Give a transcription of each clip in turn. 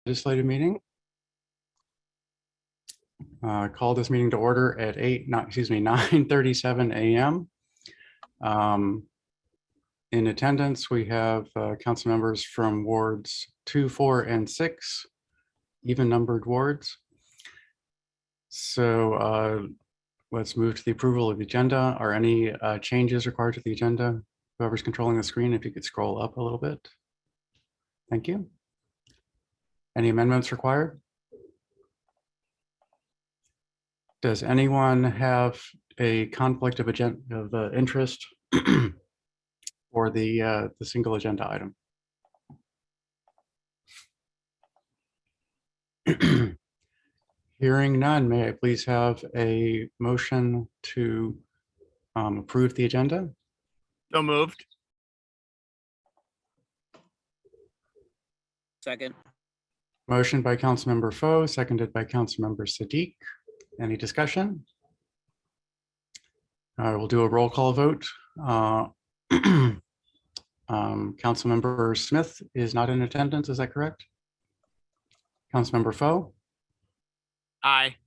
legislative meeting. Call this meeting to order at 9:37 a.m. In attendance, we have council members from wards 2, 4, and 6, even numbered wards. So let's move to the approval of the agenda. Are any changes required to the agenda? Whoever's controlling the screen, if you could scroll up a little bit. Thank you. Any amendments required? Does anyone have a conflict of interest for the single agenda item? Hearing none, may I please have a motion to approve the agenda? So moved. Second. Motion by Councilmember Foe, seconded by Councilmember Siddiq. Any discussion? We'll do a roll call vote. Councilmember Smith is not in attendance, is that correct? Councilmember Foe? Aye.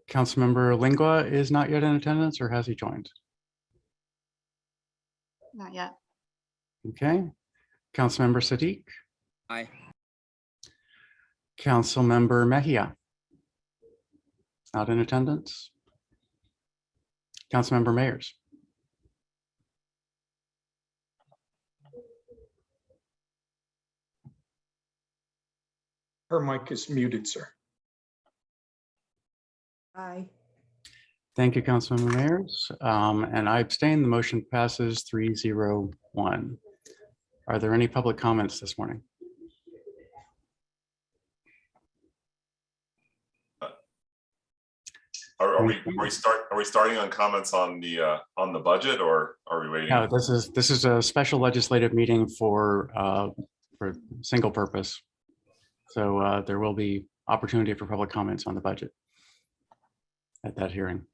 Councilmember Lingua is not yet in attendance, or has he joined? Not yet. Okay. Councilmember Siddiq? Aye. Councilmember Mejia? Not in attendance. Councilmember Mayers? Her mic is muted, sir. Aye. Thank you, Councilmember Mayers. And I abstain. The motion passes 3-0-1. Are there any public comments this morning? Are we starting on comments on the budget, or are we waiting? No, this is a special legislative meeting for single purpose. So there will be opportunity for public comments on the budget at that hearing.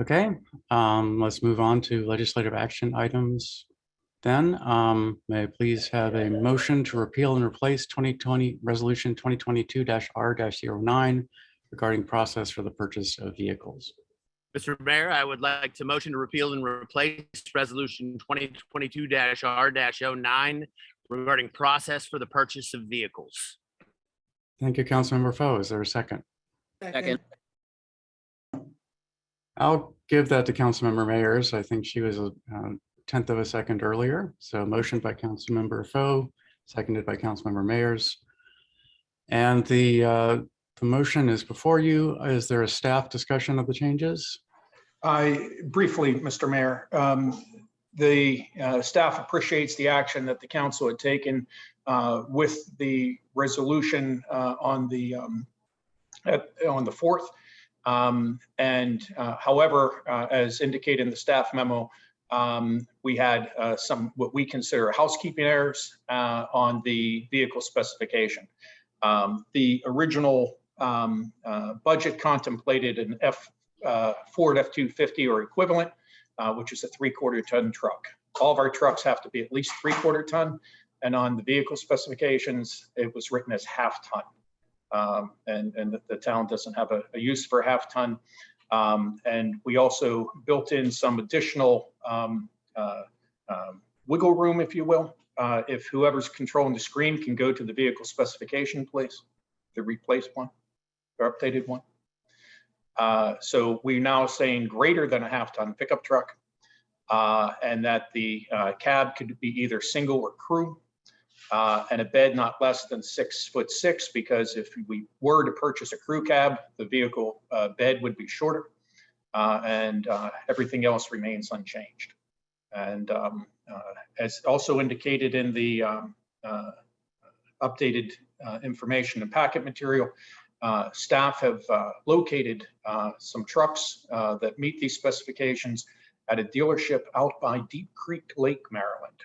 Okay, let's move on to legislative action items. Then may I please have a motion to repeal and replace 2020 resolution 2022-R-09 regarding process for the purchase of vehicles. Mr. Mayor, I would like to motion to repeal and replace resolution 2022-R-09 regarding process for the purchase of vehicles. Thank you, Councilmember Foe. Is there a second? Second. I'll give that to Councilmember Mayers. I think she was a tenth of a second earlier. So motion by Councilmember Foe, seconded by Councilmember Mayers. And the motion is before you. Is there a staff discussion of the changes? Briefly, Mr. Mayor, the staff appreciates the action that the council had taken with the resolution on the 4th. However, as indicated in the staff memo, we had some what we consider housekeeping errors on the vehicle specification. The original budget contemplated an Ford F-250 or equivalent, which is a 3/4 ton truck. All of our trucks have to be at least 3/4 ton, and on the vehicle specifications, it was written as half ton. And the town doesn't have a use for half ton. And we also built in some additional wiggle room, if you will. If whoever's controlling the screen can go to the vehicle specification, please, the replaced one, or updated one. So we're now saying greater than a half ton pickup truck, and that the cab could be either single or crew, and a bed not less than 6'6", because if we were to purchase a crew cab, the vehicle bed would be shorter, and everything else remains unchanged. And as also indicated in the updated information and packet material, staff have located some trucks that meet these specifications at a dealership out by Deep Creek Lake, Maryland.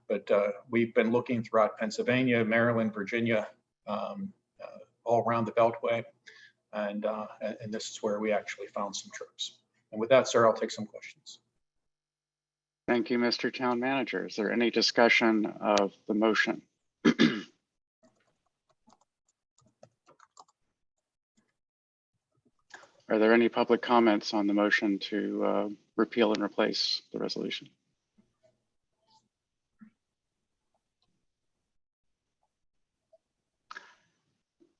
But we've been looking throughout Pennsylvania, Maryland, Virginia, all around the Beltway, and this is where we actually found some trucks. And with that, sir, I'll take some questions. Thank you, Mr. Town Manager. Is there any discussion of the motion? Are there any public comments on the motion to repeal and replace the resolution?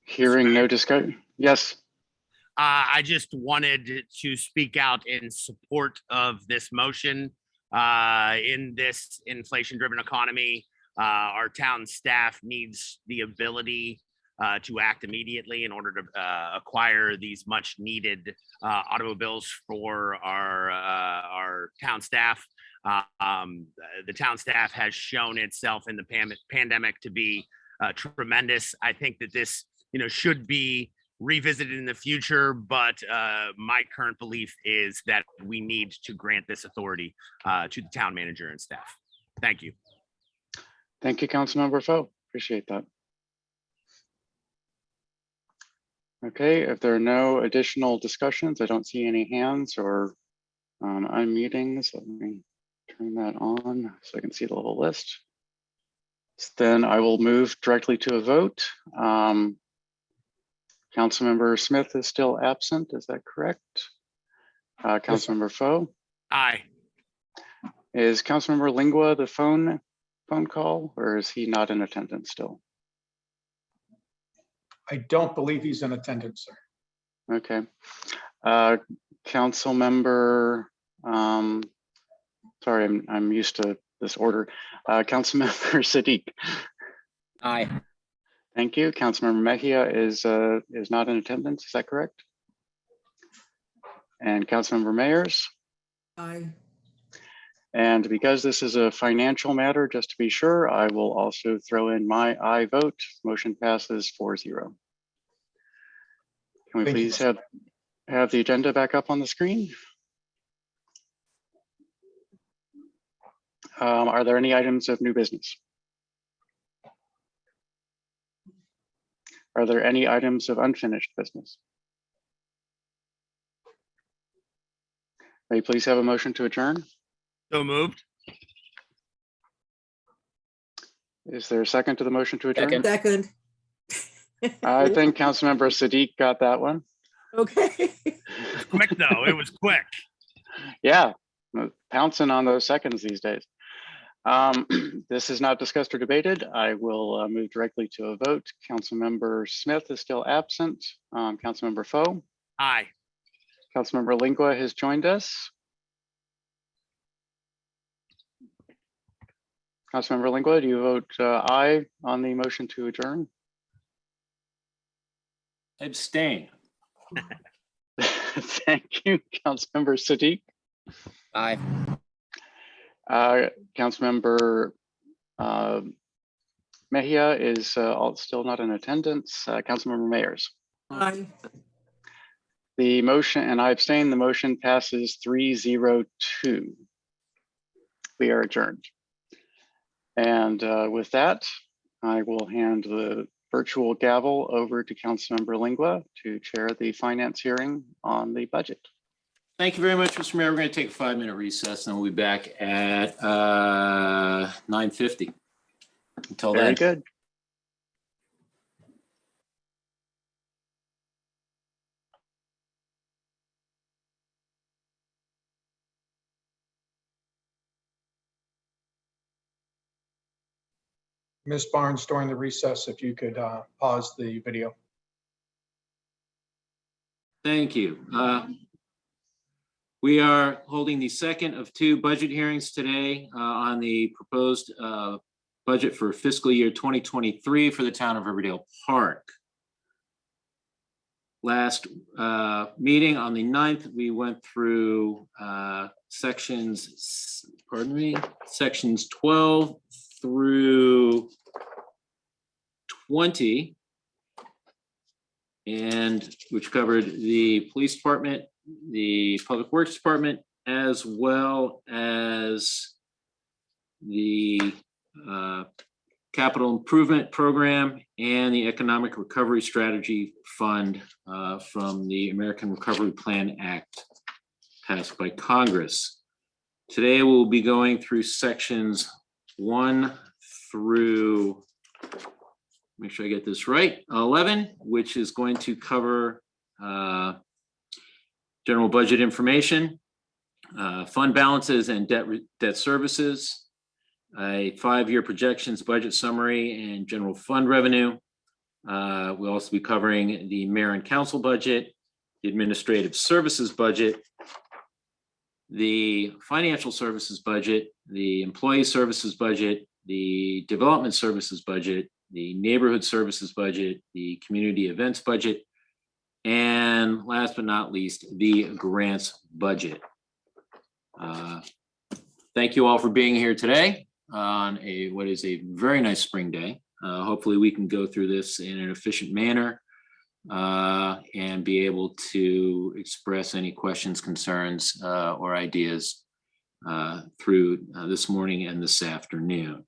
Hearing no discussion. Yes, I just wanted to speak out in support of this motion. In this inflation-driven economy, our town staff needs the ability to act immediately in order to acquire these much-needed automobiles for our town staff. The town staff has shown itself in the pandemic to be tremendous. I think that this, should be revisited in the future, but my current belief is that we need to grant this authority to the town manager and staff. Thank you. thank you, Councilmember Foe. Appreciate that. Okay, if there are no additional discussions, I don't see any hands or unmutings. Let me turn that on so I can see the whole list. Then I will move directly to a vote. Councilmember Smith is still absent, is that correct? Councilmember Foe? Aye. Is Councilmember Lingua the phone call, or is he not in attendance still? I don't believe he's in attendance, sir. Okay. Councilmember, sorry, I'm used to this order. Councilmember Siddiq. Aye. Thank you. Councilmember Mejia is not in attendance. Is that correct? And Councilmember Mayers. Aye. And because this is a financial matter, just to be sure, I will also throw in my aye vote. Motion passes 4-0. Can we Thank you. please have the agenda back up on the screen? Are there any items of new business? Are there any items of unfinished business? May you please have a motion to adjourn? So moved. Is there a second to the motion to adjourn? Second. Second. I think Councilmember Siddiq got that one. Okay. Quick though, it was quick. Yeah, pouncing on those seconds these days. This is not discussed or debated. I will move directly to a vote. Councilmember Smith is still absent. Councilmember Foe. Aye. Councilmember Lingua has joined us. Councilmember Lingua, do you vote aye on the motion to adjourn? Abstain. Thank you, Councilmember Siddiq. Aye. Councilmember Mejia is still not in attendance. Councilmember Mayers. Aye. The motion, and I abstain, the motion passes 3-0-2. We are adjourned. And with that, I will hand the virtual gavel over to Councilmember Lingua to chair the finance hearing on the budget. Thank you very much, Mr. Mayor. We're going to take a 5-minute recess and we'll be back at 9:50. Until Very then. good. Ms. Barnes, during the recess, if you could pause the video. Thank you. We are holding the second of 2 budget hearings today on the proposed budget for fiscal year 2023 for the town of Riverdale Park. Last meeting on the 9th, we went through sections 12 through 20, and which covered the police department, the public works department, as well as the capital improvement program and the economic recovery strategy fund from the American Recovery Plan Act passed by Congress. Today we'll be going through sections 1 through, make sure I get this right, 11, which is going to cover general budget information, fund balances and debt services, a 5-year projections, budget summary, and general fund revenue. We'll also be covering the mayor and council budget, the administrative services budget, the financial services budget, the employee services budget, the development services budget, the neighborhood services budget, the community events budget, and last but not least, the grants budget. Thank you all for being here today on what is a very nice spring day. Hopefully we can go through this in an efficient manner and be able to express any questions, concerns, or ideas through this morning and this afternoon.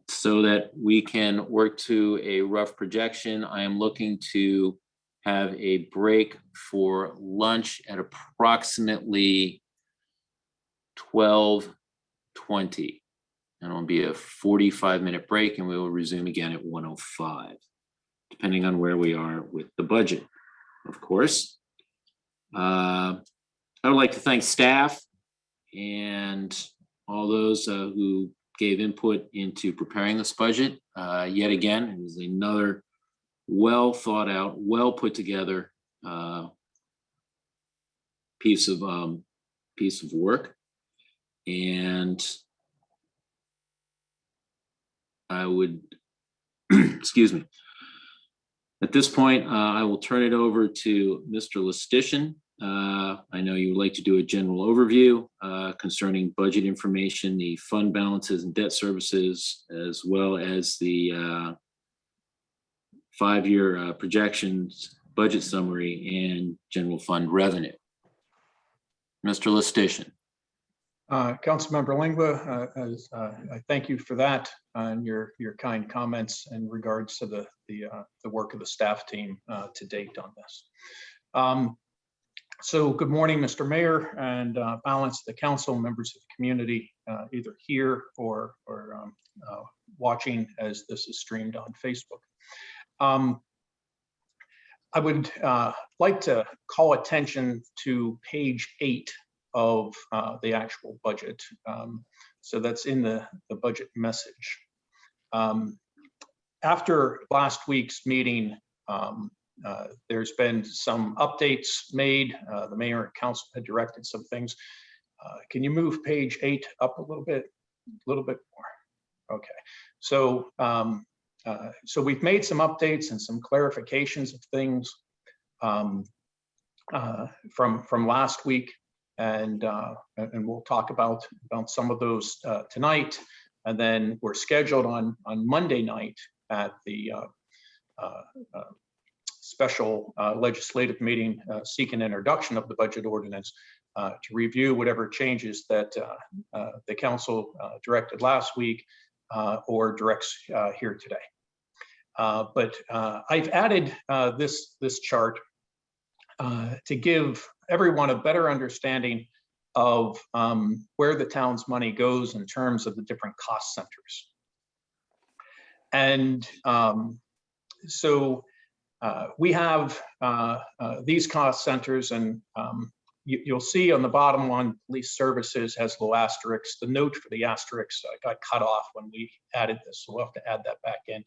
So that we can work to a rough projection, I am looking to have a break for lunch at approximately 12:20. And it'll be a 45-minute break, and we will resume again at 1:05, depending on where we are with the budget, of course. I would like to thank staff and all those who gave input into preparing this budget. Yet again, it was another well thought out, well put together piece of work. And I would, excuse me. At this point, I will turn it over to Mr. Listician. I know you would like to do a general overview concerning budget information, the fund balances and debt services, as well as the 5-year projections, budget summary, and general fund revenue. Mr. Listician. Councilmember Lingua, I thank you for that and your kind comments in regards to the work of the staff team to date on this. So good morning, Mr. Mayor, and balance the council, members of the community, either here or watching as this is streamed on Facebook. I would like to call attention to page 8 of the actual budget. So that's in the budget message. After last week's meeting, there's been some updates made. The mayor and council had directed some things. Can you move page 8 up a little bit more? Okay. So so we've made some updates and some clarifications of things from last week, and we'll talk about some of those tonight. And then we're scheduled on Monday night at the special legislative meeting seeking introduction of the budget ordinance to review whatever changes that the council directed last week or directs here today. But I've added this chart to give everyone a better understanding of where the town's money goes in terms of the different cost centers. And so we have these cost centers, and you'll see on the bottom one, police services has low asterisks. The note for the asterisks got cut off when we added this, so we'll have to add that back in.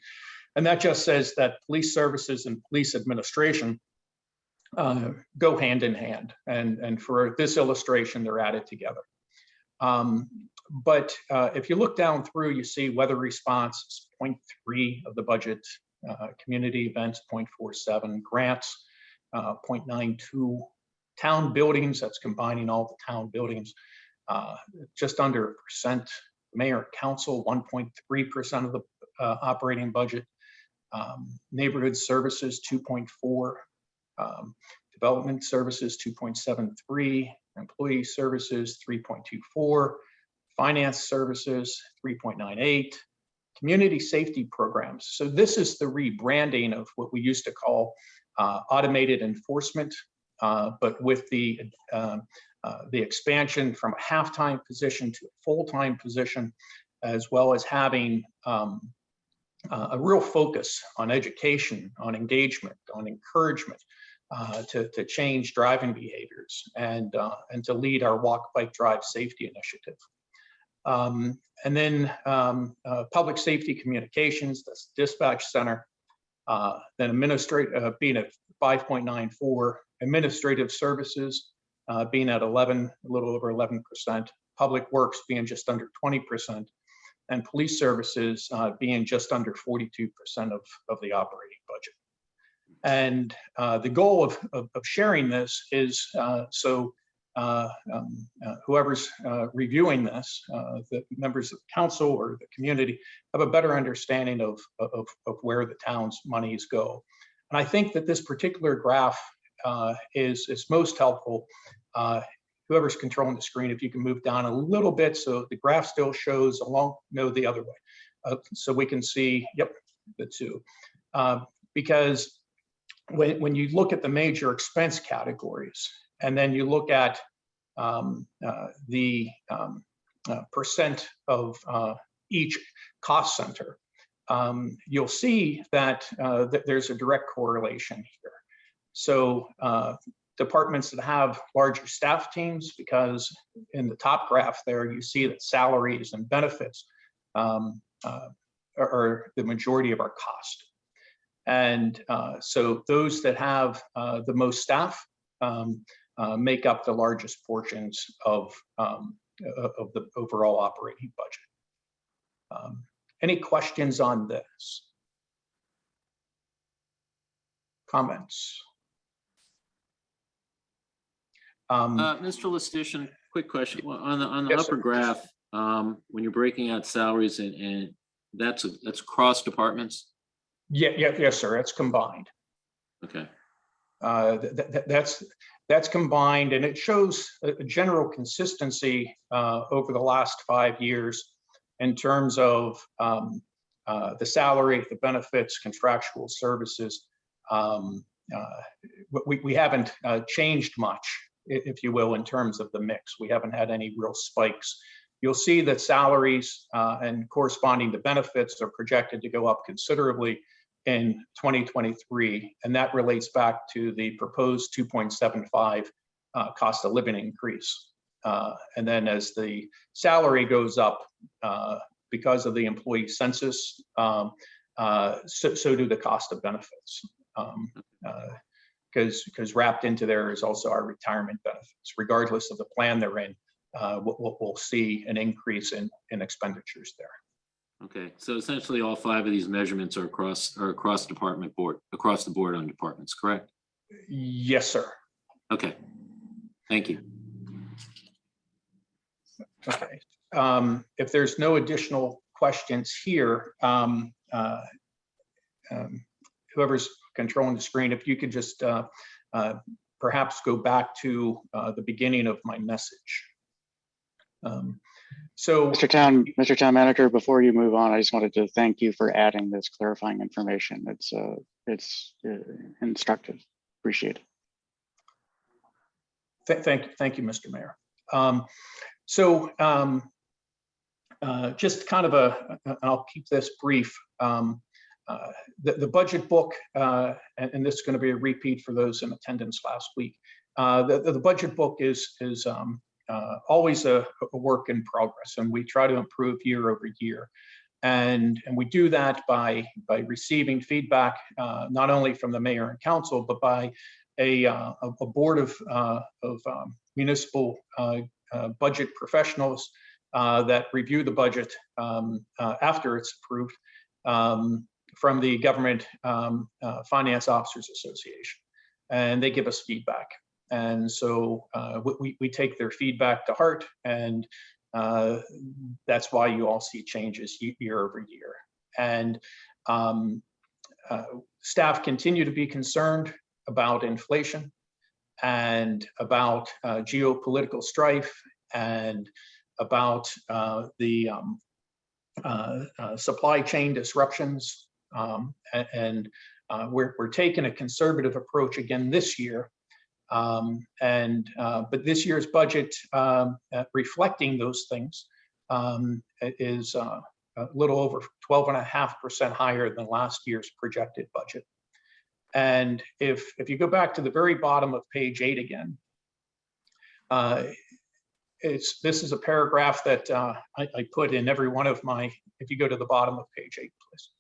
And that just says that police services and police administration go hand in hand. And for this illustration, they're added together. But if you look down through, you see weather response is 0.3 of the budget, community events 0.47, grants 0.92, town buildings, that's combining all the town buildings, just under 1%, mayor council 1.3% of the operating budget, neighborhood services 2.4, development services 2.73, employee services 3.24, finance services 3.98, community safety programs. So this is the rebranding of what we used to call automated enforcement, but with the the expansion from a half-time position to a full-time position, as well as having a real focus on education, on engagement, on encouragement, to change driving behaviors and to lead our walk, bike, drive safety initiative. And then public safety communications, that's dispatch center, then administrative being at 5.94, administrative services being at 11, a little over 11%, public works being just under 20%, and police services being just under 42% of the operating budget. And the goal of sharing this is so whoever's reviewing this, the members of the council or the community, have a better understanding of where the town's monies go. And I think that this particular graph is most helpful. Whoever's controlling the screen, if you can move down a little bit so the graph still shows along, no, the other way. So we can see, yep, the two. Because when you look at the major expense categories, and then you look at the percent of each cost center, you'll see that, that there's a direct correlation here. So departments that have larger staff teams, because in the top graph there, you see that salaries and benefits are the majority of our cost. And so those that have the most staff make up the largest portions of the overall operating budget. Any questions on this? Comments? Mr. Lestitian, quick question. Well, on the Yes, upper sir. graph, when you're breaking out salaries and that's cross departments? Yes, sir. It's combined. Okay. That's combined, and it shows a general consistency over the last 5 years in terms of the salary, the benefits, contractual services. We haven't changed much, if you will, in terms of the mix. We haven't had any real spikes. You'll see that salaries and corresponding to benefits are projected to go up considerably in 2023, and that relates back to the proposed 2.75 cost of living increase. And then as the salary goes up because of the employee census, so do the cost of benefits. Because wrapped into there is also our retirement benefits. Regardless of the plan they're in, we'll see an increase in expenditures there. Okay, so essentially all 5 of these measurements are across the board on departments, correct? Yes, sir. Okay, thank you. Okay. If there's no additional questions here, whoever's controlling the screen, if you could just perhaps go back to the beginning of my message. So, Mr. Town Manager, before you move on, I just wanted to thank you for adding this clarifying information. It's instructive. Appreciate it. Thank you, Mr. Mayor. Just kind of I'll keep this brief. The budget book, and this is going to be a repeat for those in attendance last week. The budget book is always a work in progress, and we try to improve year over year. And we do that by receiving feedback, not only from the mayor and council, but by a board of municipal budget professionals that review the budget after it's approved from the Government Finance Officers Association. And they give us feedback. And so we take their feedback to heart, and that's why you all see changes year over year. And staff continue to be concerned about inflation and about geopolitical strife and about the supply chain disruptions. We're taking a conservative approach again this year But this year's budget, reflecting those things, is a little over 12.5% higher than last year's projected budget. And if you go back to the very bottom of page 8 again, this is a paragraph that I put in every one of my, if you go to the bottom of page 8, please.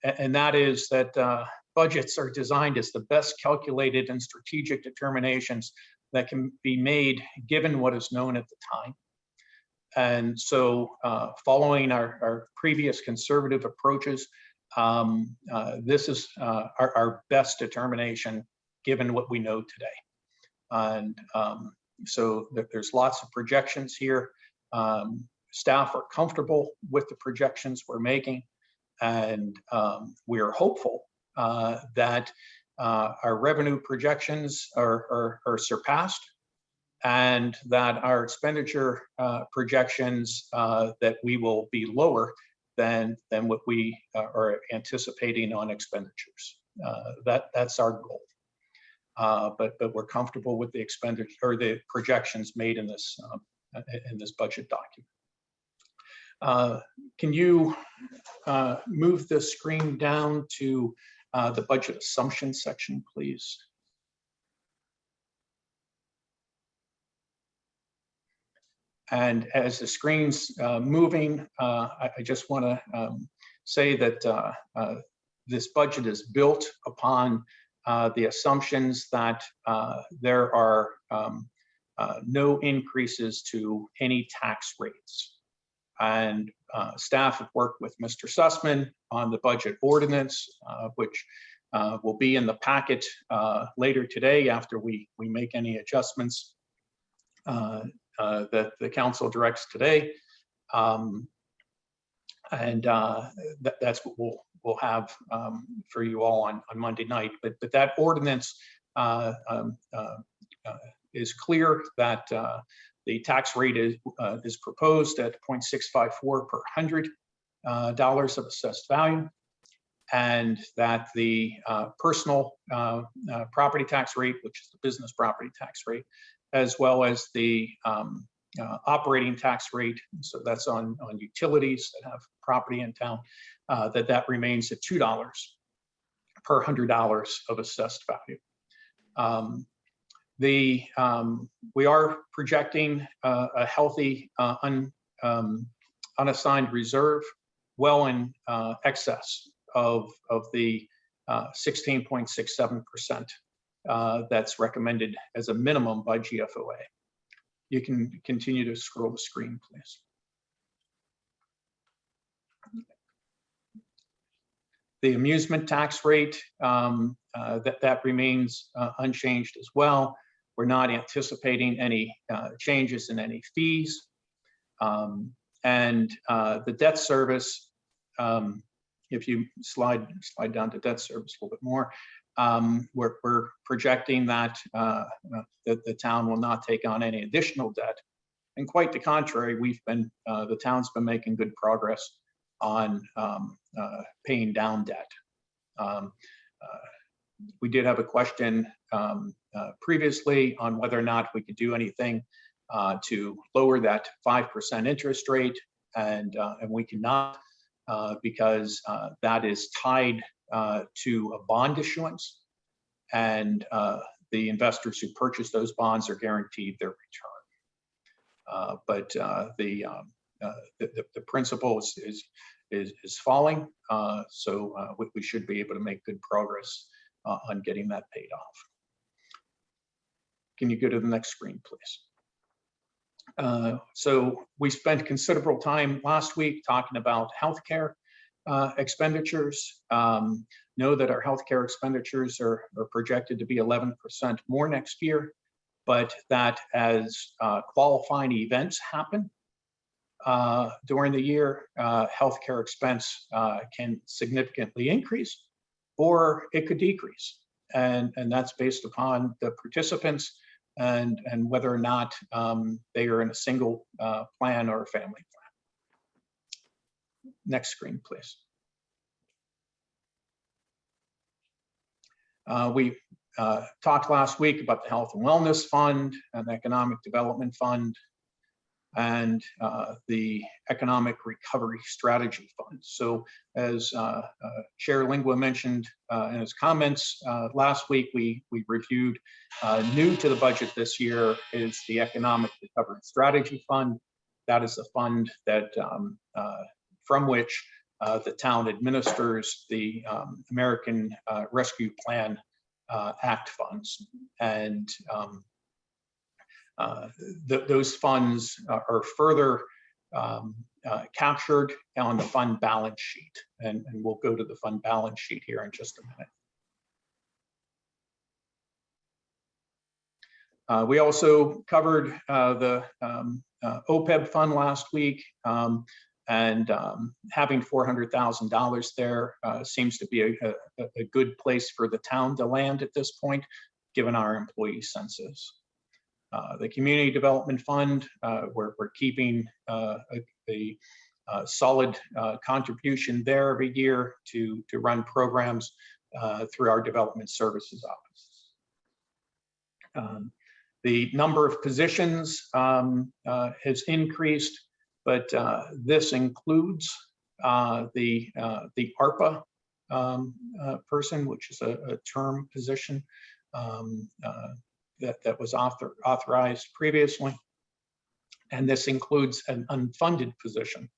And that is that budgets are designed as the best calculated and strategic determinations that can be made given what is known at the time. And so following our previous conservative approaches, this is our best determination given what we know today. And so there's lots of projections here. Staff are comfortable with the projections we're making, and we are hopeful that our revenue projections are surpassed, and that our expenditure projections that we will be lower than what we are anticipating on expenditures. That's our goal. But we're comfortable with the expenditure or the projections made in this budget document. Can you move the screen down to the budget assumption section, please? And as the screen's moving, I just want to say that this budget is built upon the assumptions that there are no increases to any tax rates. And staff have worked with Mr. Sussman on the budget ordinance, which will be in the packet later today after we make any adjustments that the council directs today. That's what we'll have for you all on Monday night. But that ordinance is clear that the tax rate is proposed at 0.654 per $100 of assessed value, and that the personal property tax rate, which is the business property tax rate, as well as the operating tax rate, so that's on utilities that have property in town, that remains at $2 per $100 of assessed value. We are projecting a healthy unassigned reserve, well in excess of the 16.67% that's recommended as a minimum by GFOA. You can continue to scroll the screen, please. The amusement tax rate, that remains unchanged as well. We're not anticipating any changes in any fees. And the debt service, if you slide down to debt service a little bit more, we're projecting that the town will not take on any additional debt. And quite the contrary, the town's been making good progress on paying down debt. We did have a question previously on whether or not we could do anything to lower that 5% interest rate, and we cannot because that is tied to a bond issuance, and the investors who purchase those bonds are guaranteed their return. But the principal is falling, so we should be able to make good progress on getting that paid off. Can you go to the next screen, please? So we spent considerable time last week talking about healthcare expenditures. Know that our healthcare expenditures are projected to be 11% more next year, but that as qualifying events happen during the year, healthcare expense can significantly increase, or it could decrease. And that's based upon the participants and whether or not they are in a single plan or a family plan. Next screen, please. We talked last week about the Health and Wellness Fund and Economic Development Fund and the Economic Recovery Strategy Fund. So as Chair Lingua mentioned in his comments last week, we reviewed new to the budget this year is the Economic Recovery Strategy Fund. That is the fund that from which the town administers the American Rescue Plan Act funds. And those funds are further captured on the fund balance sheet. And we'll go to the fund balance sheet here in just a minute. We also covered the OPEB fund last week. And having $400,000 there seems to be a good place for the town to land at this point, given our employee census. The Community Development Fund, we're keeping a solid contribution there every year to run programs through our Development Services Office. The number of positions has increased, but this includes the ARPA person, which is a term position that was authorized previously. And this includes an unfunded position.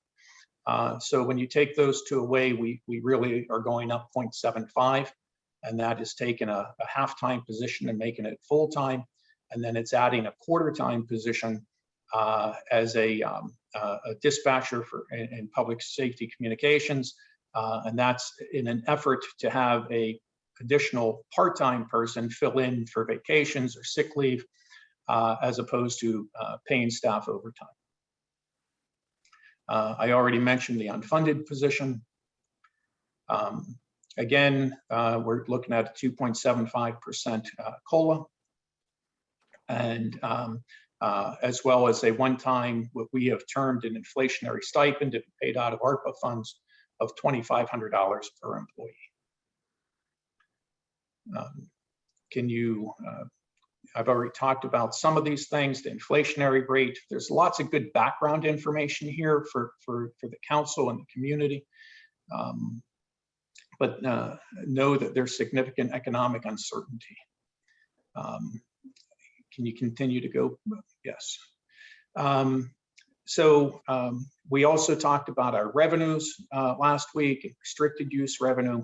So when you take those two away, we really are going up 0.75, and that is taking a half-time position and making it full-time. And then it's adding a quarter-time position as a dispatcher in public safety communications. And that's in an effort to have a additional part-time person fill in for vacations or sick leave, as opposed to paying staff overtime. I already mentioned the unfunded position. Again, we're looking at a 2.75% COLA, and as well as a one-time, what we have termed an inflationary stipend to be paid out of ARPA funds of $2,500 per employee. I've already talked about some of these things, the inflationary rate. There's lots of good background information here for the council and the community. But know that there's significant economic uncertainty. Can you continue to go? Yes. So we also talked about our revenues last week, restricted use revenue,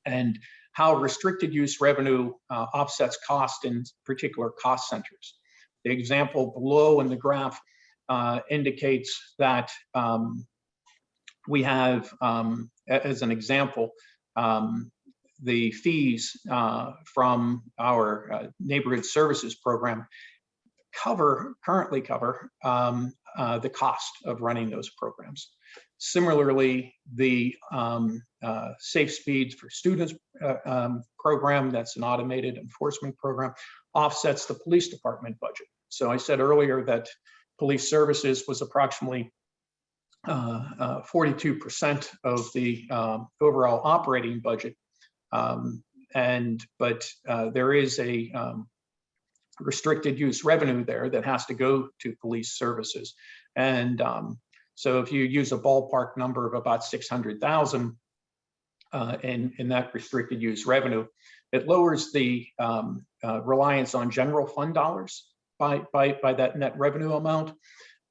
and how restricted use revenue offsets cost in particular cost centers. The example below in the graph indicates that we have, as an example, the fees from our neighborhood services program currently cover the cost of running those programs. Similarly, the Safe Speeds for Students program, that's an automated enforcement program, offsets the police department budget. So I said earlier that police services was approximately 42% of the overall operating budget. But there is a restricted use revenue there that has to go to police services. And so if you use a ballpark number of about 600,000 in that restricted use revenue, it lowers the reliance on general fund dollars by that net revenue amount.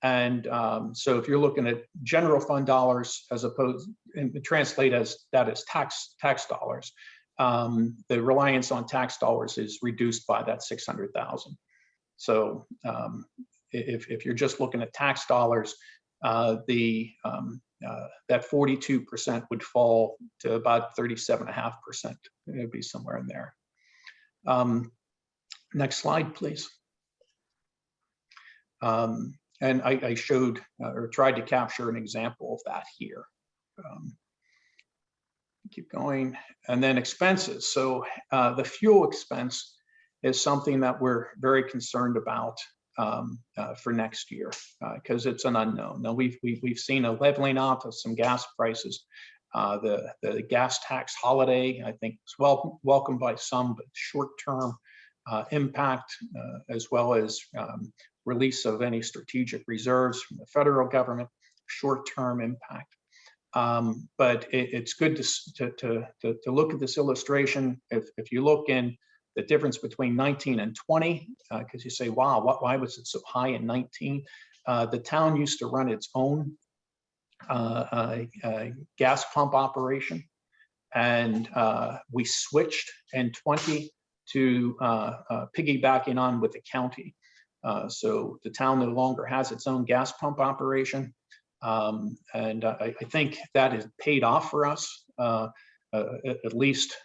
And so if you're looking at general fund dollars as opposed, and translate that as tax dollars, the reliance on tax dollars is reduced by that 600,000. So if you're just looking at tax dollars, that 42% would fall to about 37.5%. It would be somewhere in there. Next slide, please. And I showed or tried to capture an example of that here. Keep going. And then expenses. So the fuel expense is something that we're very concerned about for next year because it's an unknown. Now we've seen a leveling off of some gas prices, The gas tax holiday, I think, was welcomed by some, but short-term impact, as well as release of any strategic reserves from the federal government, short-term impact. But it's good to look at this illustration. If you look in the difference between 19 and 20, because you say, wow, why was it so high in 19? The town used to run its own gas pump operation. And we switched in 20 to piggybacking on with the county. So the town no longer has its own gas pump operation. And I think that has paid off for us, at least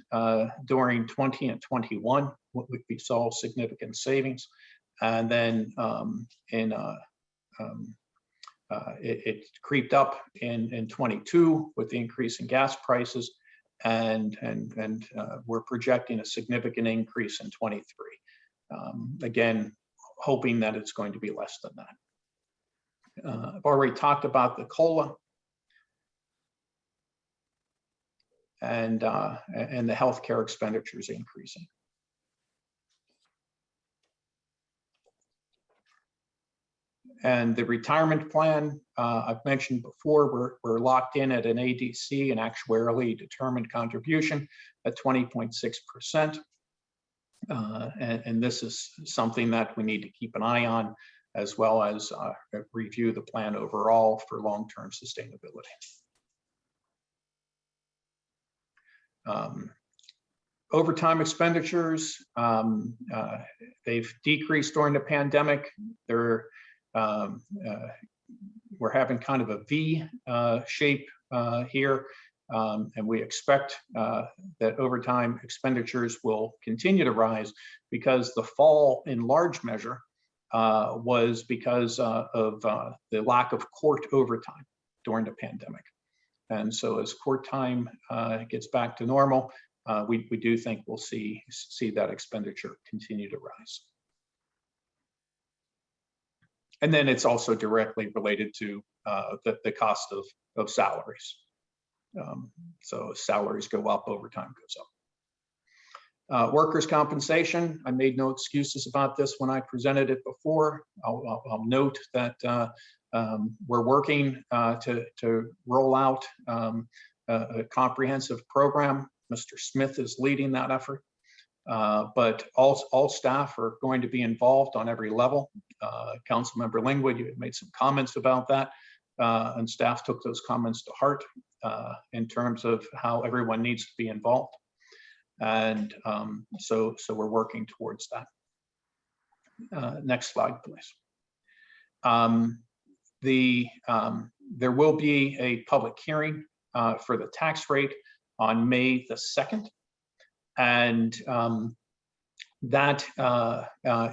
during 20 and 21, we saw significant savings. And then it creeped up in 22 with the increase in gas prices, and we're projecting a significant increase in 23. Again, hoping that it's going to be less than that. I've already talked about the COLA and the healthcare expenditures increasing. And the retirement plan, I've mentioned before, we're locked in at an ADC, an actuarially determined contribution at 20.6%. And this is something that we need to keep an eye on, as well as review the plan overall for long-term sustainability. Overtime expenditures, they've decreased during the pandemic. We're having kind of a V shape here, and we expect that overtime expenditures will continue to rise because the fall, in large measure, was because of the lack of court overtime during the pandemic. And so as court time gets back to normal, we do think we'll see that expenditure continue to rise. And then it's also directly related to the cost of salaries. So as salaries go up, overtime goes up. Workers' compensation, I made no excuses about this when I presented it before. I'll note that we're working to roll out a comprehensive program. Mr. Smith is leading that effort. But all staff are going to be involved on every level. Councilmember Lingwood, you had made some comments about that, and staff took those comments to heart in terms of how everyone needs to be involved. And so we're working towards that. Next slide, please. There will be a public hearing for the tax rate on May the 2nd. And that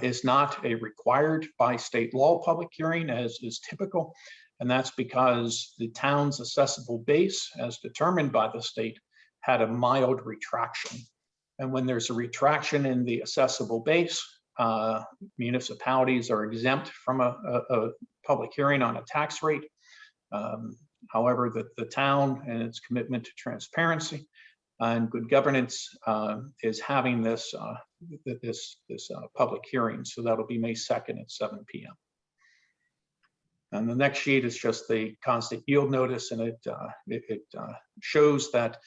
is not a required by state law public hearing, as is typical. And that's because the town's assessable base, as determined by the state, had a mild retraction. And when there's a retraction in the assessable base, municipalities are exempt from a public hearing on a tax rate. However, the town and its commitment to transparency and good governance is having this public hearing. So that'll be May 2nd at 7 p.m. And the next sheet is just the constant yield notice, and it shows that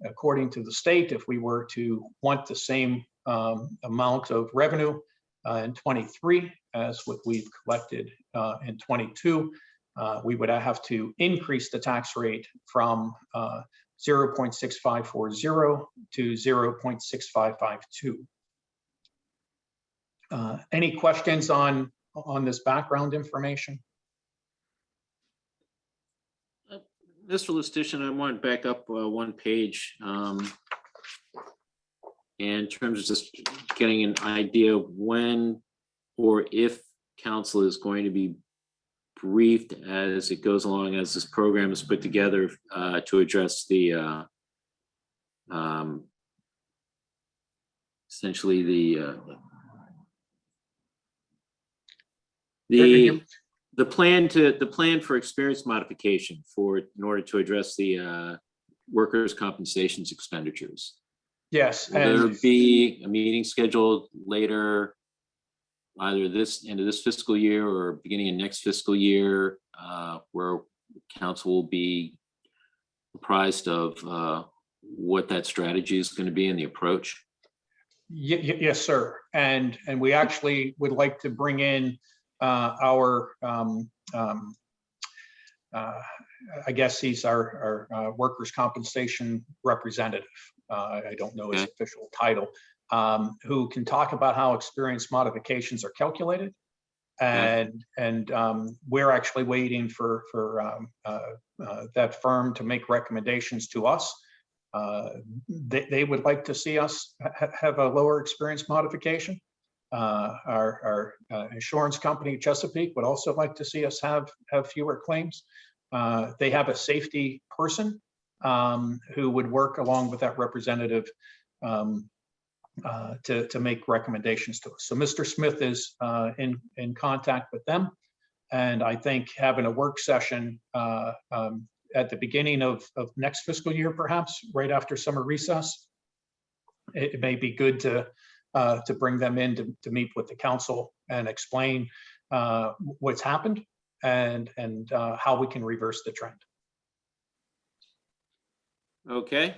according to the state, if we were to want the same amount of revenue in 23 as what we've collected in 22, we would have to increase the tax rate from 0.6540 to 0.6552. Any questions on this background information? Mr. Lustician, I want to back up one page. In terms of just getting an idea of when or if council is going to be briefed as it goes along, as this program is put together to address the essentially the plan for experience modification in order to address the workers' compensations expenditures. Yes, Will there and be a meeting scheduled later, either this end of this fiscal year or beginning of next fiscal year, where council will be apprised of what that strategy is going to be and the approach? yes, sir. And we actually would like to bring in our, I guess he's our workers' compensation representative. I don't know his Okay. official title, who can talk about how experience modifications are calculated. And we're actually waiting for that firm to make recommendations to us. They would like to see us have a lower experience modification. Our insurance company Chesapeake would also like to see us have fewer claims. They have a safety person who would work along with that representative to make recommendations to us. So Mr. Smith is in contact with them. And I think having a work session at the beginning of next fiscal year, perhaps right after summer recess, it may be good to bring them in to meet with the council and explain what's happened and how we can reverse the trend. Okay.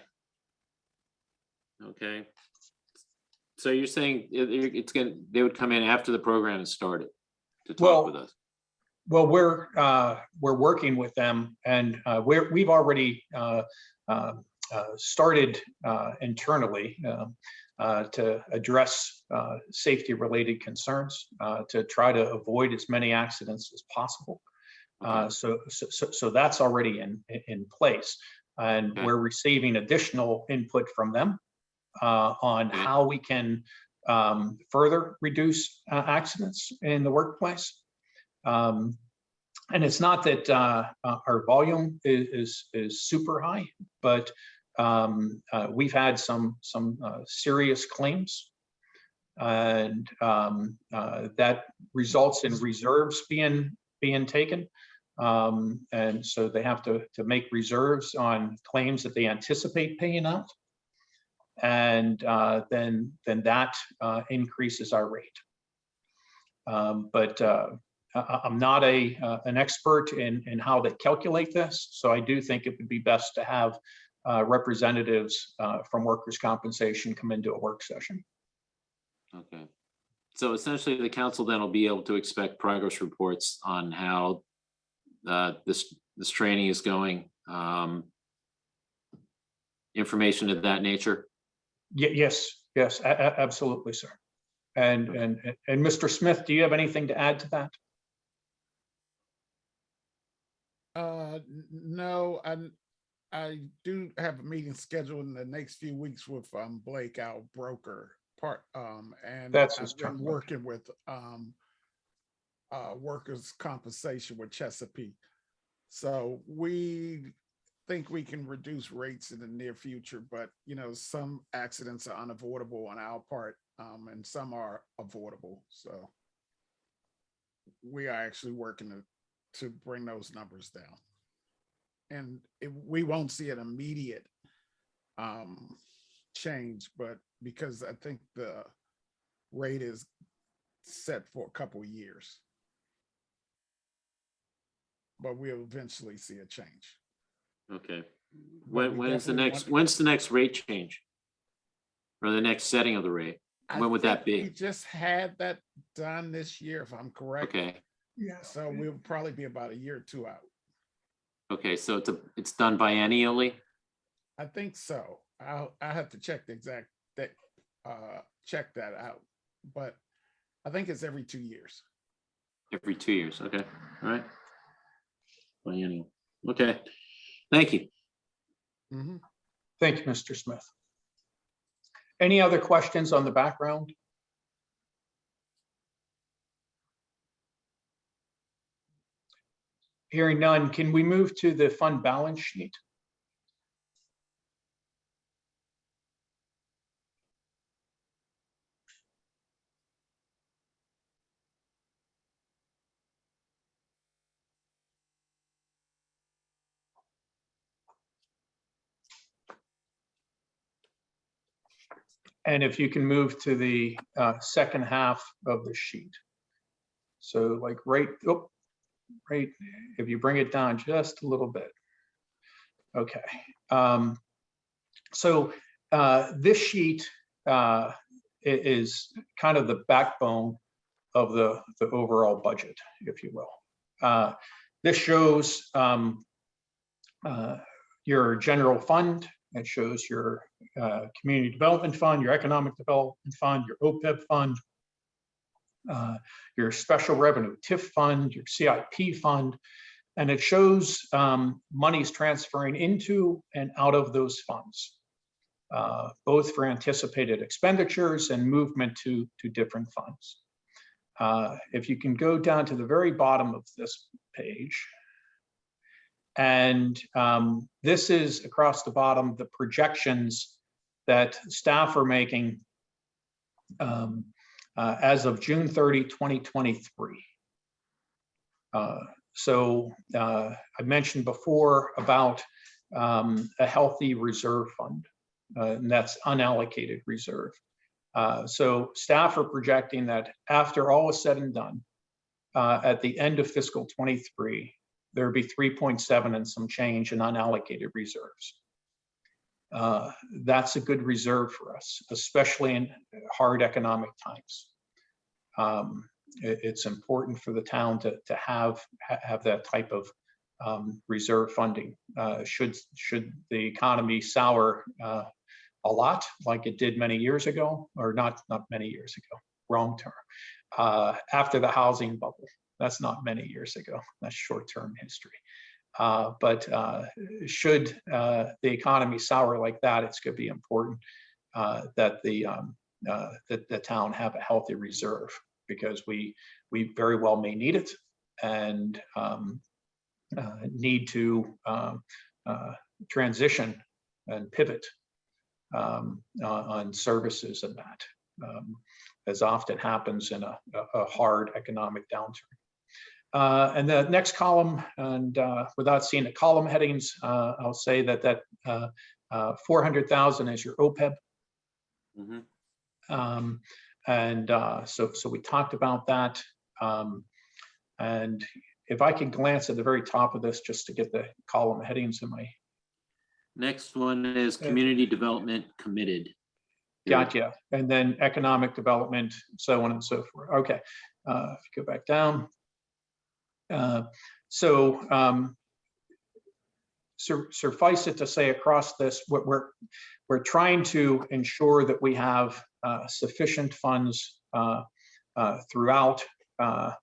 Okay. So you're saying they would come in after the program is started to talk Well, with us? Well, we're working with them, and we've already started internally to address safety-related concerns to try to avoid as many accidents as possible. Okay. So that's already in place, and Okay. we're receiving additional input from them on Okay. how we can further reduce accidents in the workplace. And it's not that our volume is super high, but we've had some serious claims, and that results in reserves being taken. And so they have to make reserves on claims that they anticipate paying out. And then that increases our rate. But I'm not an expert in how they calculate this, so I do think it would be best to have representatives from workers' compensation come into a work session. Okay. So essentially, the council then will be able to expect progress reports on how this training is going, information of that nature. Yes, absolutely, sir. And Mr. Smith, do you have anything to add to that? No, I do have a meeting scheduled in the next few weeks with Blake, our broker and That's I've his been term. working with workers' compensation with Chesapeake. So we think we can reduce rates in the near future, but some accidents are unavoidable on our part, and some are avoidable. So we are actually working to bring those numbers down. And we won't see an immediate change, but because I think the rate is set for a couple of years, but we'll eventually see a change. Okay. But we When's the definitely next rate change? Or the next setting of the rate? I When would that think We be? just had that done this year, if I'm correct. Okay. Yeah. So we'll probably be about a year or two out. Okay, so it's done biennially? I think so. I have to check the exact check that out, but I think it's every 2 years. Every 2 years, okay, all right. Biennial, okay, thank you. Mhm. Thank you, Mr. Smith. Any other questions on the background? Hearing none, can we move to the fund balance sheet? And if you can move to the second half of the sheet. So like right, if you bring it down just a little bit. Okay. So this sheet is kind of the backbone of the overall budget, if you will. This shows your general fund. It shows your community development fund, your economic development fund, your OPEB fund, your special revenue TIF fund, your CIP fund, and it shows monies transferring into and out of those funds, both for anticipated expenditures and movement to different funds. If you can go down to the very bottom of this page, and this is across the bottom, the projections that staff are making as of June 30, 2023. So I mentioned before about a healthy reserve fund, and that's unallocated reserve. So staff are projecting that after all is said and done, at the end of fiscal 23, there'd be 3.7 and some change in unallocated reserves. That's a good reserve for us, especially in hard economic times. It's important for the town to have that type of reserve funding. Should the economy sour a lot, like it did many years ago, or not many years ago, wrong term, after the housing bubble. That's not many years ago. That's short-term history. But should the economy sour like that, it's going to be important that the town have a healthy reserve, because we very well may need it, and need to transition and pivot on services and that, as often happens in a hard economic downturn. And the next column, and without seeing the column headings, I'll say that 400,000 is your OPEB. Mhm. So we talked about that. And if I could glance at the very top of this, just to get the column headings in my. Next one is community development committed. Gotcha. And then economic development, so on and so forth. Okay. If you go back down. Suffice it to say, across this, what we're trying to ensure that we have sufficient funds throughout the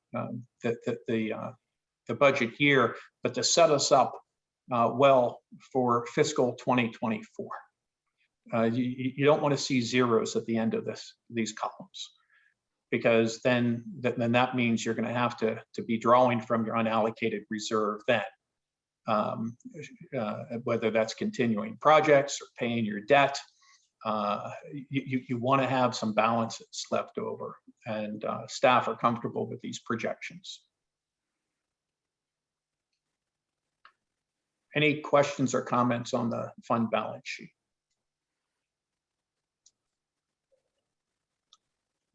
budget year, but to set us up well for fiscal 2024. You don't want to see zeros at the end of these columns, because then that means you're going to have to be drawing from your unallocated reserve then, whether that's continuing projects or paying your debt. You want to have some balances left over, and staff are comfortable with these projections. Any questions or comments on the fund balance sheet?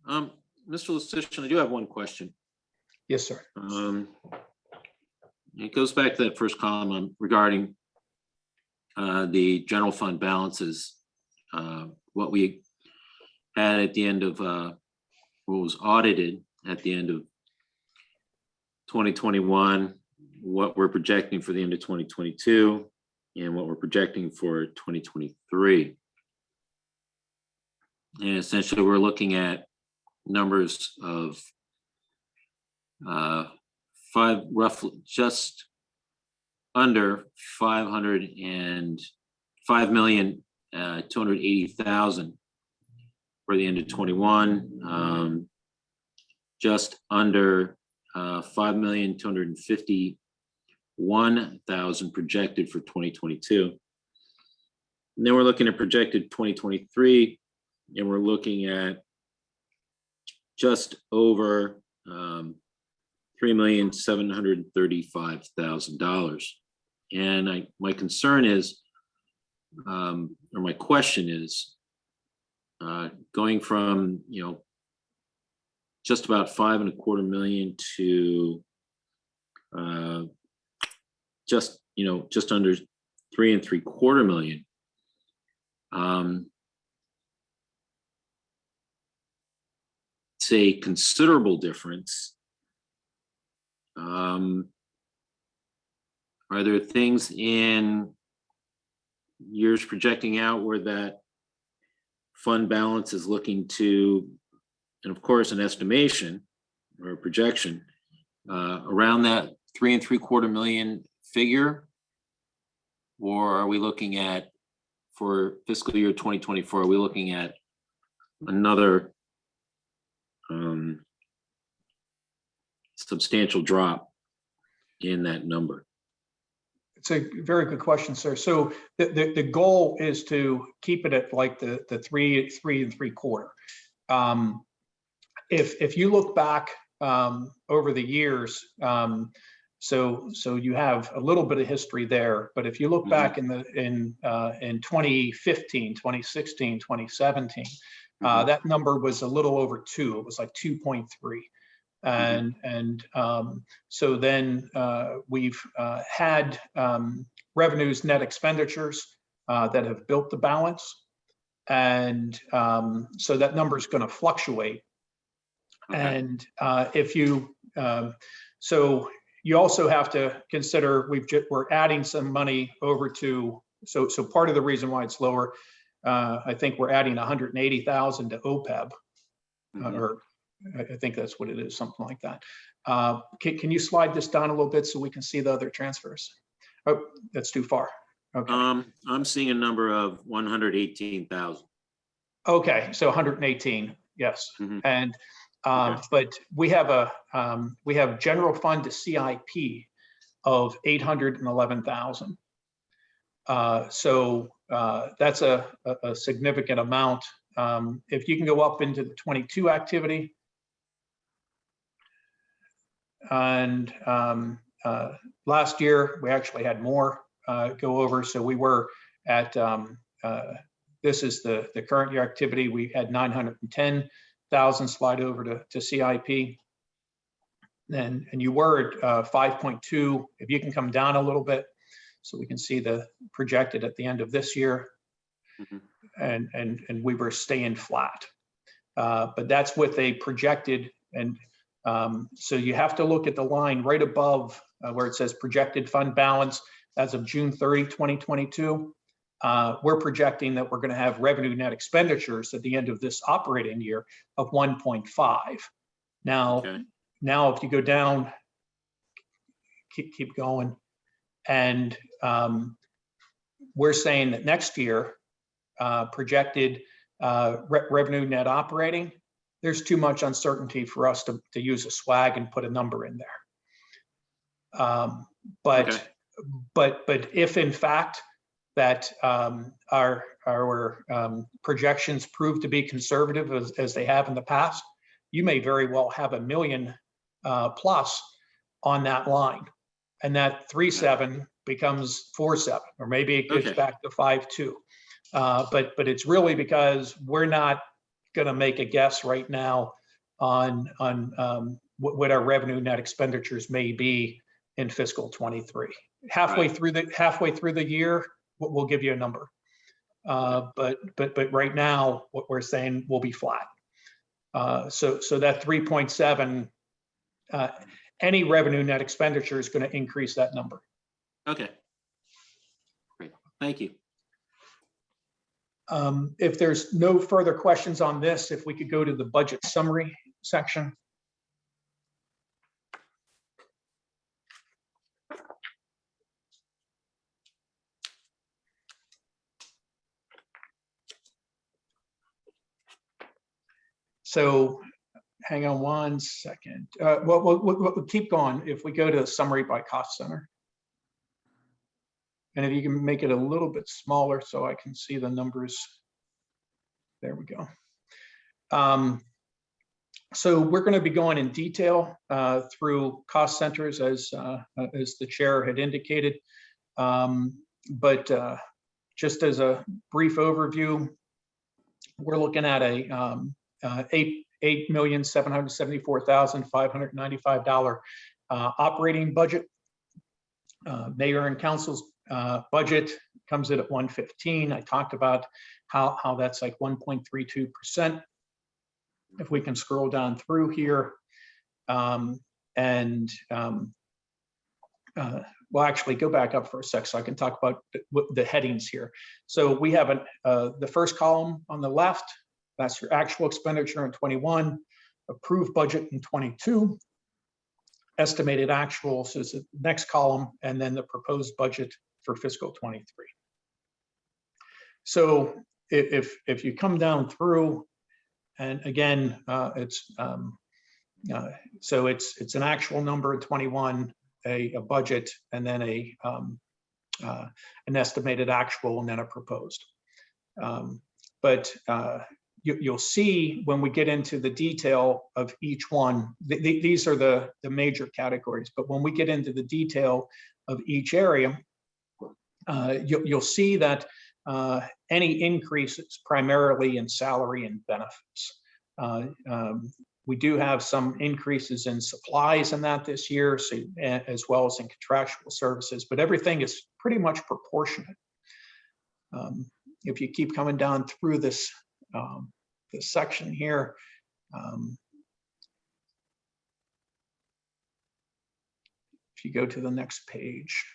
Mr. Lustician, I do have one question. Yes, sir. It goes back to that first column regarding the general fund balances. What we had at the end of what was audited at the end of 2021, what we're projecting for the end of 2022, and what we're projecting for 2023. And essentially, we're looking at numbers of roughly just under 5,280,000 for the end of 21, just under 5,251,000 projected for 2022. And then we're looking at projected 2023, and we're looking at just over $3,735,000. And my concern is, or my question is, going from, just about 5.25 million to just under 3.75 million. It's a considerable difference. Are there things in years projecting out where that fund balance is looking to, and of course, an estimation or a projection around that 3.75 million figure? Or are we looking at, for fiscal year 2024, are we looking at another substantial drop in that number? It's a very good question, sir. So the goal is to keep it at like the 3.75. If you look back over the years, so you have a little bit of history there, but if you look back in 2015, 2016, 2017, that number was a little over 2. It was like 2.3. And so then we've had revenues net expenditures that have built the balance. And so that number is going to fluctuate. Okay. And if you, so you also have to consider we're adding some money over to, so part of the reason why it's lower, I think we're adding 180,000 to OPEB, or I think that's what it is, something like that. Can you slide this down a little bit so we can see the other transfers? Oh, that's too far. Okay. I'm seeing a number of 118,000. Okay, so 118, yes. Mhm. And Okay. but we have general fund to CIP of 811,000. So that's a significant amount. If you can go up into the 22 activity, and last year we actually had more go over. So we were at this is the current year activity. We had 910,000 slide over to CIP. And you were at 5.2. If you can come down a little bit, so we can see the projected at the end of this year, and we were staying flat. But that's what they projected, and so you have to look at the line right above where it says projected fund balance as of June 30, 2022. We're projecting that we're going to have revenue net expenditures at the end of this operating year of 1.5. Now, Okay. now if you go down, keep going, and we're saying that next year projected revenue net operating, there's too much uncertainty for us to use a swag and put a number in there. But if in fact that our projections prove to be conservative as they have in the past, you may very well have $1 million plus on that line, and that 3.7 becomes 4.7, or maybe it gets back to 5.2. But it's really because we're not going to make a guess right now on what our revenue net expenditures may be in fiscal 23. Halfway through the year, we'll give you a number. But right now, what we're saying will be flat. So that 3.7, any revenue net expenditure is going to increase that number. Okay. Great. Thank you. If there's no further questions on this, if we could go to the budget summary section. So hang on one second. Well, we'll keep going if we go to summary by cost center. And if you can make it a little bit smaller so I can see the numbers. There we go. So we're going to be going in detail through cost centers as the chair had indicated. But just as a brief overview, we're looking at a $8,774,595 operating budget. Mayor and council's budget comes in at 115. I talked about how that's like 1.32%. If we can scroll down through here, well, actually go back up for a sec so I can talk about the headings here. So we have the first column on the left, that's your actual expenditure in 21, approved budget in 22, estimated actuals is the next column, and then the proposed budget for fiscal 23. So if you come down through, and again, it's an actual number in 21, a budget, and then an estimated actual, and then a proposed. But you'll see when we get into the detail of each one, these are the major categories, but when we get into the detail of each area, you'll see that any increases primarily in salary and benefits. We do have some increases in supplies in that this year, so, as well as in contractual services, but everything is pretty much proportionate. If you keep coming down through this section here, if you go to the next page.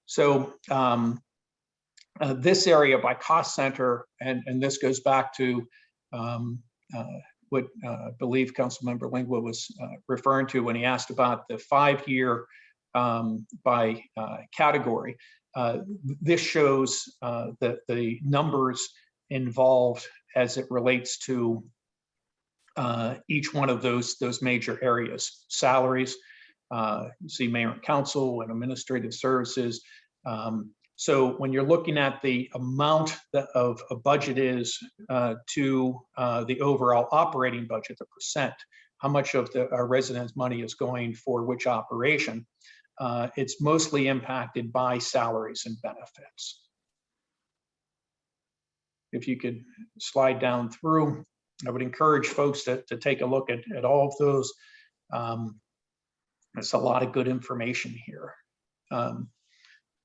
So this area by cost center, and this goes back to what I believe Councilmember Lingua was referring to when he asked about the 5-year by category. This shows the numbers involved as it relates to each one of those major areas. Salaries, you see mayor and council and administrative services. So when you're looking at the amount of a budget is to the overall operating budget, the percent, how much of our residents' money is going for which operation, it's mostly impacted by salaries and benefits. If you could slide down through, I would encourage folks to take a look at all of those. There's a lot of good information here.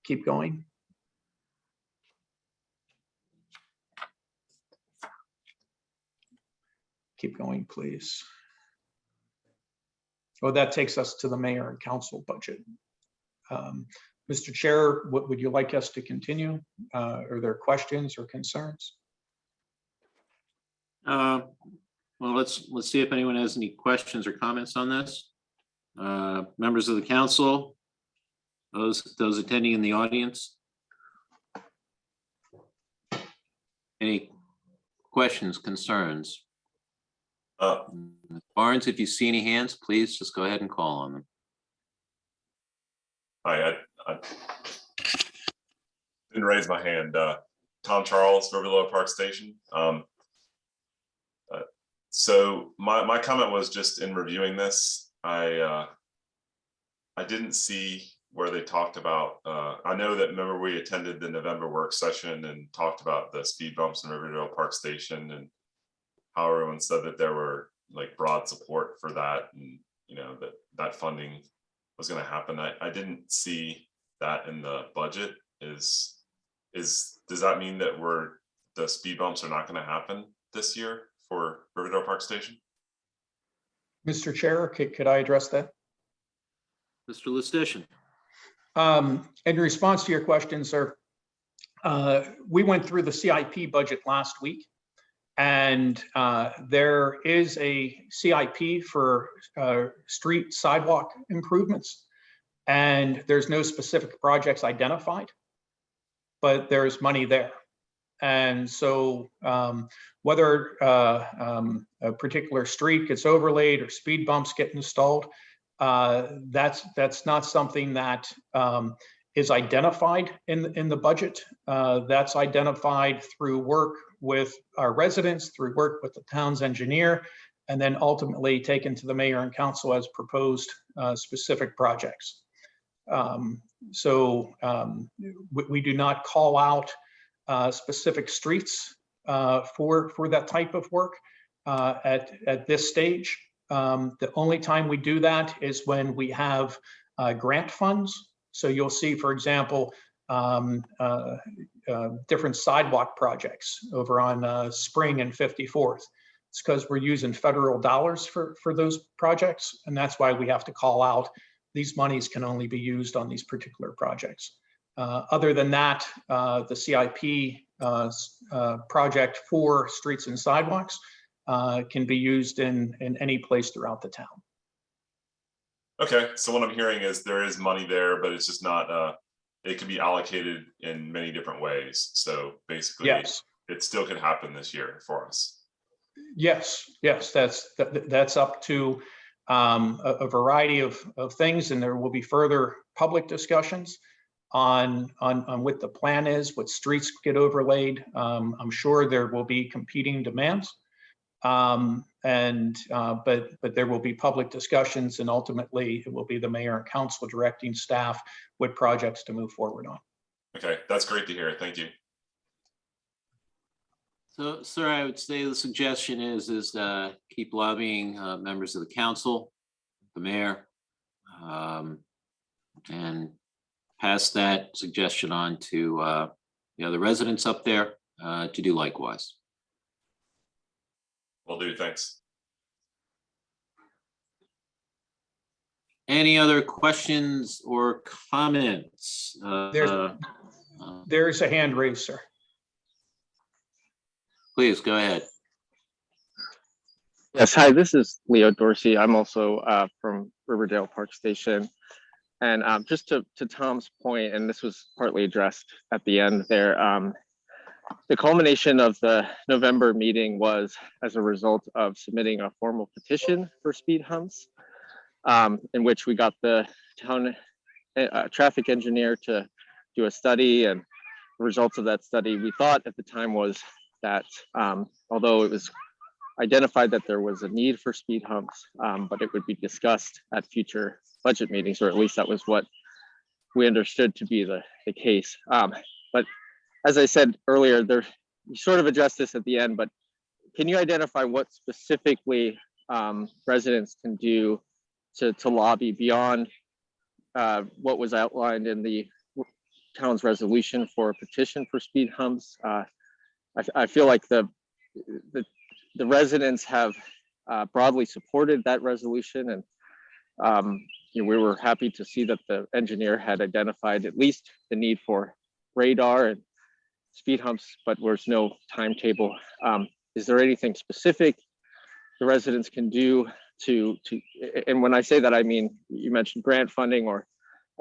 Keep going. Keep going, please. Oh, that takes us to the mayor and council budget. Mr. Chair, what would you like us to continue? Are there questions or concerns? Well, let's see if anyone has any questions or comments on this. Members of the council, those attending in the audience. Any questions, concerns? Barnes, if you see any hands, please just go ahead and call on them. Hi, I didn't raise my hand. Tom Charles, Riverlow Park Station. So my comment was just in reviewing this, I didn't see where they talked about, I know that, remember we attended the November work session and talked about the speed bumps in Riverdale Park Station and how everyone said that there were like broad support for that, and you know that funding was going to happen. I didn't see that in the budget. Does that mean that the speed bumps are not going to happen this year for Riverdale Park Station? Mr. Chair, could I address that? Mr. Lustician. In response to your question, sir, we went through the CIP budget last week, and there is a CIP for street sidewalk improvements, and there's no specific projects identified, but there's money there. And so whether a particular street gets overlaid or speed bumps get installed, that's not something that is identified in the budget. That's identified through work with our residents, through work with the town's engineer, and then ultimately taken to the mayor and council as proposed specific projects. So we do not call out specific streets for that type of work at this stage. The only time we do that is when we have grant funds. So you'll see, for example, different sidewalk projects over on Spring and 54th. It's because we're using federal dollars for those projects. And that's why we have to call out these monies can only be used on these particular projects. Other than that, the CIP project for streets and sidewalks can be used in any place throughout the town. Okay, so what I'm hearing is there is money there, but it's just not, it could be allocated in many different ways. So basically, Yes, it still could happen this year for us. yes, that's up to a variety of things, and there will be further public discussions on what the plan is, what streets get overlaid. I'm sure there will be competing demands. But there will be public discussions, and ultimately it will be the mayor and council directing staff what projects to move forward on. Okay, that's great to hear. Thank you. So, sir, I would say the suggestion is keep lobbying members of the council, the mayor, and pass that suggestion on to the residents up there to do likewise. Will do. Thanks. Any other questions or comments? There's a hand raised, sir. Please go ahead. Yes, hi, this is Leo Dorsey. I'm also from Riverdale Park Station. And just to Tom's point, and this was partly addressed at the end there, the culmination of the November meeting was as a result of submitting a formal petition for speed humps, in which we got the town traffic engineer to do a study. And the results of that study, we thought at the time was that although it was identified that there was a need for speed humps, but it would be discussed at future budget meetings, or at least that was what we understood to be the case. But as I said earlier, you sort of addressed this at the end, but can you identify what specifically residents can do to lobby beyond what was outlined in the town's resolution for a petition for speed humps? I feel like the residents have broadly supported that resolution, and we were happy to see that the engineer had identified at least the need for radar and speed humps, but there's no timetable. Is there anything specific the residents can do to, and when I say that, I mean, you mentioned grant funding or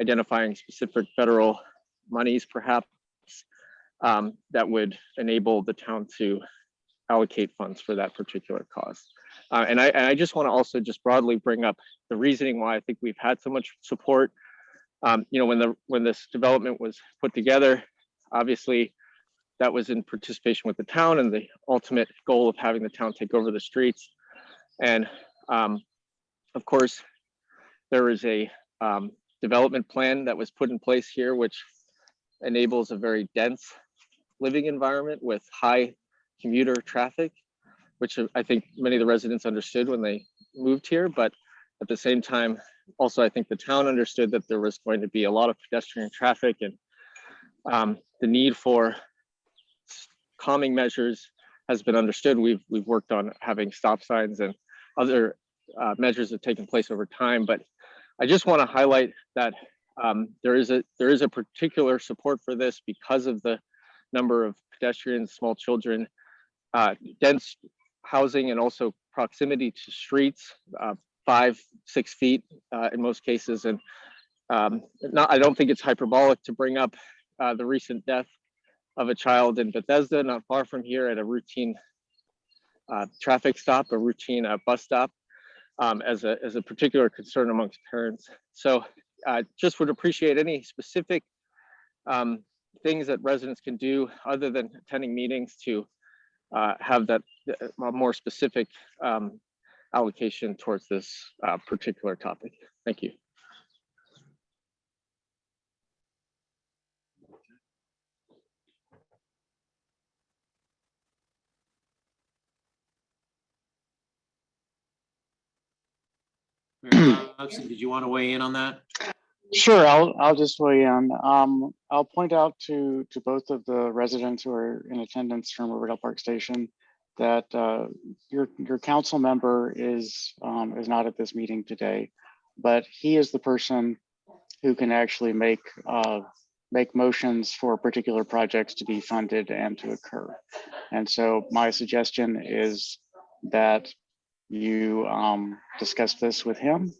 identifying specific federal monies perhaps, that would enable the town to allocate funds for that particular cause. And I just want to also just broadly bring up the reasoning why I think we've had so much support. When this development was put together, obviously that was in participation with the town and the ultimate goal of having the town take over the streets. And of course, there is a development plan that was put in place here, which enables a very dense living environment with high commuter traffic, which I think many of the residents understood when they moved here. But at the same time, also, I think the town understood that there was going to be a lot of pedestrian traffic, and the need for calming measures has been understood. We've worked on having stop signs, and other measures have taken place over time. But I just want to highlight that there is a particular support for this because of the number of pedestrians, small children, dense housing, and also proximity to streets, 5-6 feet in most cases. And I don't think it's hyperbolic to bring up the recent death of a child in Bethesda, not far from here, at a routine traffic stop, a routine bus stop, as a particular concern amongst parents. So just would appreciate any specific things that residents can do other than attending meetings to have that more specific allocation towards this particular topic. Thank you. Mayor Hobson, did you want to weigh in on that? Sure, I'll just weigh in. I'll point out to both of the residents who are in attendance from Riverdale Park Station that your council member is not at this meeting today, but he is the person who can actually make motions for particular projects to be funded and to occur. And so my suggestion is that you discuss this with him.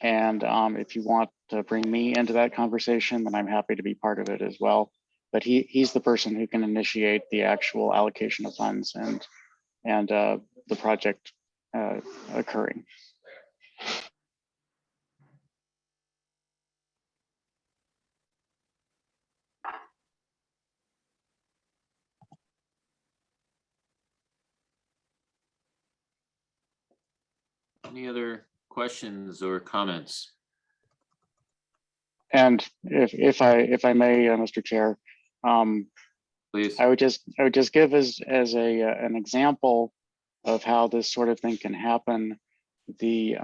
And if you want to bring me into that conversation, then I'm happy to be part of it as well. But he's the person who can initiate the actual allocation of funds and the project occurring. Any other questions or comments? And if I may, Mr. Chair, Please. I would just give as an example of how this sort of thing can happen, the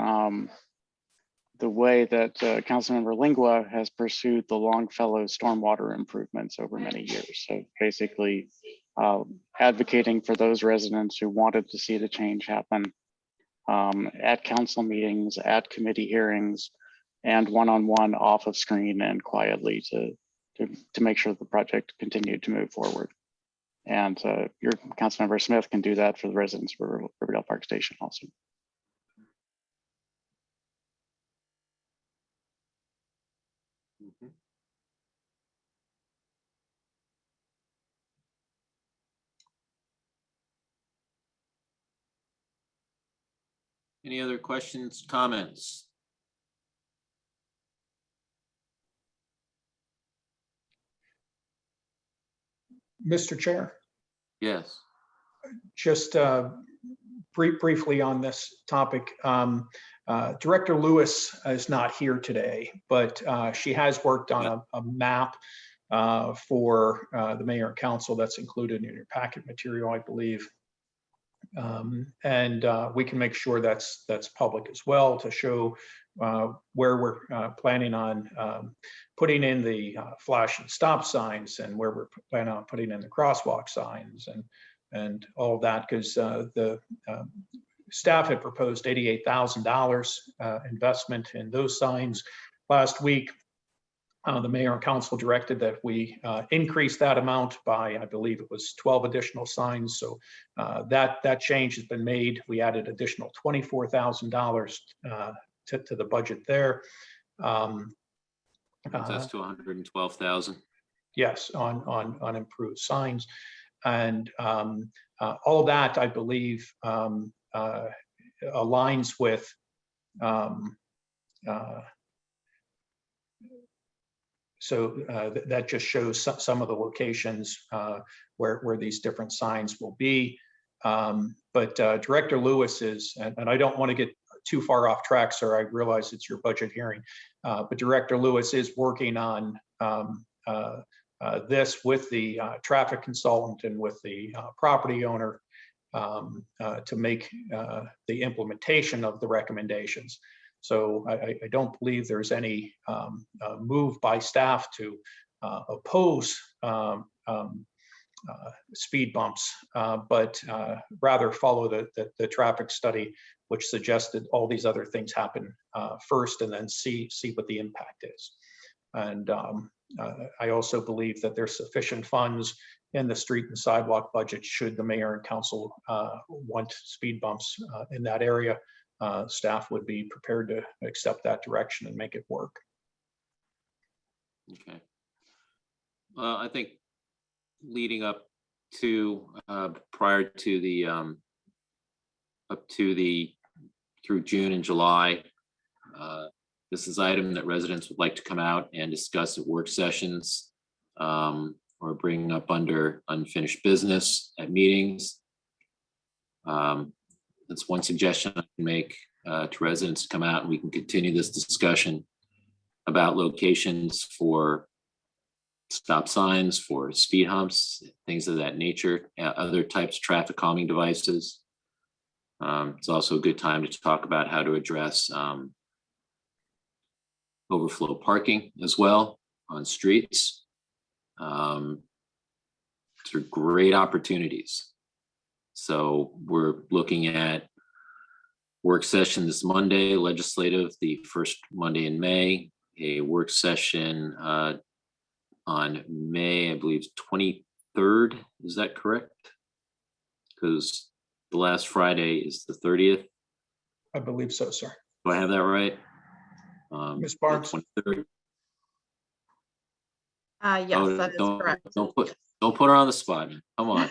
way that Councilmember Lingua has pursued the Longfellow stormwater improvements over many years. So basically advocating for those residents who wanted to see the change happen at council meetings, at committee hearings, and one-on-one off of screen and quietly to make sure the project continued to move forward. And your Councilmember Smith can do that for the residents of Riverdale Park Station also. Mhm. Any other questions, comments? Mr. Chair, Yes. just briefly on this topic. Director Lewis is not here today, but she has worked on a map for the mayor and council that's included in your packet material, I believe. And we can make sure that's public as well to show where we're planning on putting in the flashing stop signs and where we're planning on putting in the crosswalk signs and all of that, because the staff had proposed $88,000 investment in those signs last week. The mayor and council directed that we increase that amount by, I believe it was 12 additional signs. So that change has been made. We added additional $24,000 to the budget there. That's to 112,000. Yes, on improved signs. And all of that, I believe, aligns with that just shows some of the locations where these different signs will be. But Director Lewis is, and I don't want to get too far off track, sir, I realize it's your budget hearing, but Director Lewis is working on this with the traffic consultant and with the property owner to make the implementation of the recommendations. So I don't believe there's any move by staff to oppose speed bumps, but rather follow the traffic study, which suggested all these other things happen first and then see what the impact is. And I also believe that there's sufficient funds in the street and sidewalk budget should the mayor and council want speed bumps in that area. Staff would be prepared to accept that direction and make it work. Okay. Well, I think leading up to prior to the through June and July, this is an item that residents would like to come out and discuss at work sessions or bring up under unfinished business at meetings. That's one suggestion I can make to residents to come out and we can continue this discussion about locations for stop signs, for speed humps, things of that nature, other types of traffic calming devices. It's also a good time to talk about how to address overflow parking as well on streets. These are great opportunities. So we're looking at work session this Monday, legislative, the first Monday in May, a work session on May, I believe, 23rd. Is that correct? Because the last Friday is the 30th. I believe so, sir. Do I have that right? Ms. Barnes? The 23rd. Yes, Oh, that is don't- correct. Don't put her on the spot. Come on.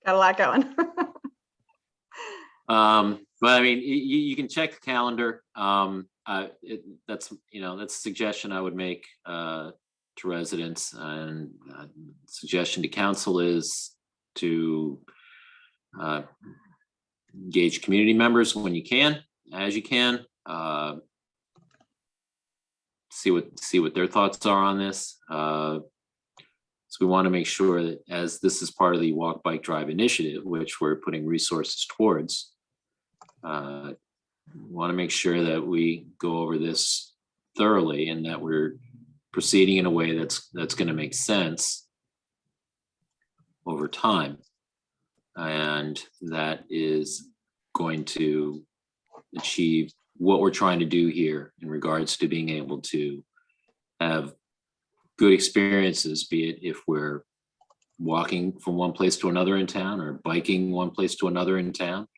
Got a lot going. But I mean, you can check the calendar. That's a suggestion I would make to residents, and suggestion to council is to engage community members when you can, as you can. See what their thoughts are on this. So we want to make sure that, as this is part of the Walk, Bike, Drive initiative, which we're putting resources towards, we want to make sure that we go over this thoroughly and that we're proceeding in a way that's going to make sense over time. And that is going to achieve what we're trying to do here in regards to being able to have good experiences, be it if we're walking from one place to another in town, or biking one place to another in town,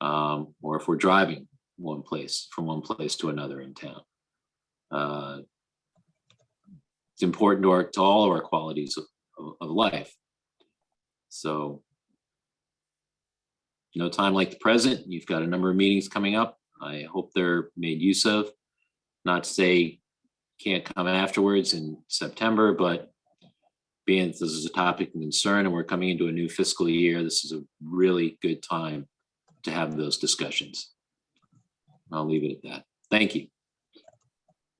or if we're driving from one place to another in town. It's important to all of our qualities of life. So no time like the present. You've got a number of meetings coming up. I hope they're made use of. Not to say can't come afterwards in September, but being this is a topic of concern and we're coming into a new fiscal year, this is a really good time to have those discussions. I'll leave it at that. Thank you.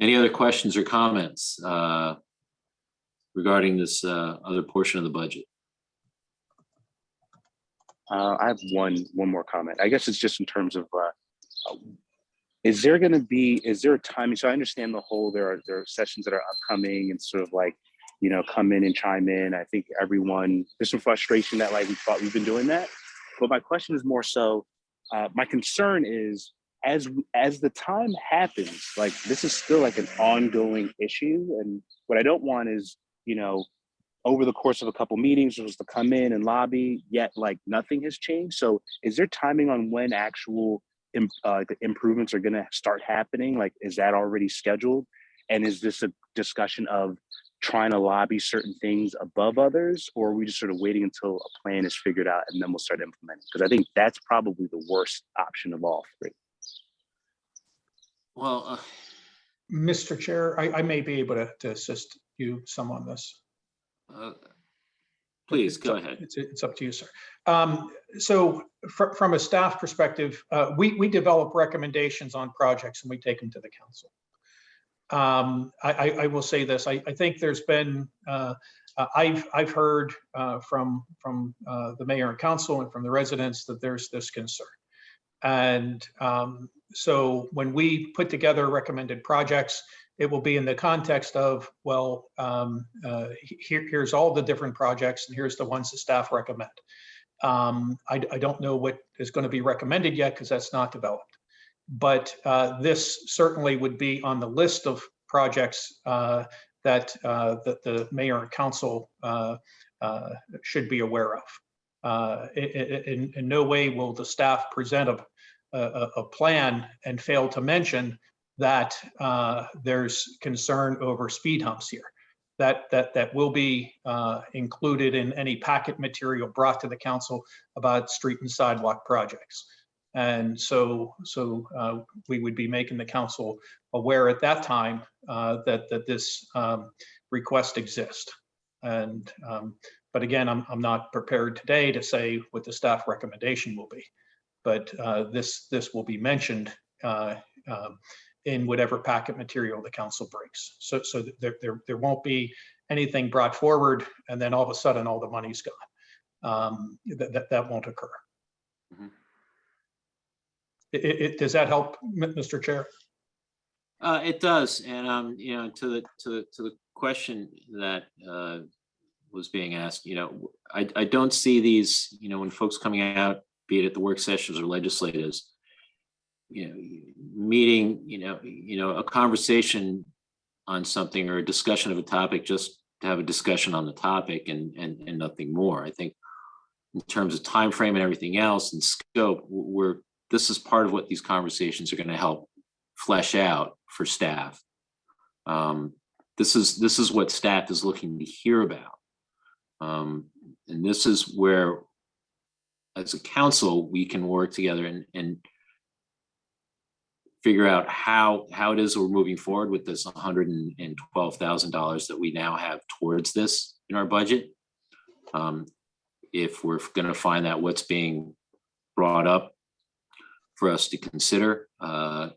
Any other questions or comments regarding this other portion of the budget? I have one more comment. I guess it's just in terms of, is there a timing? So I understand the whole, there are sessions that are upcoming and sort of like, come in and chime in. I think there's some frustration that like we thought we've been doing that. But my question is more so, my concern is as the time happens, like this is still like an ongoing issue. And what I don't want is, over the course of a couple meetings, was to come in and lobby, yet like nothing has changed. So is there timing on when actual the improvements are going to start happening? Like, is that already scheduled? And is this a discussion of trying to lobby certain things above others, or are we just sort of waiting until a plan is figured out and then we'll start implementing? Because I think that's probably the worst option of all three. Well, Mr. Chair, I may be able to assist you some on this. please go ahead. It's up to you, sir. So from a staff perspective, we develop recommendations on projects and we take them to the council. I will say this, I think there's been, I've heard from the mayor and council and from the residents that there's this concern. And so when we put together recommended projects, it will be in the context of, well, here's all the different projects and here's the ones the staff recommend. I don't know what is going to be recommended yet because that's not developed. But this certainly would be on the list of projects that the mayor and council should be aware of. In no way will the staff present a plan and fail to mention that there's concern over speed humps here. That will be included in any packet material brought to the council about street and sidewalk projects. And so we would be making the council aware at that time that this request exists. And but again, I'm not prepared today to say what the staff recommendation will be. But this will be mentioned in whatever packet material the council brings. So there won't be anything brought forward and then all of a sudden all the money's gone. That won't occur. Does that help, Mr. Chair? It does, and you know, to the question that was being asked, you know, I don't see these, you know, when folks coming out, be it at the work sessions or legislators, you know, meeting, you know, a conversation on something or a discussion of a topic, just to have a discussion on the topic and nothing more. I think in terms of time frame and everything else and scope, this is part of what these conversations are going to help flesh out for staff. This is what staff is looking to hear about. And this is where, as a council, we can work together and figure out how it is we're moving forward with this $112,000 that we now have towards this in our budget. If we're going to find out what's being brought up for us to consider,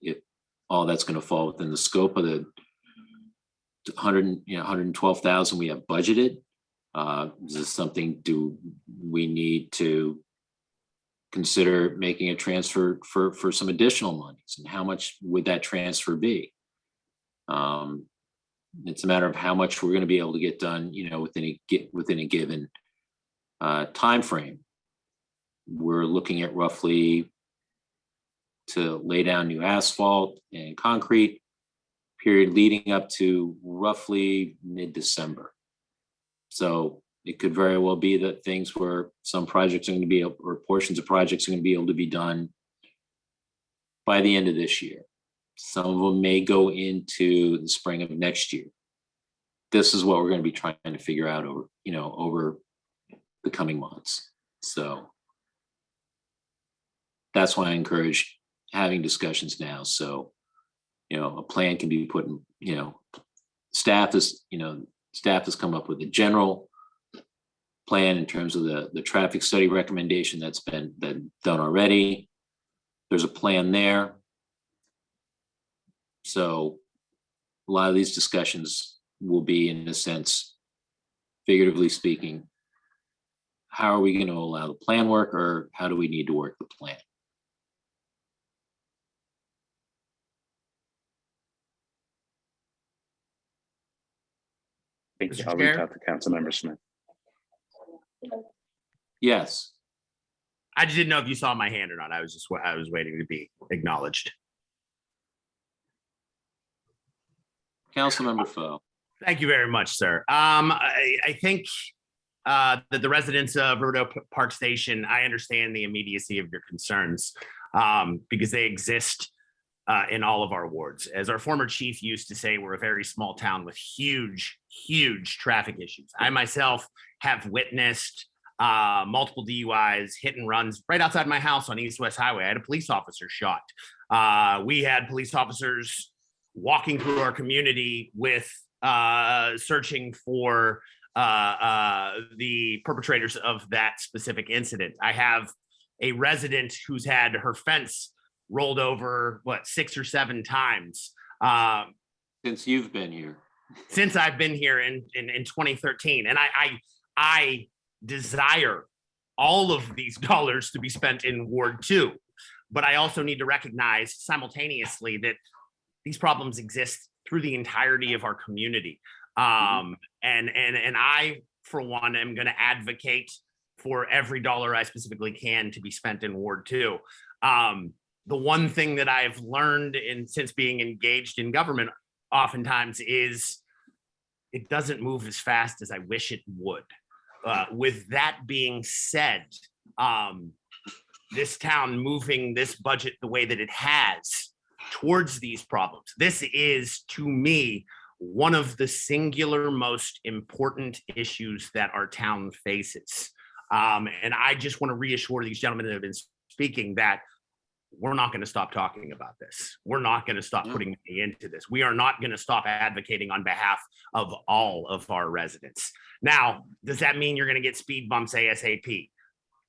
if all that's going to fall within the scope of the 112,000 we have budgeted. Is this something, do we need to consider making a transfer for some additional monies, and how much would that transfer be? It's a matter of how much we're going to be able to get done, you know, within a given time frame. We're looking at roughly to lay down new asphalt and concrete period leading up to roughly mid-December. So it could very well be that things where some projects are going to be, or portions of projects are going to be able to be done by the end of this year. Some of them may go into the spring of next year. This is what we're going to be trying to figure out over the coming months. So that's why I encourage having discussions now. So, you know, a plan can be put in, you know, staff has come up with a general plan in terms of the traffic study recommendation that's been done already. There's a plan there. So a lot of these discussions will be, in a sense, figuratively speaking, how are we going to allow the plan work, or how do we need to work the plan? Thank you. Mr. I'll reach Chair? out to Councilmember Smith. Yes, I just didn't know if you saw my hand or not. I was waiting to be acknowledged. Councilmember Foe. Thank you very much, sir. I think that the residents of Riverdale Park Station, I understand the immediacy of your concerns because they exist in all of our wards. As our former chief used to say, we're a very small town with huge traffic issues. I myself have witnessed multiple DUIs, hit and runs right outside my house on East West Highway. I had a police officer shot. We had police officers walking through our community with searching for the perpetrators of that specific incident. I have a resident who's had her fence rolled over, 6 or 7 times. Since you've been here. Since I've been here in 2013. And I desire all of these dollars to be spent in Ward 2. But I also need to recognize simultaneously that these problems exist through the entirety of our community. And I, for one, am going to advocate for every dollar I specifically can to be spent in Ward 2. The one thing that I've learned since being engaged in government oftentimes is it doesn't move as fast as I wish it would. With that being said, this town moving this budget the way that it has towards these problems, this is, to me, one of the singular most important issues that our town faces. And I just want to reassure these gentlemen that have been speaking that we're not going to stop talking about this. We're not going to stop putting money into this. We are not going to stop advocating on behalf of all of our residents. Now, does that mean you're going to get speed bumps ASAP?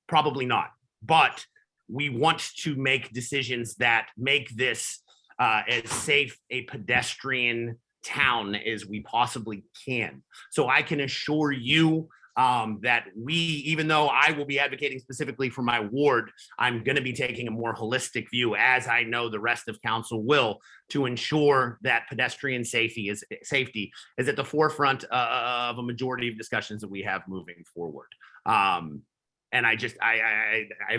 Probably not. But we want to make decisions that make this as safe a pedestrian town as we possibly can. So I can assure you that we, even though I will be advocating specifically for my ward, I'm going to be taking a more holistic view, as I know the rest of council will, to ensure that pedestrian safety is at the forefront of a majority of discussions that we have moving forward. And I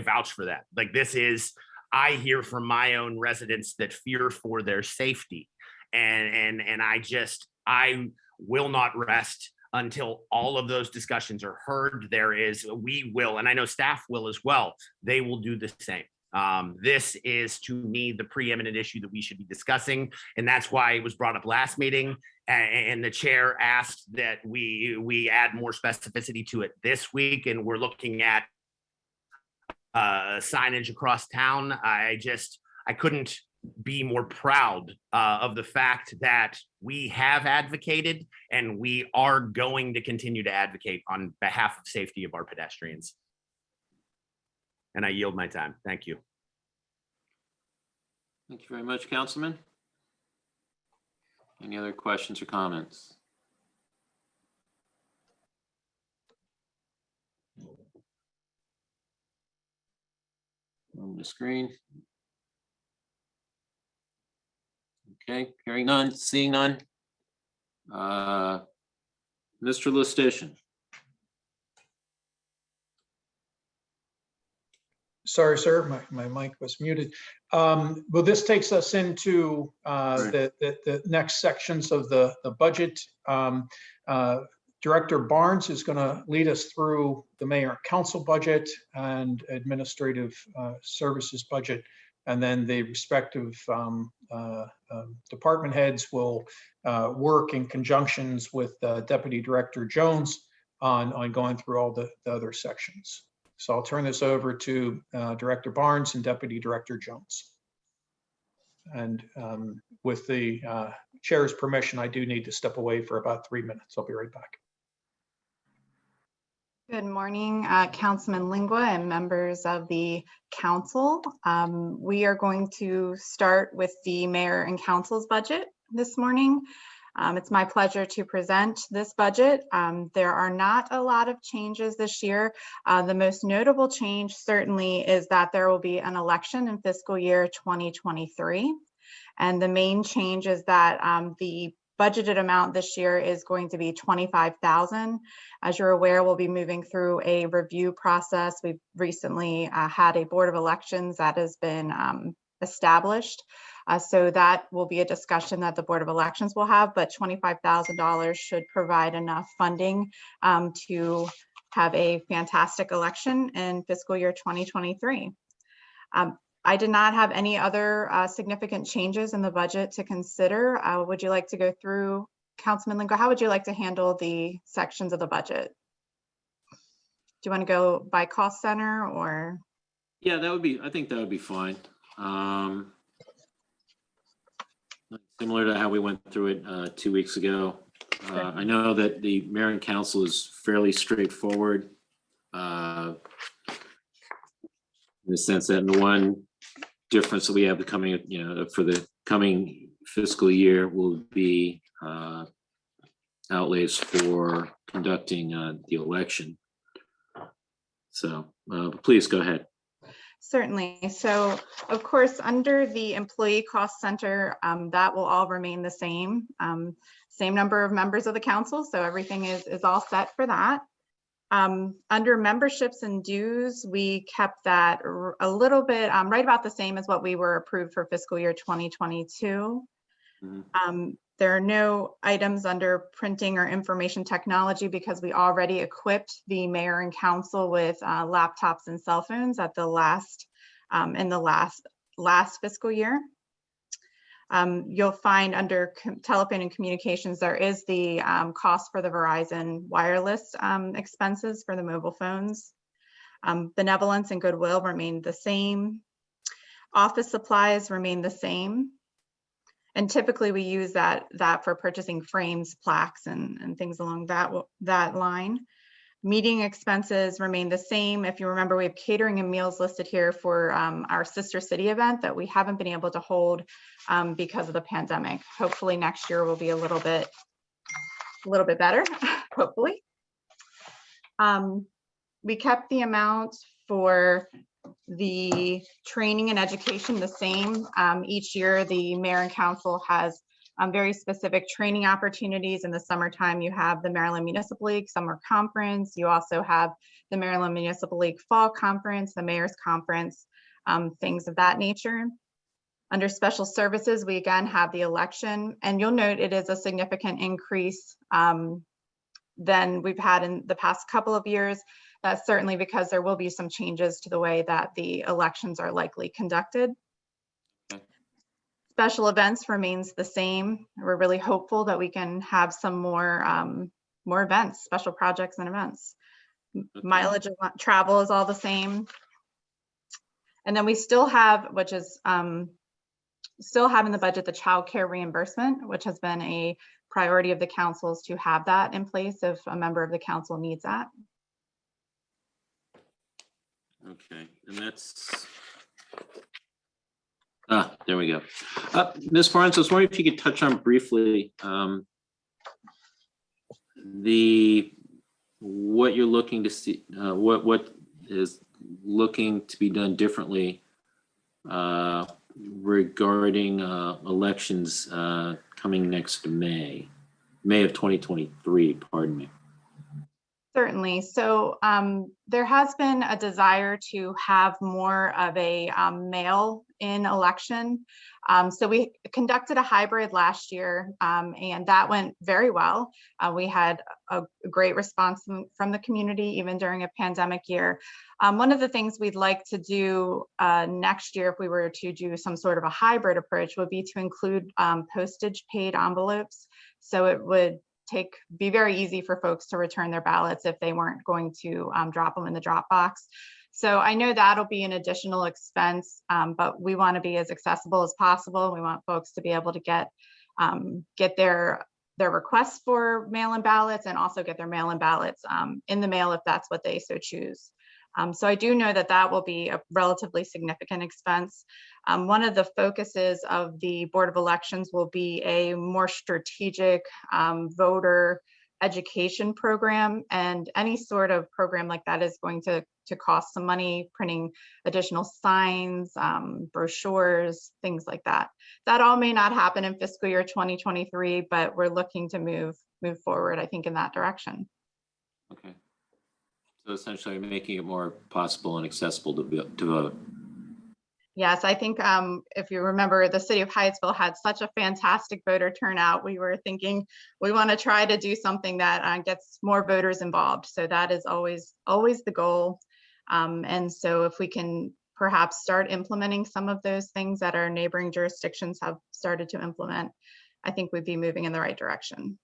vouch for that. Like, this is, I hear from my own residents that fear for their safety. And I will not rest until all of those discussions are heard. We will, and I know staff will as well. They will do the same. This is, to me, the preeminent issue that we should be discussing. And that's why it was brought up last meeting. And the chair asked that we add more specificity to it this week. And we're looking at signage across town. I couldn't be more proud of the fact that we have advocated and we are going to continue to advocate on behalf of safety of our pedestrians. And I yield my time. Thank you. Thank you very much, Councilman. Any other questions or comments? On the screen. Okay, hearing none, seeing none. Mr. Lustician. Sorry, sir, my mic was muted. Well, this takes us into the next sections of the budget. Director Barnes is going to lead us through the mayor and council budget and administrative services budget. And then the respective department heads will work in conjunctions with Deputy Director Jones on going through all the other sections. So I'll turn this over to Director Barnes and Deputy Director Jones. And with the chair's permission, I do need to step away for about 3 minutes. I'll be right back. Good morning, Councilman Lingua and members of the council. We are going to start with the mayor and council's budget this morning. It's my pleasure to present this budget. There are not a lot of changes this year. The most notable change certainly is that there will be an election in fiscal year 2023. And the main change is that the budgeted amount this year is going to be $25,000. As you're aware, we'll be moving through a review process. We've recently had a board of elections that has been established. So that will be a discussion that the Board of Elections will have, but $25,000 should provide enough funding to have a fantastic election in fiscal year 2023. I did not have any other significant changes in the budget to consider. Would you like to go through, Councilman Lingua, how would you like to handle the sections of the budget? Do you want to go by cost center or? Yeah, I think that would be fine. Similar to how we went through it 2 weeks ago. I know that the mayor and council is fairly straightforward in the sense that the one difference that we have coming, for the coming fiscal year will be outlays for conducting the election. So please go ahead. Certainly. So, of course, under the employee cost center, that will all remain the same. Same number of members of the council, so everything is all set for that. Under memberships and dues, we kept that a little bit right about the same as what we were approved for fiscal year 2022. There are no items under printing or information technology because we already equipped the mayor and council with laptops and cell phones at the last in the last fiscal year. You'll find under telephone and communications, there is the cost for the Verizon wireless expenses for the mobile phones. Benevolence and goodwill remain the same. Office supplies remain the same. And typically we use that for purchasing frames, plaques, and things along that line. Meeting expenses remain the same. If you remember, we have catering and meals listed here for our Sister City event that we haven't been able to hold because of the pandemic. Hopefully next year will be a little bit better, hopefully. We kept the amount for the training and education the same. Each year, the mayor and council has very specific training opportunities. In the summertime, you have the Maryland Municipal League Summer Conference. You also have the Maryland Municipal League Fall Conference, the Mayor's Conference, things of that nature. Under special services, we again have the election, and you'll note it is a significant increase than we've had in the past couple of years. That's certainly because there will be some changes to the way that the elections are likely conducted. Special events remains the same. We're really hopeful that we can have some more events, special projects and events. Mileage of travel is all the same. And then we still have, which is still have in the budget, the child care reimbursement, which has been a priority of the councils to have that in place if a member of the council needs that. Okay, and that's, there we go. Ms. Barnes, I was wondering if you could touch on briefly what you're looking to see, what is looking to be done differently regarding elections coming next May of 2023, pardon me. Certainly. So there has been a desire to have more of a mail-in election. So we conducted a hybrid last year, and that went very well. We had a great response from the community, even during a pandemic year. One of the things we'd like to do next year, if we were to do some sort of a hybrid approach, would be to include postage paid envelopes. So it would be very easy for folks to return their ballots if they weren't going to drop them in the drop box. So I know that'll be an additional expense, but we want to be as accessible as possible. We want folks to be able to get their requests for mail-in ballots and also get their mail-in ballots in the mail if that's what they so choose. So I do know that that will be a relatively significant expense. One of the focuses of the Board of Elections will be a more strategic voter education program, and any sort of program like that is going to cost some money, printing additional signs, brochures, things like that. That all may not happen in fiscal year 2023, but we're looking to move forward, I think, in that direction. Okay. So essentially making it more possible and accessible to vote. Yes, I think if you remember, the city of Hyattsville had such a fantastic voter turnout. We were thinking we want to try to do something that gets more voters involved. So that is always the goal. And so if we can perhaps start implementing some of those things that our neighboring jurisdictions have started to implement, I think we'd be moving in the right direction.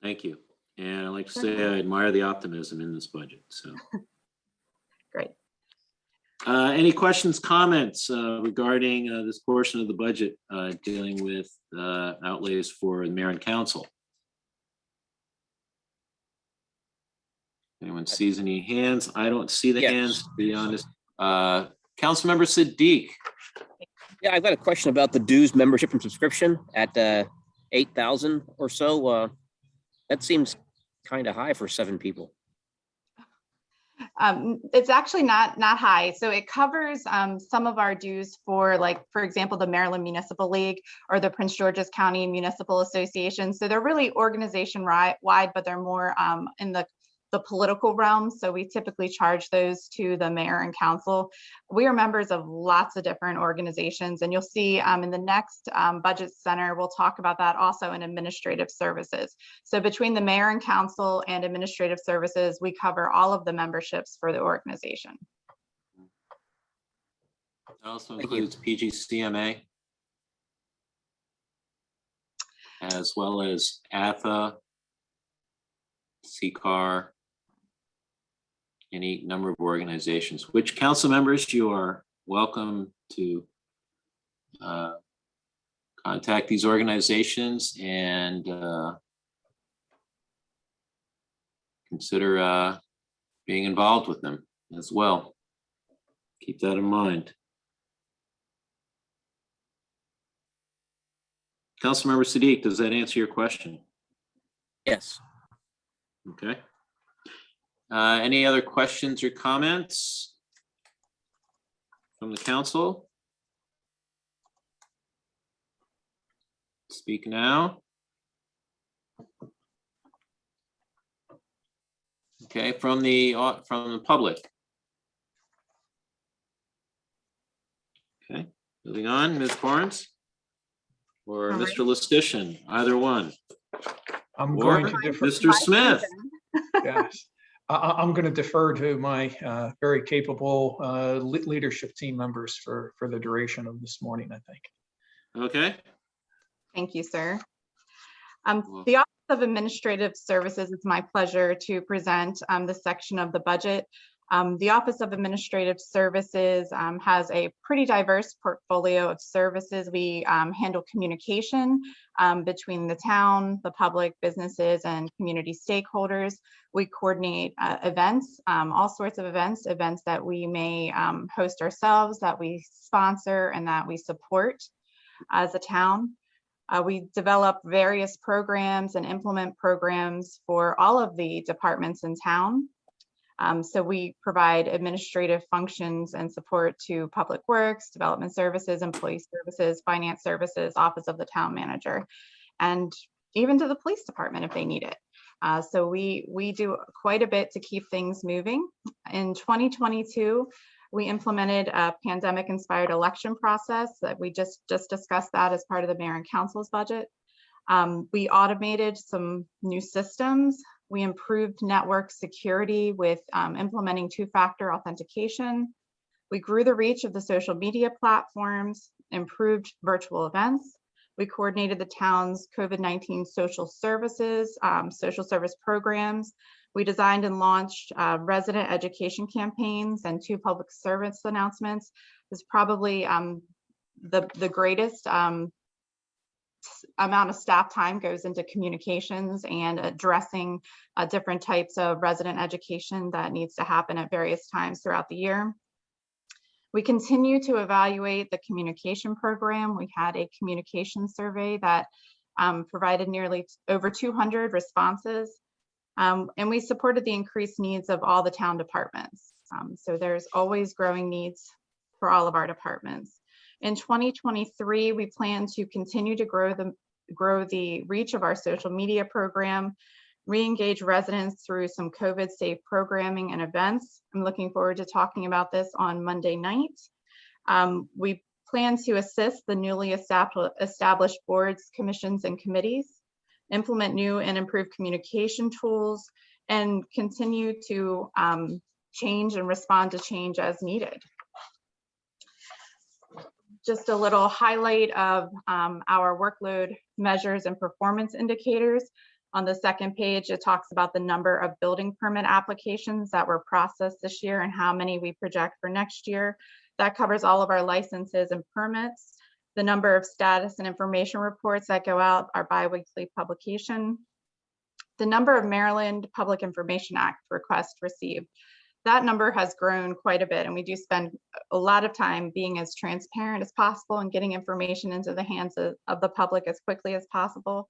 Thank you. And I'd like to say I admire the optimism in this budget. So great. Any questions, comments regarding this portion of the budget dealing with outlays for the mayor and council? Anyone sees any hands? I don't see the hands, to be honest. Councilmember Siddiq. Yeah, I've got a question about the dues membership and subscription at 8,000 or so. That seems kind of high for 7 people. It's actually not high. So it covers some of our dues for, like, for example, the Maryland Municipal League or the Prince George's County Municipal Association. So they're really organization-wide, but they're more in the political realm. So we typically charge those to the mayor and council. We are members of lots of different organizations, and you'll see in the next budget center, we'll talk about that also in administrative services. So between the mayor and council and administrative services, we cover all of the memberships for the organization. It also includes PGCMA, as well as ATHA, CCAR, any number of organizations, which council members you are welcome to contact these organizations and consider being involved with them as well. Keep that in mind. Councilmember Siddiq, does that answer your question? Yes. Okay. Any other questions or comments from the council? Speak now. Okay, from the public. Okay, moving on, Ms. Barnes or All right. Mr. Lustician, either one. I'm Or going to defer. Mr. Smith. Yes. I'm going to defer to my very capable leadership team members for the duration of this morning, I think. Okay, Thank you, sir. Welcome. The Office of Administrative Services, it's my pleasure to present this section of the budget. The Office of Administrative Services has a pretty diverse portfolio of services. We handle communication between the town, the public, businesses, and community stakeholders. We coordinate events, all sorts of events that we may host ourselves, that we sponsor, and that we support as a town. We develop various programs and implement programs for all of the departments in town. So we provide administrative functions and support to Public Works, Development Services, Employee Services, Finance Services, Office of the Town Manager, and even to the police department if they need it. So we do quite a bit to keep things moving. In 2022, we implemented a pandemic-inspired election process that we just discussed that as part of the mayor and council's budget. We automated some new systems. We improved network security with implementing two-factor authentication. We grew the reach of the social media platforms, improved virtual events. We coordinated the town's COVID-19 social services, social service programs. We designed and launched resident education campaigns and 2 public service announcements. It's probably the greatest amount of staff time goes into communications and addressing different types of resident education that needs to happen at various times throughout the year. We continue to evaluate the communication program. We had a communication survey that provided nearly over 200 responses. And we supported the increased needs of all the town departments. So there's always growing needs for all of our departments. In 2023, we plan to continue to grow the reach of our social media program, re-engage residents through some COVID-safe programming and events. I'm looking forward to talking about this on Monday night. We plan to assist the newly established boards, commissions, and committees, implement new and improved communication tools, and continue to change and respond to change as needed. Just a little highlight of our workload measures and performance indicators. On the second page, it talks about the number of building permit applications that were processed this year and how many we project for next year. That covers all of our licenses and permits. The number of status and information reports that go out, our bi-weekly publication. The number of Maryland Public Information Act requests received. That number has grown quite a bit, and we do spend a lot of time being as transparent as possible and getting information into the hands of the public as quickly as possible.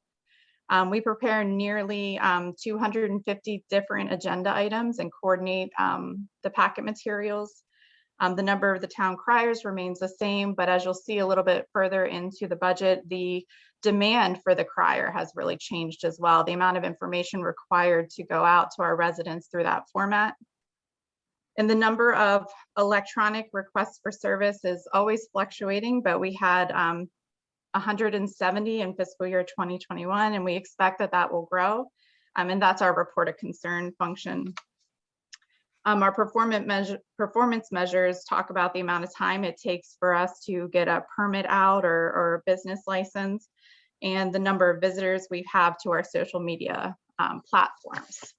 We prepare nearly 250 different agenda items and coordinate the packet materials. The number of the town criers remains the same, but as you'll see a little bit further into the budget, the demand for the crier has really changed as well. The amount of information required to go out to our residents through that format. And the number of electronic requests for service is always fluctuating, but we had 170 in fiscal year 2021, and we expect that that will grow. And that's our report of concern function. Our performance measures talk about the amount of time it takes for us to get a permit out or a business license, and the number of visitors we have to our social media platforms.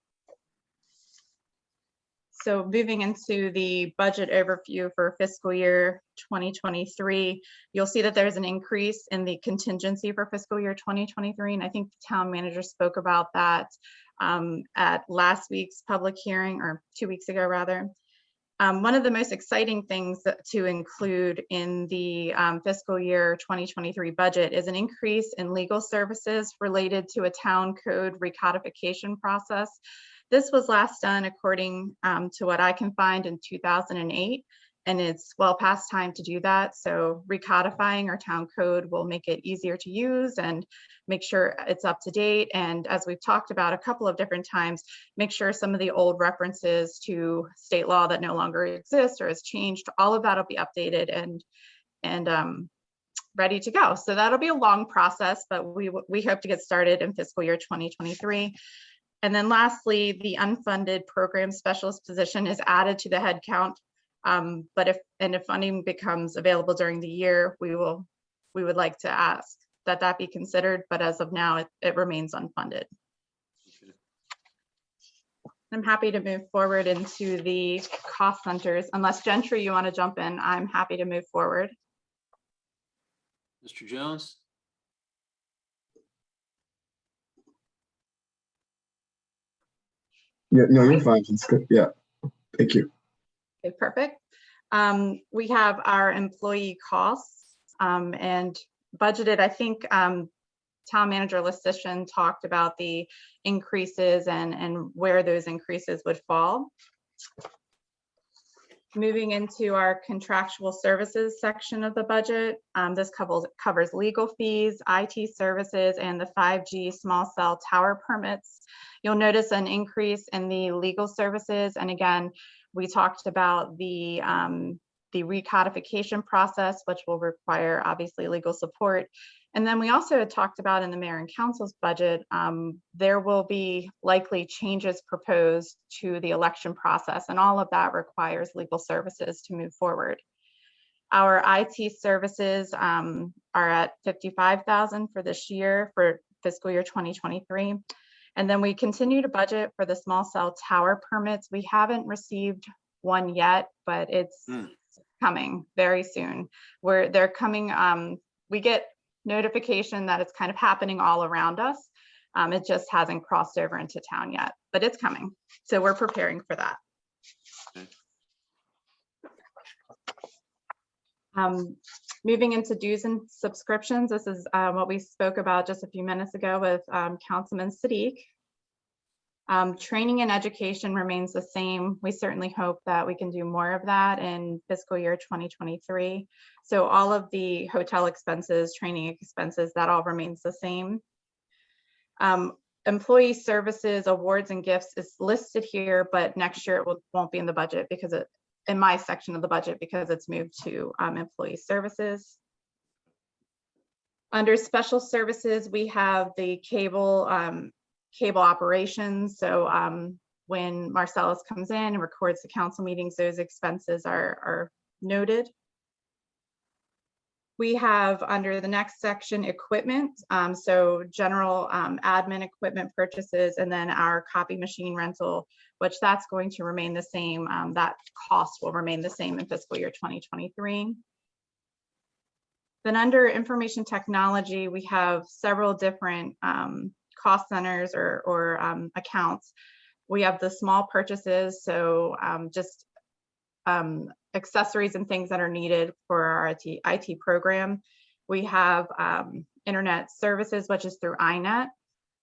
So moving into the budget overview for fiscal year 2023, you'll see that there's an increase in the contingency for fiscal year 2023. And I think the town manager spoke about that at last week's public hearing, or 2 weeks ago rather. One of the most exciting things to include in the fiscal year 2023 budget is an increase in legal services related to a town code recodification process. This was last done according to what I can find in 2008, and it's well past time to do that. So recodifying our town code will make it easier to use and make sure it's up to date. And as we've talked about a couple of different times, make sure some of the old references to state law that no longer exists or has changed, all of that will be updated and ready to go. So that'll be a long process, but we hope to get started in fiscal year 2023. And then lastly, the unfunded program specialist position is added to the head count. But if funding becomes available during the year, we would like to ask that be considered, but as of now, it remains unfunded. I'm happy to move forward into the cost centers. Unless Gentry, you want to jump in, I'm happy to move forward. Mr. Jones? Yeah, no, you're fine. It's good. Yeah, thank you. Okay, perfect. We have our employee costs and budgeted. I think Town Manager Listician talked about the increases and where those increases would fall. Moving into our contractual services section of the budget, this covers legal fees, IT services, and the 5G small cell tower permits. You'll notice an increase in the legal services. And again, we talked about the recodification process, which will require obviously legal support. And then we also had talked about in the mayor and council's budget, there will be likely changes proposed to the election process, and all of that requires legal services to move forward. Our IT services are at $55,000 for this year, for fiscal year 2023. And then we continue to budget for the small cell tower permits. We haven't received one yet, but it's coming very soon. They're coming, we get notification that it's kind of happening all around us. It just hasn't crossed over into town yet, but it's coming. So we're preparing for that. Moving into dues and subscriptions, this is what we spoke about just a few minutes ago with Councilman Siddiq. Training and education remains the same. We certainly hope that we can do more of that in fiscal year 2023. So all of the hotel expenses, training expenses, that all remains the same. Employee services, awards and gifts is listed here, but next year it won't be in the budget because in my section of the budget because it's moved to employee services. Under special services, we have the cable operations. So when Marcellus comes in and records the council meetings, those expenses are noted. We have under the next section equipment, so general admin equipment purchases, and then our copy machine rental, which that's going to remain the same. That cost will remain the same in fiscal year 2023. Then under information technology, we have several different cost centers or accounts. We have the small purchases, so just accessories and things that are needed for our IT program. We have internet services, which is through iNet.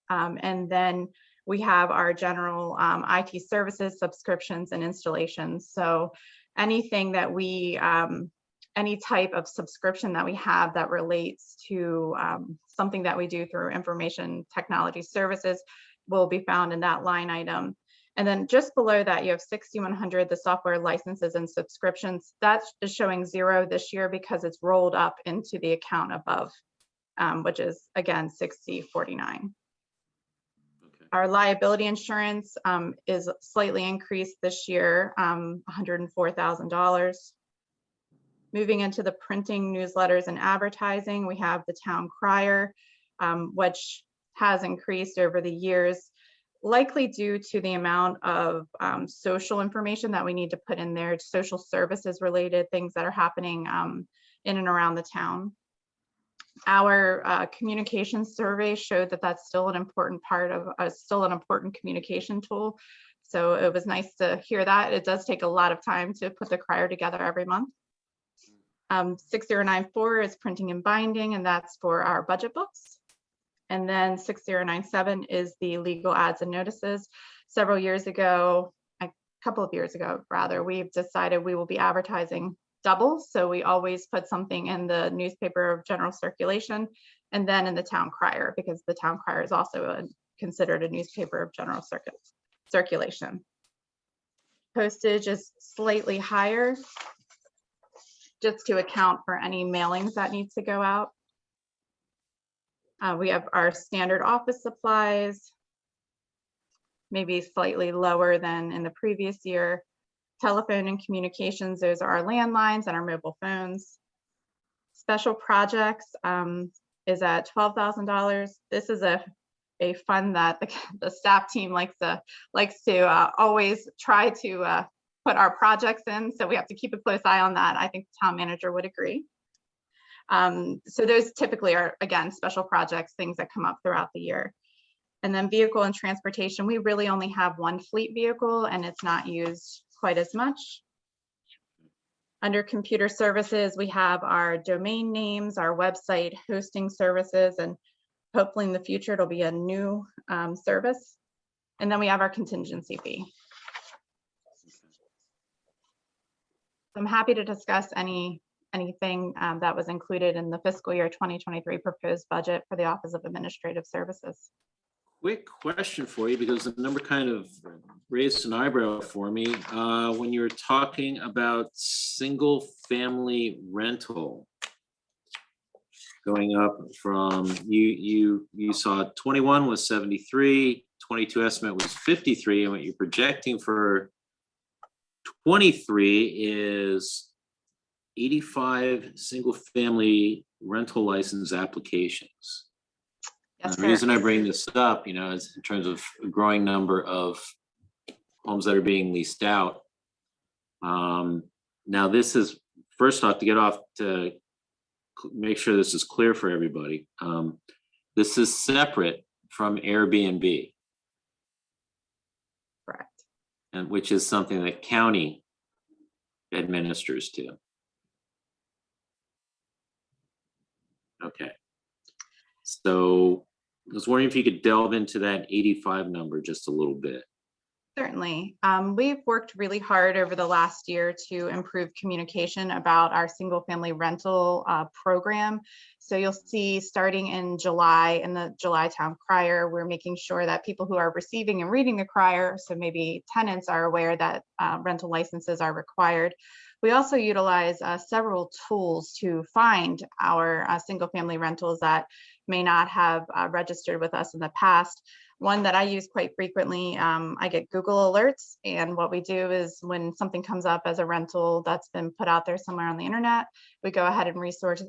And then we have our general IT services, subscriptions, and installations. So anything that we, any type of subscription that we have that relates to something that we do through information technology services will be found in that line item. And then just below that, you have 6,100, the software licenses and subscriptions. That is showing 0 this year because it's rolled up into the account above, which is again 6049. Okay. Our liability insurance is slightly increased this year, $104,000. Moving into the printing, newsletters, and advertising, we have the town crier, which has increased over the years, likely due to the amount of social information that we need to put in there, social services related things that are happening in and around the town. Our communication survey showed that that's still an important part of, still an important communication tool So it was nice to hear that. It does take a lot of time to put the crier together every month. 6094 is printing and binding, and that's for our budget books. And then 6097 is the legal ads and notices. Several years ago, a couple of years ago, rather, we've decided we will be advertising double. So we always put something in the newspaper of general circulation and then in the town crier, because the town crier is also considered a newspaper of general circulation. Postage is slightly higher, just to account for any mailings that need to go out. We have our standard office supplies, maybe slightly lower than in the previous year. Telephone and communications, those are our landlines and our mobile phones. Special projects is at $12,000. This is a fund that the staff team likes to always try to put our projects in. So we have to keep a close eye on that. I think the town manager would agree. So those typically are, again, special projects, things that come up throughout the year. And then vehicle and transportation, we really only have one fleet vehicle and it's not used quite as much. Under computer services, we have our domain names, our website hosting services, and hopefully in the future, it'll be a new service. And then we have our contingency fee. I'm happy to discuss anything that was included in the fiscal year 2023 proposed budget for the Office of Administrative Services. Quick question for you, because the number kind of raised an eyebrow for me. When you're talking about single family rental going up from, you saw 21 was 73, 22 estimate was 53, and what you're projecting for 23 is 85 single family rental license applications. Yes, The sir. reason I bring this up, is in terms of a growing number of homes that are being leased out. Now, this is, first off, to make sure this is clear for everybody. This is separate from Airbnb. Correct. And which is something that county administers to. Okay. So I was wondering if you could delve into that 85 number just a little bit. Certainly. We've worked really hard over the last year to improve communication about our single family rental program. So you'll see starting in July, in the July Town Crier, we're making sure that people who are receiving and reading the crier, so maybe tenants, are aware that rental licenses are required. We also utilize several tools to find our single family rentals that may not have registered with us in the past. One that I use quite frequently, I get Google alerts, and what we do is when something comes up as a rental that's been put out there somewhere on the internet, we go ahead and research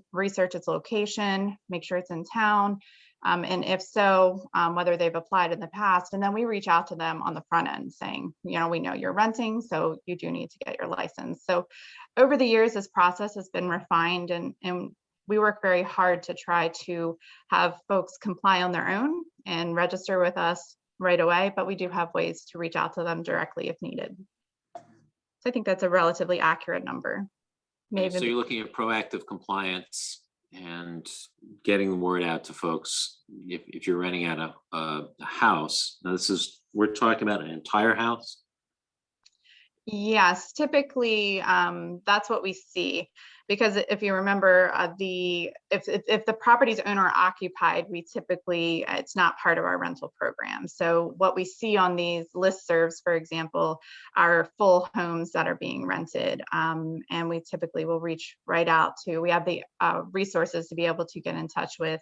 its location, make sure it's in town, and if so, whether they've applied in the past, and then we reach out to them on the front end saying, we know you're renting, so you do need to get your license. So over the years, this process has been refined, and we work very hard to try to have folks comply on their own and register with us right away, but we do have ways to reach out to them directly if needed. So I think that's a relatively accurate number. So you're looking at proactive compliance and getting the word out to folks if you're renting out a house. Now we're talking about an entire house? Yes, typically that's what we see, because if you remember, if the property's owner occupied, we typically, it's not part of our rental program. So what we see on these listservs, for example, are full homes that are being rented, and we typically will reach right out to, we have the resources to be able to get in touch with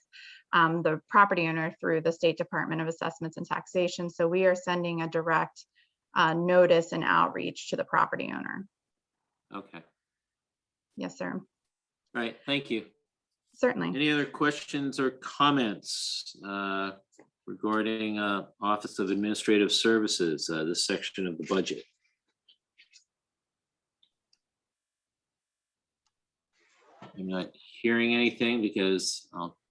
the property owner through the State Department of Assessments and Taxation. So we are sending a direct notice and outreach to the property owner. Okay. Yes, sir. All right, thank you. Certainly. Any other questions or comments regarding Office of Administrative Services, this section of the budget? I'm not hearing anything because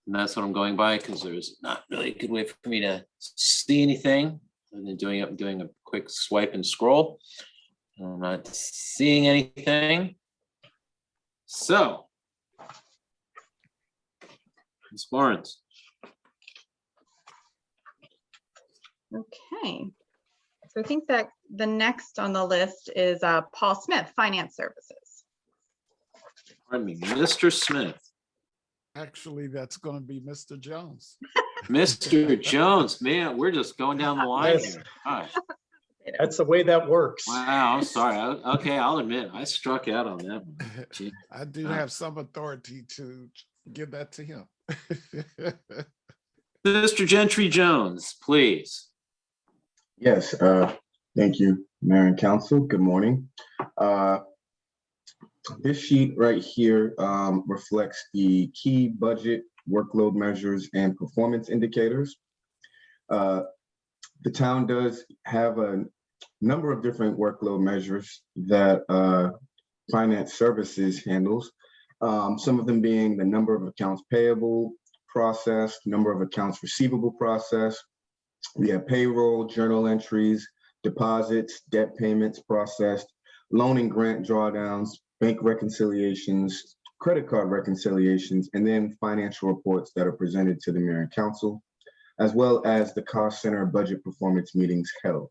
that's what I'm going by, because there's not really a good way for me to see anything. And then doing a quick swipe and scroll. I'm not seeing anything. So, Ms. Lawrence. Okay. So I think that the next on the list is Paul Smith, Finance Services. Pardon me, Mr. Smith. Actually, that's going to be Mr. Jones. Mr. Jones, man, we're just going down the line Yes. here. Gosh. That's the way that works. Wow, I'm sorry. Okay, I'll admit, I struck out on that one. Gee. I do have some authority to give that to him. Mr. Gentry Jones, please. Yes, thank you, Mayor and Council. Good morning. This sheet right here reflects the key budget, workload measures, and performance indicators. The town does have a number of different workload measures that finance services handles. Some of them being the number of accounts payable processed, number of accounts receivable processed. We have payroll, journal entries, deposits, debt payments processed, loan and grant drawdowns, bank reconciliations, credit card reconciliations, and then financial reports that are presented to the mayor and council, as well as the cost center budget performance meetings held.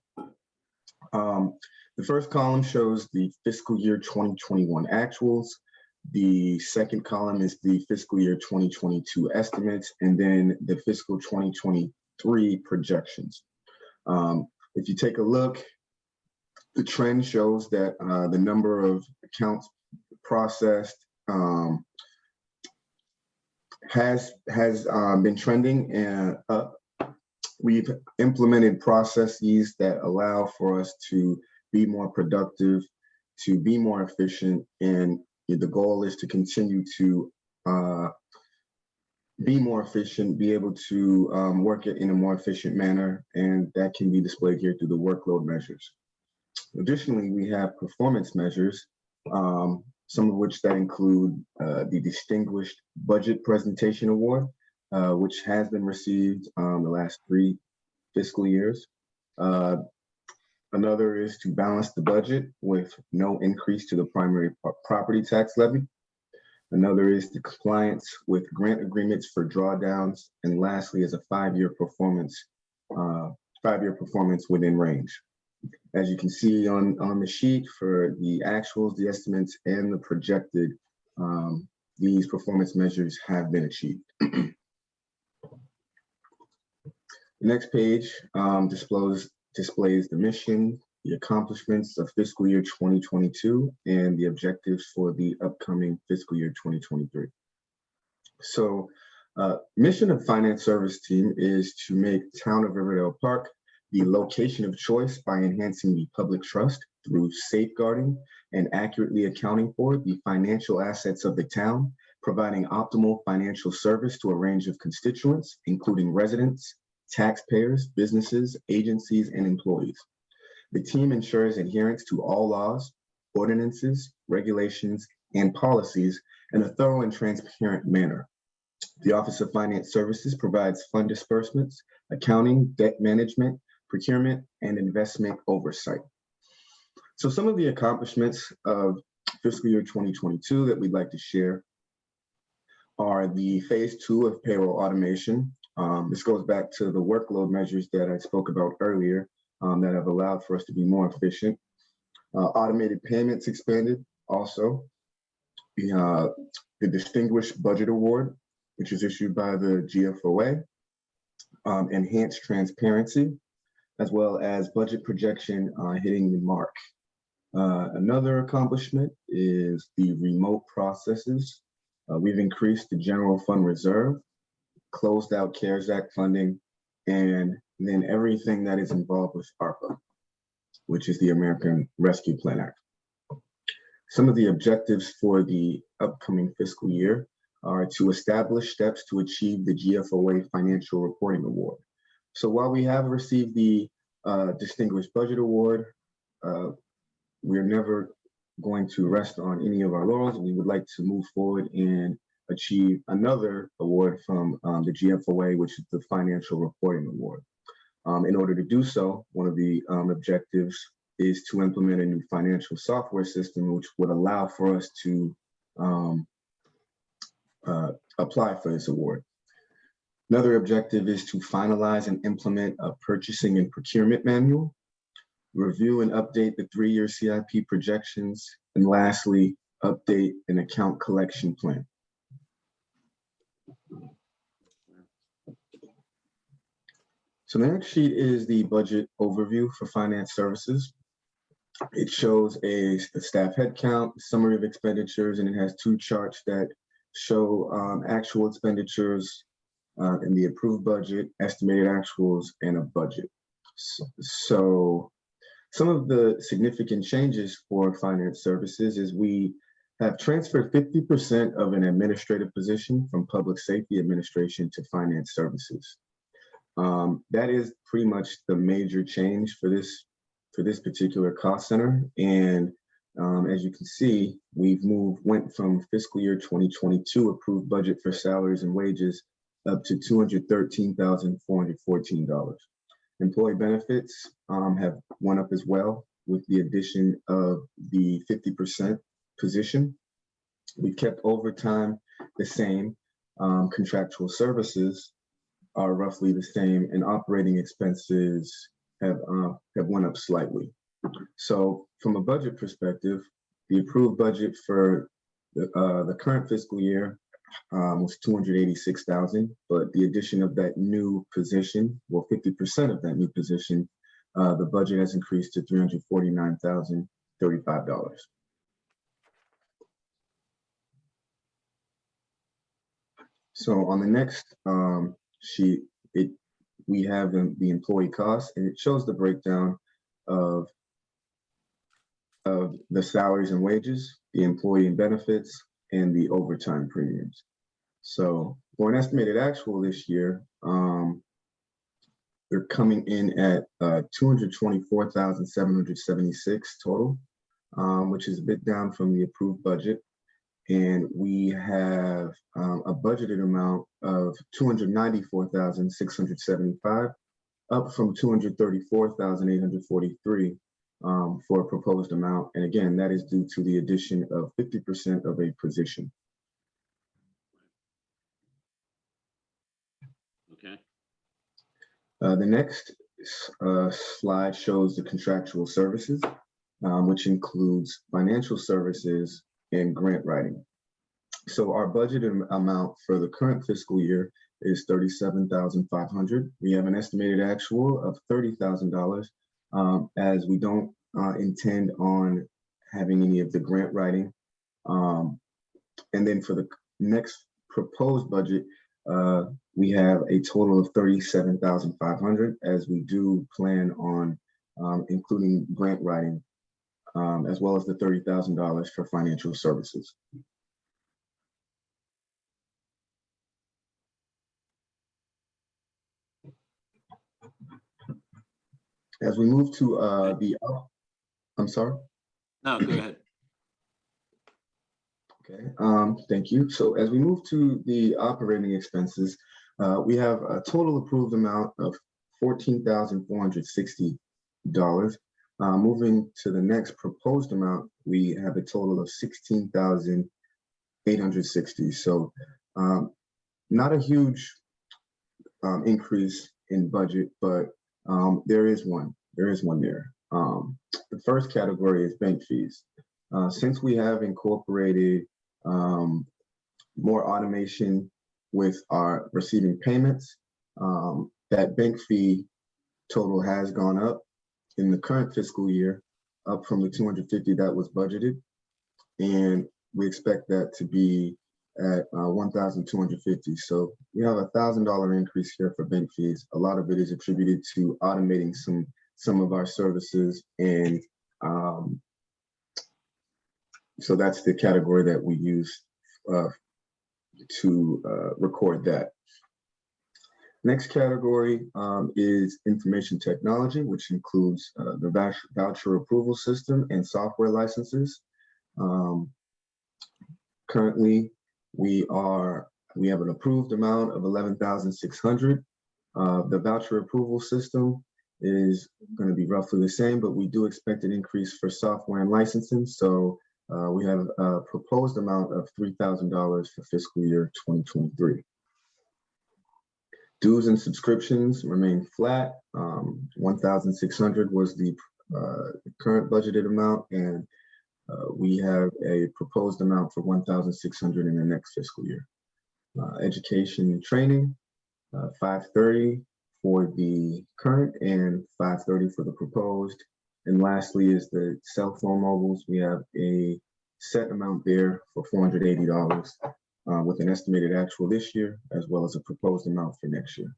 The first column shows the fiscal year 2021 actuals. The second column is the fiscal year 2022 estimates, and then the fiscal 2023 projections. If you take a look, the trend shows that the number of accounts processed has been trending up. We've implemented processes that allow for us to be more productive, to be more efficient, and the goal is to continue to be more efficient, be able to work it in a more efficient manner, and that can be displayed here through the workload measures. Additionally, we have performance measures, some of which that include the Distinguished Budget Presentation Award, which has been received the last 3 fiscal years. Another is to balance the budget with no increase to the primary property tax levy. Another is the compliance with grant agreements for drawdowns. And lastly is a 5-year performance, 5-year performance within range. As you can see on the sheet for the actuals, the estimates, and the projected, these performance measures have been achieved. The next page displays the mission, the accomplishments of fiscal year 2022, and the objectives for the upcoming fiscal year 2023. So, mission of Finance Service Team is to make Town of Riverdale Park the location of choice by enhancing the public trust through safeguarding and accurately accounting for the financial assets of the town, providing optimal financial service to a range of constituents, including residents, taxpayers, businesses, agencies, and employees. The team ensures adherence to all laws, ordinances, regulations, and policies in a thorough and transparent manner. The Office of Finance Services provides fund disbursements, accounting, debt management, procurement, and investment oversight. So some of the accomplishments of fiscal year 2022 that we'd like to share are the phase 2 of payroll automation. This goes back to the workload measures that I spoke about earlier that have allowed for us to be more efficient. Automated payments expanded also. The Distinguished Budget Award, which is issued by the GFOA. Enhanced transparency, as well as budget projection hitting the mark. Another accomplishment is the remote processes. We've increased the general fund reserve, closed out CARES Act funding, and then everything that is involved with ARPA, which is the American Rescue Plan Act. Some of the objectives for the upcoming fiscal year are to establish steps to achieve the GFOA Financial Reporting Award. So while we have received the Distinguished Budget Award, we're never going to rest on any of our laurels. We would like to move forward and achieve another award from the GFOA, which is the Financial Reporting Award. In order to do so, one of the objectives is to implement a new financial software system, which would allow for us to apply for this award. Another objective is to finalize and implement a purchasing and procurement manual, review and update the 3-year CIP projections, and lastly, update an account collection plan. So the next sheet is the budget overview for finance services. It shows a staff headcount, summary of expenditures, and it has 2 charts that show actual expenditures in the approved budget, estimated actuals, and a budget. So some of the significant changes for finance services is we have transferred 50% of an administrative position from public safety administration to finance services. That is pretty much the major change for this particular cost center. And as you can see, went from fiscal year 2022 approved budget for salaries and wages up to $213,414. Employee benefits have went up as well with the addition of the 50% position. We've kept overtime the same. Contractual services are roughly the same, and operating expenses have went up slightly. So from a budget perspective, the approved budget for the current fiscal year was $286,000, but the addition of that new position, well, 50% of that new position, the budget has increased to $349,035. So on the next sheet, we have the employee costs, and it shows the breakdown of the salaries and wages, the employee and benefits, and the overtime premiums. So for an estimated actual this year, they're coming in at $224,776 total, which is a bit down from the approved budget. And we have a budgeted amount of $294,675, up from $234,843 for a proposed amount. And again, that is due to the addition of 50% of a position. Okay. The next slide shows the contractual services, which includes financial services and grant writing. So our budgeted amount for the current fiscal year is $37,500. We have an estimated actual of $30,000, as we don't intend on having any of the grant writing. And then for the next proposed budget, we have a total of $37,500, as we do plan on including grant writing, as well as the $30,000 for financial services. As we move to I'm sorry? No, go ahead. Okay, thank you. So as we move to the operating expenses, we have a total approved amount of $14,460. Moving to the next proposed amount, we have a total of $16,860. So not a huge increase in budget, but there is one there. The first category is bank fees. Since we have incorporated more automation with our receiving payments, that bank fee total has gone up in the current fiscal year, up from the $250 that was budgeted. And we expect that to be at $1,250. So we have a $1,000 increase here for bank fees. A lot of it is attributed to automating some of our services. And so that's the category that we use to record that. Next category is information technology, which includes the voucher approval system and software licenses. Currently, we have an approved amount of $11,600. The voucher approval system is going to be roughly the same, but we do expect an increase for software and licensing. So we have a proposed amount of $3,000 for fiscal year 2023. Dues and subscriptions remain flat. 1,600 was the current budgeted amount, and we have a proposed amount for 1,600 in the next fiscal year. Education and training, 530 for the current and 530 for the proposed. And lastly is the cell phone mobiles. We have a set amount there for $480 with an estimated actual this year, as well as a proposed amount for next year.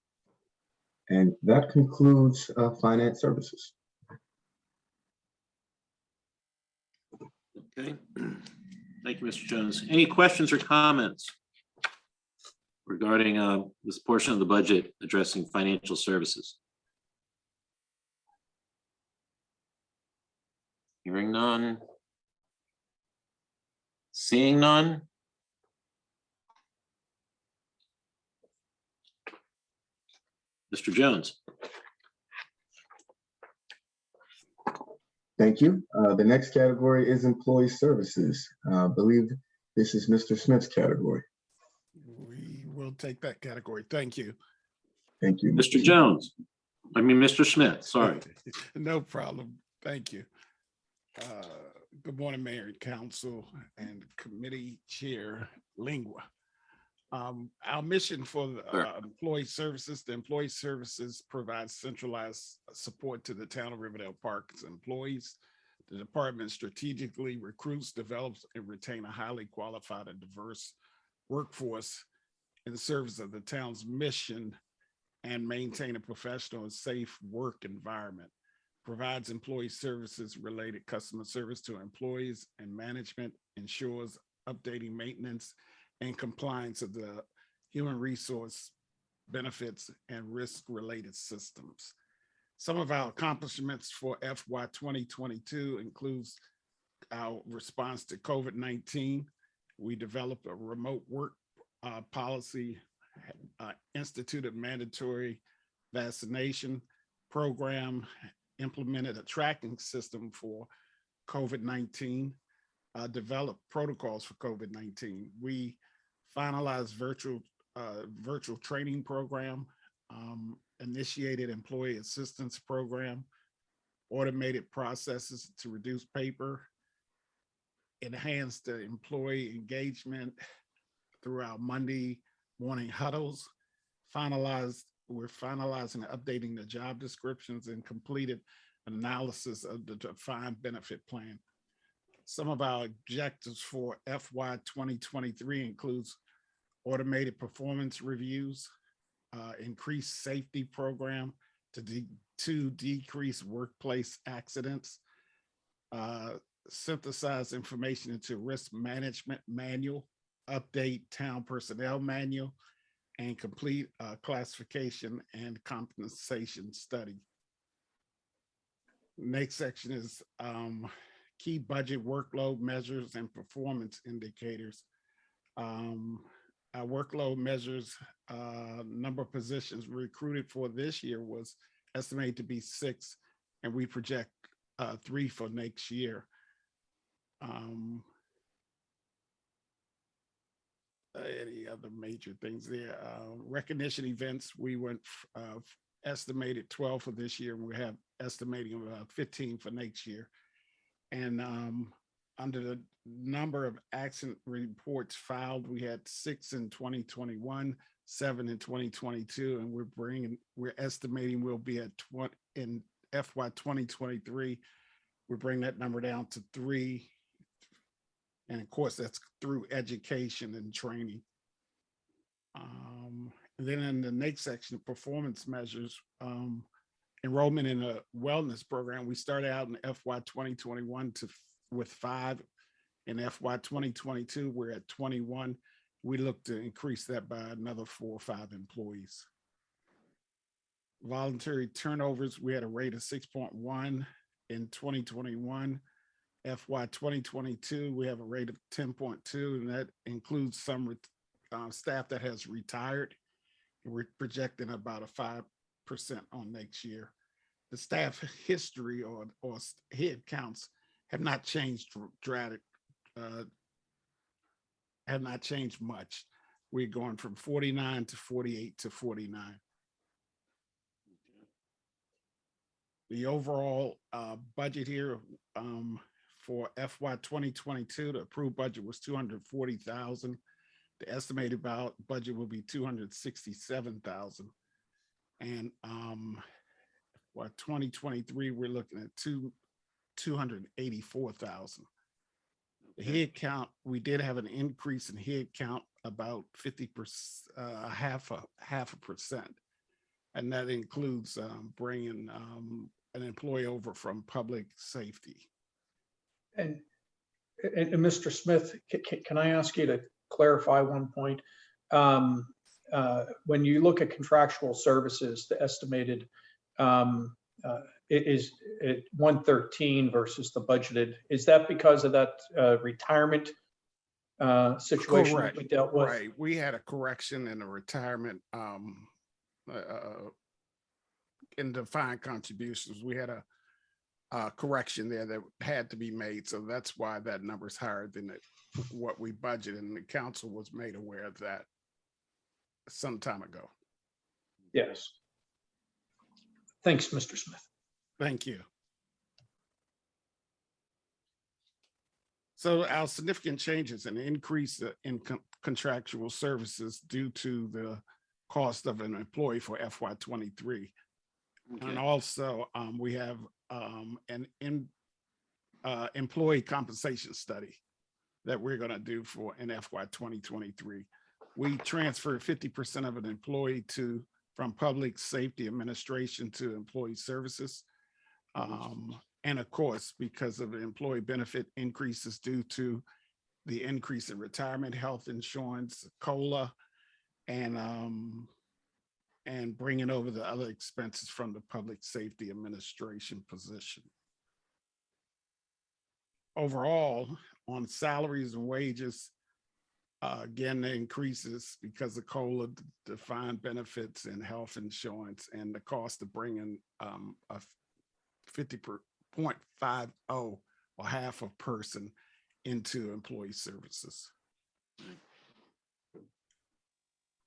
And that concludes finance services. Okay, thank you, Mr. Jones. Any questions or comments regarding this portion of the budget addressing financial services? Hearing none. Seeing none. Mr. Jones. Thank you. The next category is employee services. I believe this is Mr. Smith's category. We will take that category. Thank you. Thank you. Mr. Jones. I mean, Mr. Smith, sorry. No problem. Thank you. Good morning, Mayor and Council and Committee Chair Lingua. Our mission for the employee services, the employee services provides centralized support to the town of Riverdale Park's employees. The department strategically recruits, develops, and retain a highly qualified and diverse workforce in service of the town's mission and maintain a professional and safe work environment. Provides employee services related customer service to employees and management, ensures updating maintenance and compliance of the human resource benefits and risk related systems. Some of our accomplishments for FY 2022 includes our response to COVID-19. We developed a remote work policy, instituted mandatory vaccination program, implemented a tracking system for COVID-19, developed protocols for COVID-19. We finalized virtual training program, initiated employee assistance program, automated processes to reduce paper, enhanced the employee engagement through our Monday morning huddles, we're finalizing and updating the job descriptions and completed analysis of the defined benefit plan. Some of our objectives for FY 2023 includes automated performance reviews, increased safety program to decrease workplace accidents, synthesize information into risk management manual, update town personnel manual, and complete a classification and compensation study. Next section is key budget workload measures and performance indicators. Our workload measures, number of positions recruited for this year was estimated to be 6, and we project 3 for next year. Any other major things there? Recognition events, we went estimated 12 for this year, and we have estimating 15 for next year. And under the number of accident reports filed, we had 6 in 2021, 7 in 2022, and we're estimating we'll be at in FY 2023. We bring that number down to 3. And of course, that's through education and training. And then in the next section, performance measures, enrollment in a wellness program. We started out in FY 2021 with 5. In FY 2022, we're at 21. We look to increase that by another 4 or 5 employees. Voluntary turnovers, we had a rate of 6.1 in 2021. FY 2022, we have a rate of 10.2, and that includes some staff that has retired. we're projecting about a 5% on next year. The staff history or head counts have not changed have not changed much. We're going from 49 to 48 to 49. The overall budget here for FY 2022, the approved budget was 240,000. The estimated budget will be 267,000. And for 2023, we're looking at 284,000. The head count, we did have an increase in head count about 50%, half a percent. And that includes bringing an employee over from public safety. And Mr. Smith, can I ask you to clarify one point? When you look at contractual services, the estimated is at 113 versus the budgeted. Is that because of that retirement situation that we dealt with? Right. We had a correction in the retirement in defined contributions. We had a correction there that had to be made. So that's why that number is higher than what we budgeted. And the council was made aware of that some time ago. Yes. Thanks, Mr. Smith. Thank you. So our significant changes and increase in contractual services due to the cost of an employee for FY 23. And also we have an employee compensation study that we're going to do for in FY 2023. We transferred 50% of an employee from public safety administration to employee services. And of course, because of the employee benefit increases due to the increase in retirement health insurance, COLA, and bringing over the other expenses from the public safety administration position. Overall, on salaries and wages, again, the increases because of COLA, defined benefits and health insurance, and the cost of bringing a 50.50 or half a person into employee services.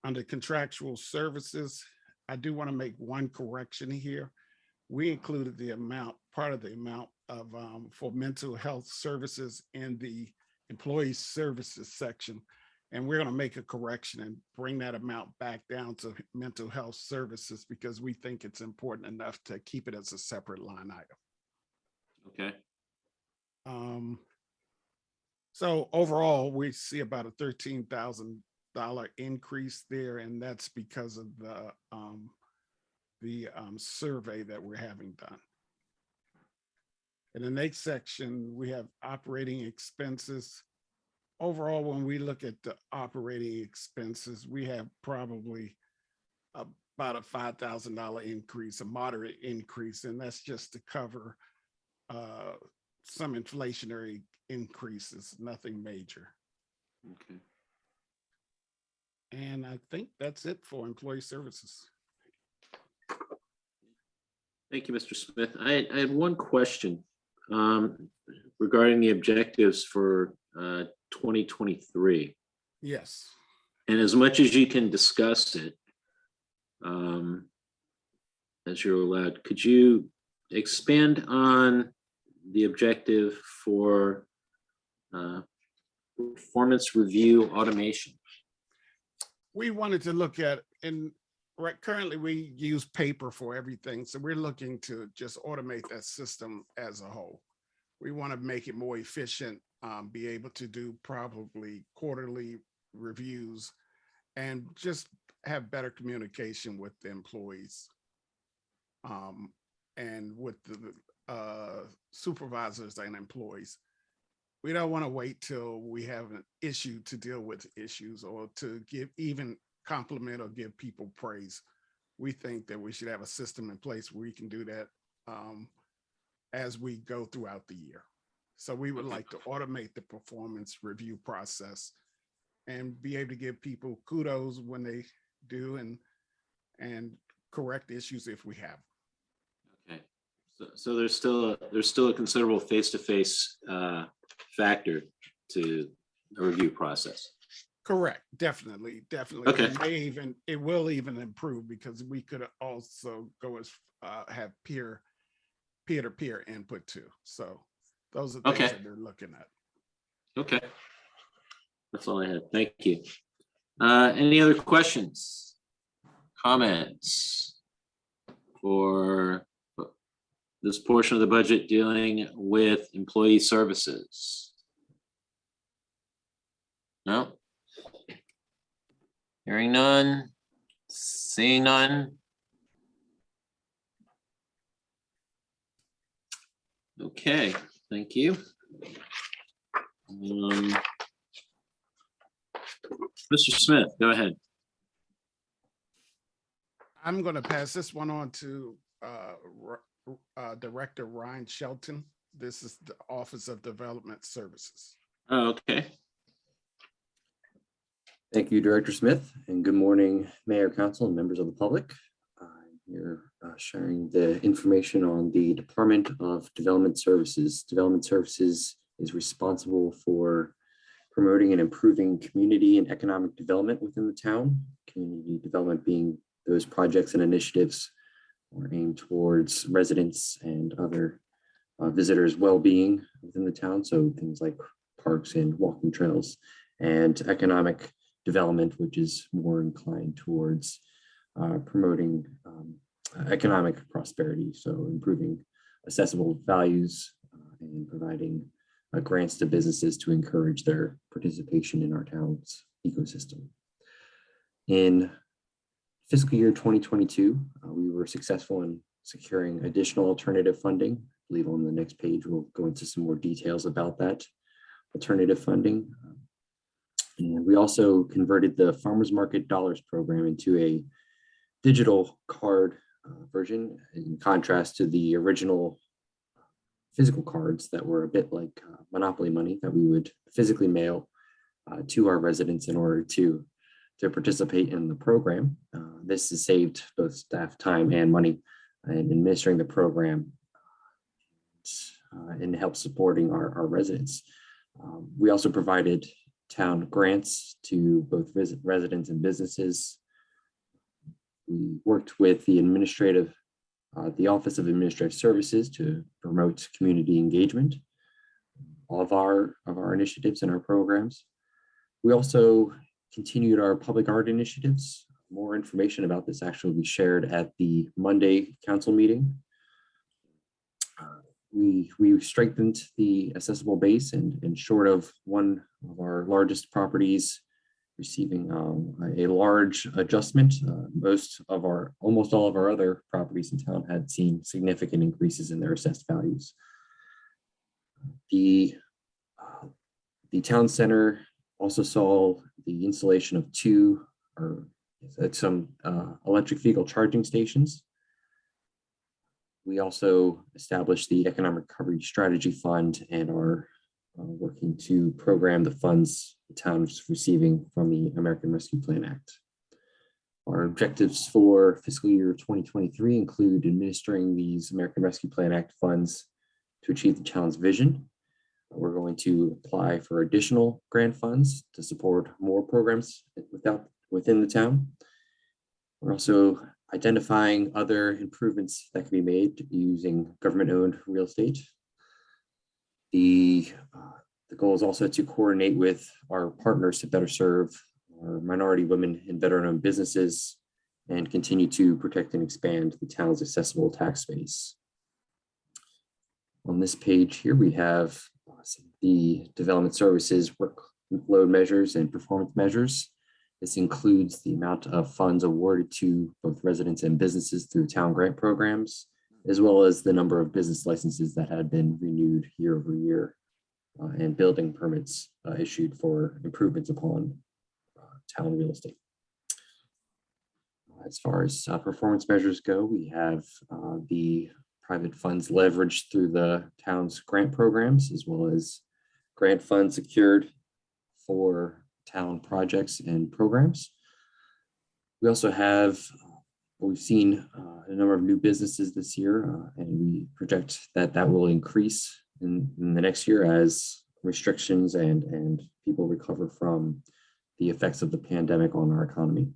Under contractual services, I do want to make one correction here. We included the amount, part of the amount of for mental health services in the employee services section. And we're going to make a correction and bring that amount back down to mental health services because we think it's important enough to keep it as a separate line item. Okay. So overall, we see about a $13,000 increase there, and that's because of the survey that we're having done. In the next section, we have operating expenses. Overall, when we look at the operating expenses, we have probably about a $5,000 increase, a moderate increase, and that's just to cover some inflationary increases, nothing major. Okay. And I think that's it for employee services. Thank you, Mr. Smith. I had one question regarding the objectives for 2023. Yes. And as much as you can discuss it, as you're allowed, could you expand on the objective for performance review automation? We wanted to look at, and currently we use paper for everything. So we're looking to just automate that system as a whole. We want to make it more efficient, be able to do probably quarterly reviews and just have better communication with the employees and with the supervisors and employees. We don't want to wait till we have an issue to deal with issues or to give even compliment or give people praise. We think that we should have a system in place where we can do that as we go throughout the year. So we would like to automate the performance review process and be able to give people kudos when they do and and correct issues if we have. Okay, so there's still a considerable face-to-face factor to the review process. Correct, definitely. Okay. It will even improve because we could also go as have peer-to-peer input too. So those are things Okay. that they're looking at. Okay. That's all I had. Thank you. Any other questions, comments for this portion of the budget dealing with employee services? No? Hearing none, seeing none. Okay, thank you. Mr. Smith, go ahead. I'm going to pass this one on to Director Ryan Shelton. This is the Office of Development Services. Oh, okay. Thank you, Director Smith, and good morning, Mayor, Council, and members of the public. I'm here sharing the information on the Department of Development Services. Development Services is responsible for promoting and improving community and economic development within the town. Community development being those projects and initiatives are aimed towards residents and other visitors' well-being within the town. So things like parks and walking trails, and economic development, which is more inclined towards promoting economic prosperity. So improving accessible values and providing grants to businesses to encourage their participation in our town's ecosystem. In fiscal year 2022, we were successful in securing additional alternative funding. I believe on the next page, we'll go into some more details about that alternative funding. And we also converted the Farmers Market Dollars program into a digital card version, in contrast to the original physical cards that were a bit like Monopoly money that we would physically mail to our residents in order to participate in the program. This has saved both staff time and money in administering the program and helps supporting our residents. We also provided town grants to both residents and businesses. We worked with the Office of Administrative Services to promote community engagement of our initiatives and our programs. We also continued our public art initiatives. More information about this actually will be shared at the Monday council meeting. We strengthened the accessible base, and short of one of our largest properties receiving a large adjustment, almost all of our other properties in town had seen significant increases in their assessed values. The town center also saw the installation of some electric vehicle charging stations. We also established the Economic Recovery Strategy Fund and are working to program the funds the town is receiving from the American Rescue Plan Act. Our objectives for fiscal year 2023 include administering these American Rescue Plan Act funds to achieve the town's vision. We're going to apply for additional grant funds to support more programs within the town. We're also identifying other improvements that can be made using government-owned real estate. The goal is also to coordinate with our partners to better serve our minority, women, and veteran-owned businesses and continue to protect and expand the town's accessible tax base. On this page here, we have the development services workload measures and performance measures. This includes the amount of funds awarded to both residents and businesses through town grant programs, as well as the number of business licenses that had been renewed year over year and building permits issued for improvements upon town real estate. As far as performance measures go, we have the private funds leveraged through the town's grant programs, as well as grant funds secured for town projects and programs. We also have we've seen a number of new businesses this year, and we project that that will increase in the next year as restrictions and people recover from the effects of the pandemic on our economy.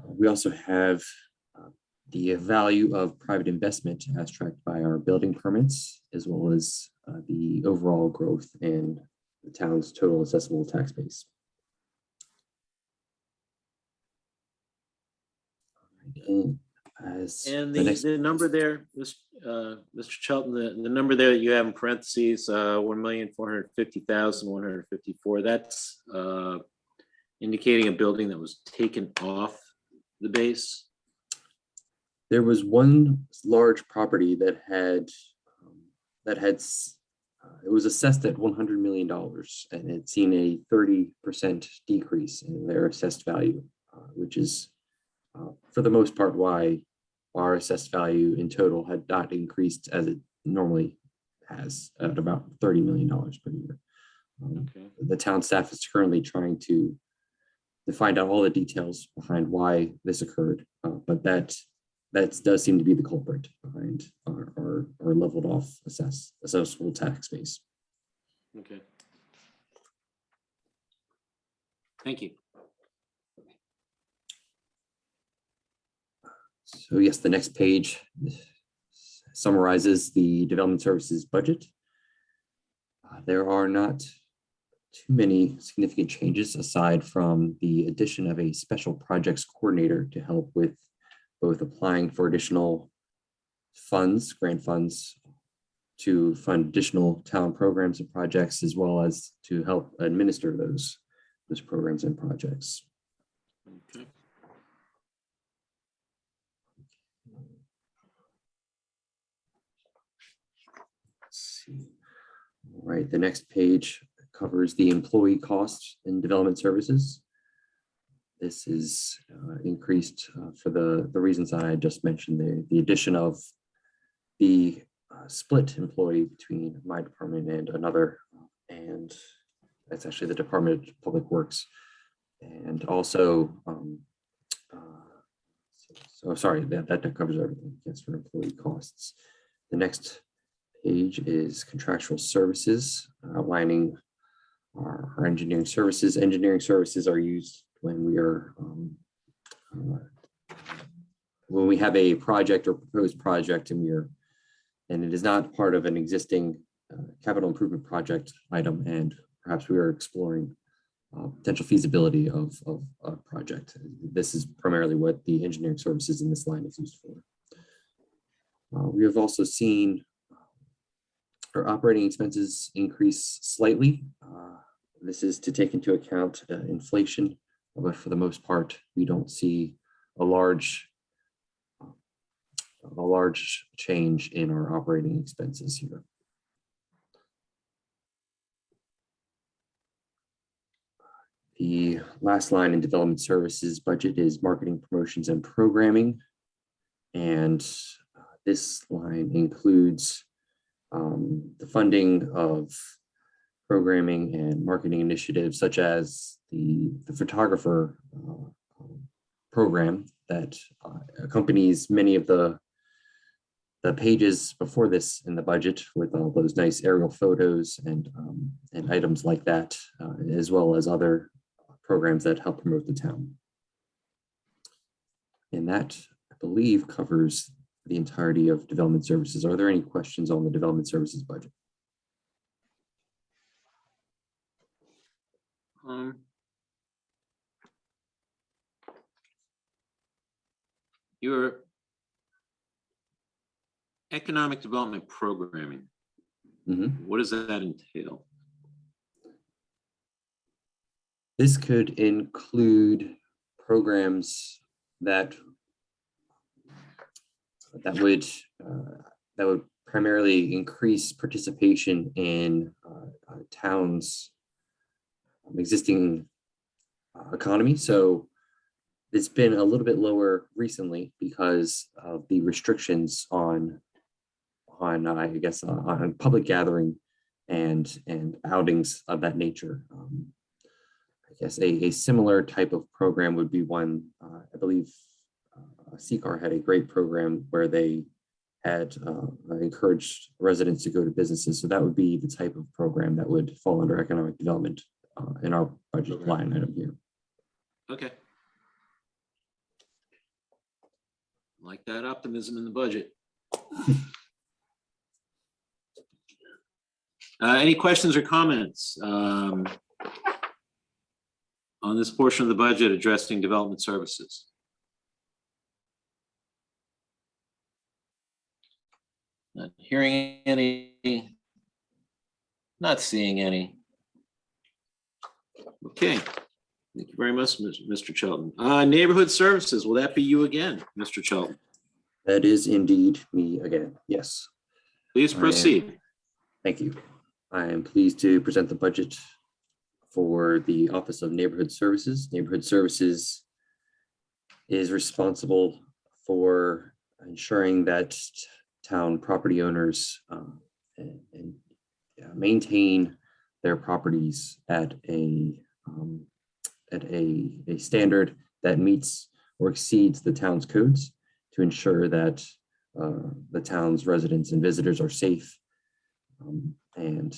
We also have the value of private investment as tracked by our building permits, as well as the overall growth in the town's total assessable tax base. And And the next, the number there, Mr. Shelton, the number there that you have in parentheses, 1,450,154, that's indicating a building that was taken off the base. there was one large property that it was assessed at $100 million, and it's seen a 30% decrease in their assessed value, which is for the most part why our assessed value in total had not increased as it normally has at about $30 million per year. The town staff is currently trying to find out all the details behind why this occurred, but that does seem to be the culprit behind our leveled off assessable tax base. Okay. Thank you. So yes, the next page summarizes the development services budget. There are not too many significant changes aside from the addition of a special projects coordinator to help with both applying for additional funds, grant funds, to fund additional town programs and projects, as well as to help administer those programs and projects. Okay. Let's see. All right, the next page covers the employee costs in development services. This is increased for the reasons I just mentioned, the addition of the split employee between my department and another, and that's actually the Department of Public Works. And also, so sorry, that covers everything. Yes, for employee costs. The next page is contractual services, outlining our engineering services. Engineering services are used when we are when we have a project or proposed project and it is not part of an existing capital improvement project item, and perhaps we are exploring potential feasibility of a project. This is primarily what the engineering services in this line is used for. We have also seen our operating expenses increase slightly. This is to take into account inflation, but for the most part, we don't see a large change in our operating expenses here. The last line in development services budget is marketing, promotions, and programming. And this line includes the funding of programming and marketing initiatives such as the photographer program that accompanies many of the pages before this in the budget, with all those nice aerial photos and items like that, as well as other programs that help promote the town. And that, I believe, covers the entirety of development services. Are there any questions on the development services budget? Your economic development programming, what does that entail? This could include programs that would primarily increase participation in towns' existing economy. So it's been a little bit lower recently because of the restrictions on public gathering and outings of that nature. I guess a similar type of program would be one, I believe CCAR had a great program where they had encouraged residents to go to businesses. So that would be the type of program that would fall under economic development in our budget line item here. Okay. Like that optimism in the budget. Any questions or comments on this portion of the budget addressing development services? Not hearing any, not seeing any. Okay, thank you very much, Mr. Chelton. Neighborhood services, will that be you again, Mr. Chelton? That is indeed me again, yes. Please proceed. Thank you. I am pleased to present the budget for the Office of Neighborhood Services. Neighborhood Services is responsible for ensuring that town property owners maintain their properties at a standard that meets or exceeds the town's codes to ensure that the town's residents and visitors are safe and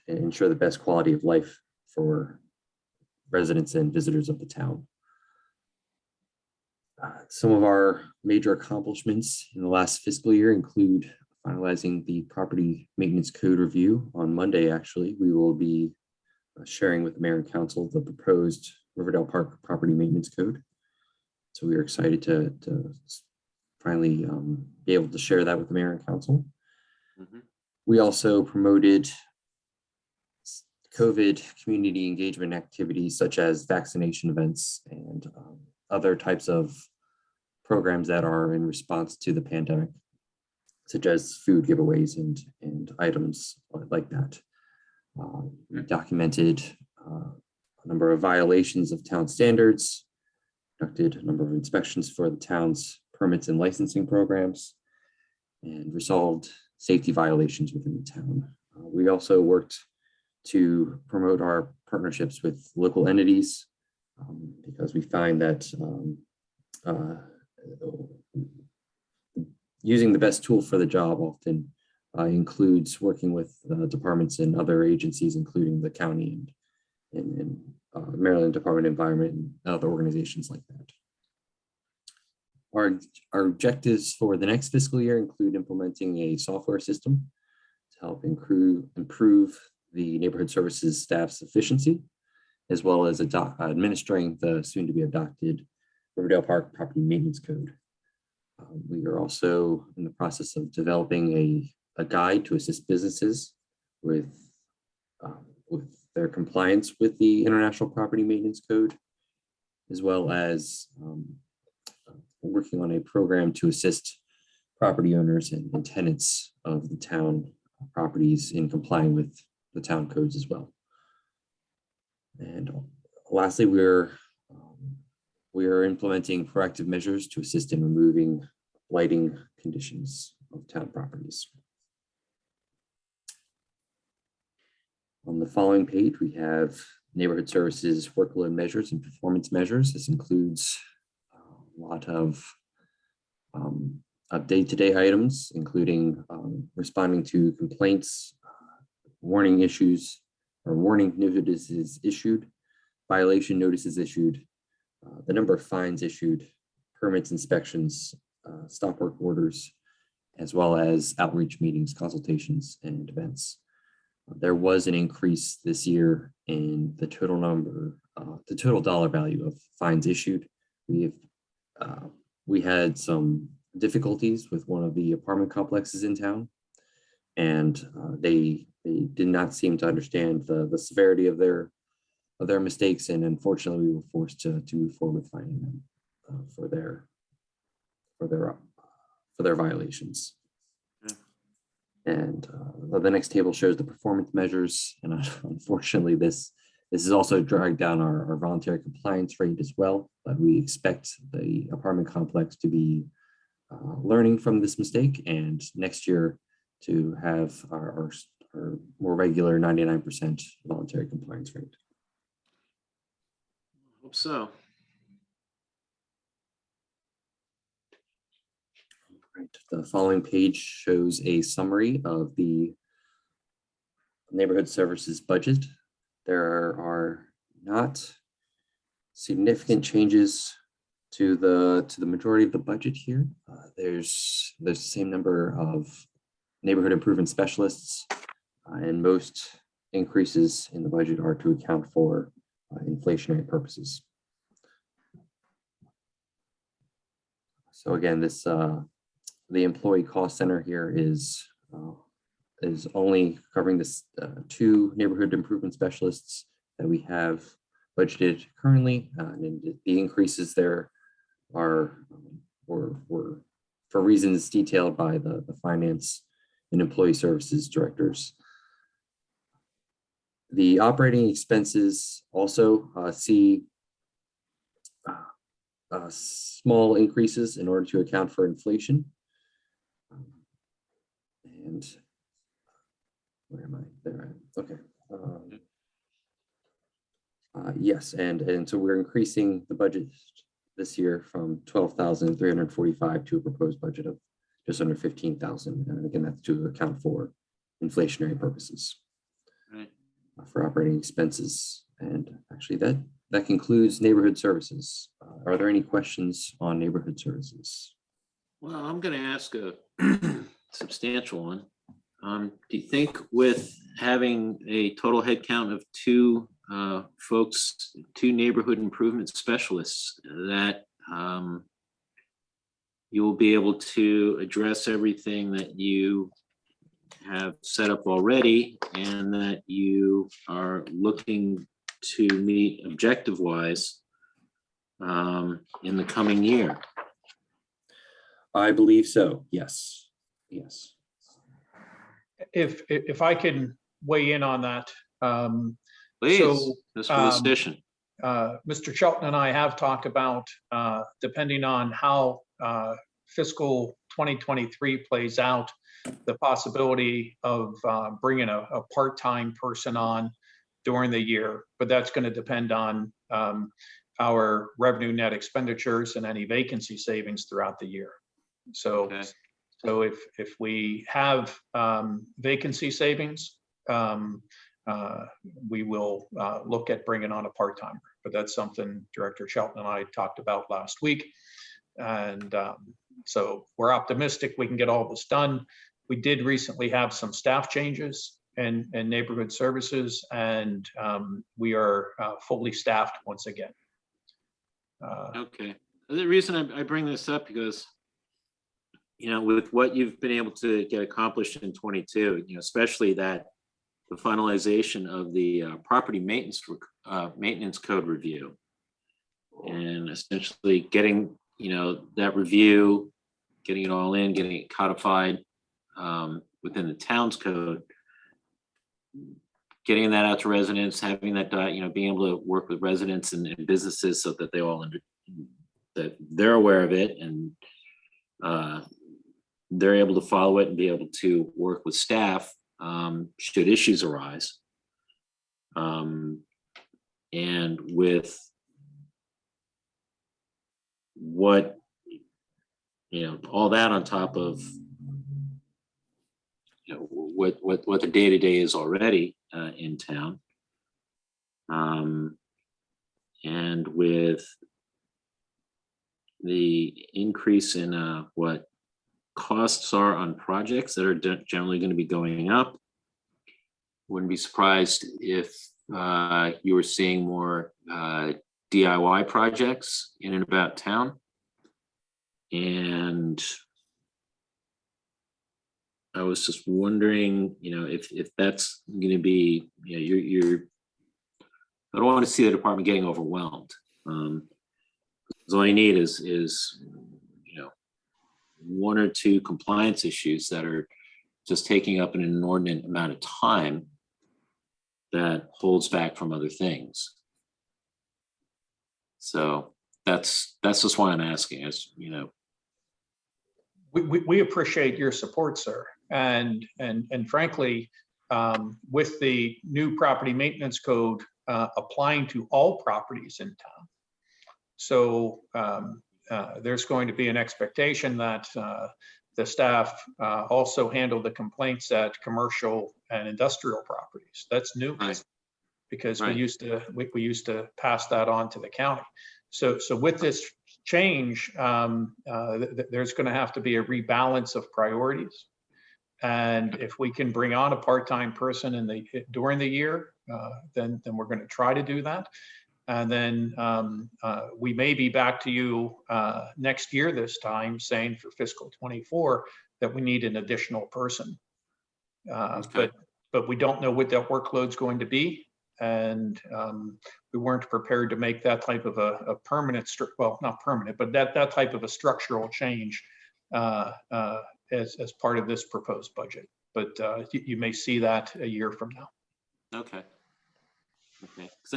ensure the best quality of life for residents and visitors of the town. Some of our major accomplishments in the last fiscal year include finalizing the property maintenance code review. On Monday, actually, we will be sharing with the mayor and council the proposed Riverdale Park property maintenance code. So we are excited to finally be able to share that with the mayor and council. Mhm. We also promoted COVID community engagement activities such as vaccination events and other types of programs that are in response to the pandemic, such as food giveaways and items like that. We documented a number of violations of town standards, conducted a number of inspections for the town's permits and licensing programs, and resolved safety violations within the town. We also worked to promote our partnerships with local entities because we find that using the best tool for the job often includes working with departments and other agencies, including the county and Maryland Department of Environment and other organizations like that. Our objectives for the next fiscal year include implementing a software system to help improve the neighborhood services staff's efficiency, as well as administering the soon-to-be adopted Riverdale Park property maintenance code. We are also in the process of developing a guide to assist businesses with their compliance with the International Property Maintenance Code, as well as working on a program to assist property owners and tenants of the town properties in complying with the town codes as well. And lastly, we are implementing proactive measures to assist in removing lighting conditions of town properties. On the following page, we have neighborhood services workload measures and performance measures. This includes a lot of day-to-day items, including responding to complaints, warning issues, or warning notices issued, violation notices issued, the number of fines issued, permits, inspections, stop work orders, as well as outreach meetings, consultations, and events. There was an increase this year in the total dollar value of fines issued. We had some difficulties with one of the apartment complexes in town, and they did not seem to understand the severity of their mistakes, and unfortunately, we were forced to move forward with fining them for their violations. And the next table shows the performance measures, and unfortunately, this is also dragged down our voluntary compliance rate as well. But we expect the apartment complex to be learning from this mistake, and next year to have our more regular 99% voluntary compliance rate. Hope so. Right. The following page shows a summary of the neighborhood services budget. There are not significant changes to the majority of the budget here. There's the same number of neighborhood improvement specialists, and most increases in the budget are to account for inflationary purposes. So again, this the employee cost center here is only covering this 2 neighborhood improvement specialists that we have budgeted currently, and the increases there are were for reasons detailed by the finance and employee services directors. The operating expenses also see small increases in order to account for inflation. And where am I? There. Okay. Yes, and so we're increasing the budget this year from 12,345 to a proposed budget of just under 15,000. And again, that's to account for inflationary purposes. Right. For operating expenses. And actually that concludes neighborhood services. Are there any questions on neighborhood services? Well, I'm going to ask a substantial one. Do you think with having a total head count of 2 folks, 2 neighborhood improvement specialists, that you will be able to address everything that you have set up already and that you are looking to meet objective-wise in the coming year? I believe so. Yes. Yes. If I can weigh in on that. Please, so, Mr. Lustician. Mr. Shelton and I have talked about, depending on how fiscal 2023 plays out, the possibility of bringing a part-time person on during the year, but that's going to depend on our revenue net expenditures and any vacancy savings throughout the year. So, Okay. so if we have vacancy savings, we will look at bringing on a part-timer, but that's something Director Shelton and I talked about last week. And so we're optimistic we can get all this done. We did recently have some staff changes in neighborhood services, and we are fully staffed once again. Okay. The reason I bring this up because, you know, with what you've been able to get accomplished in 22, you know, especially that the finalization of the property maintenance code review, and essentially getting, you know, that review, getting it all in, getting it codified within the town's code, getting that out to residents, having that, you know, being able to work with residents and businesses so that they all that they're aware of it and they're able to follow it and be able to work with staff should issues arise. And with what, you know, all that on top of, you know, what the day-to-day is already in town. And with the increase in what costs are on projects that are generally going to be going up, wouldn't be surprised if you were seeing more DIY projects in and about town. And I was just wondering, you know, if that's going to be, you know, you're I don't want to see the department getting overwhelmed. Because all you need is, you know, 1 or 2 compliance issues that are just taking up an inordinate amount of time that holds back from other things. So that's just why I'm asking, is, you know. We appreciate your support, sir. And frankly, with the new property maintenance code applying to all properties in town. So there's going to be an expectation that the staff also handle the complaints at commercial and industrial properties. That's new. Right. Because Right. we used to pass that on to the county. So with this change, there's going to have to be a rebalance of priorities. And if we can bring on a part-time person during the year, then we're going to try to do that. And then we may be back to you next year this time saying for fiscal 24 that we need an additional person. But we don't know what that workload's going to be. And we weren't prepared to make that type of a permanent, well, not permanent, but that type of a structural change as part of this proposed budget. But you may see that a year from now. Okay. Okay, because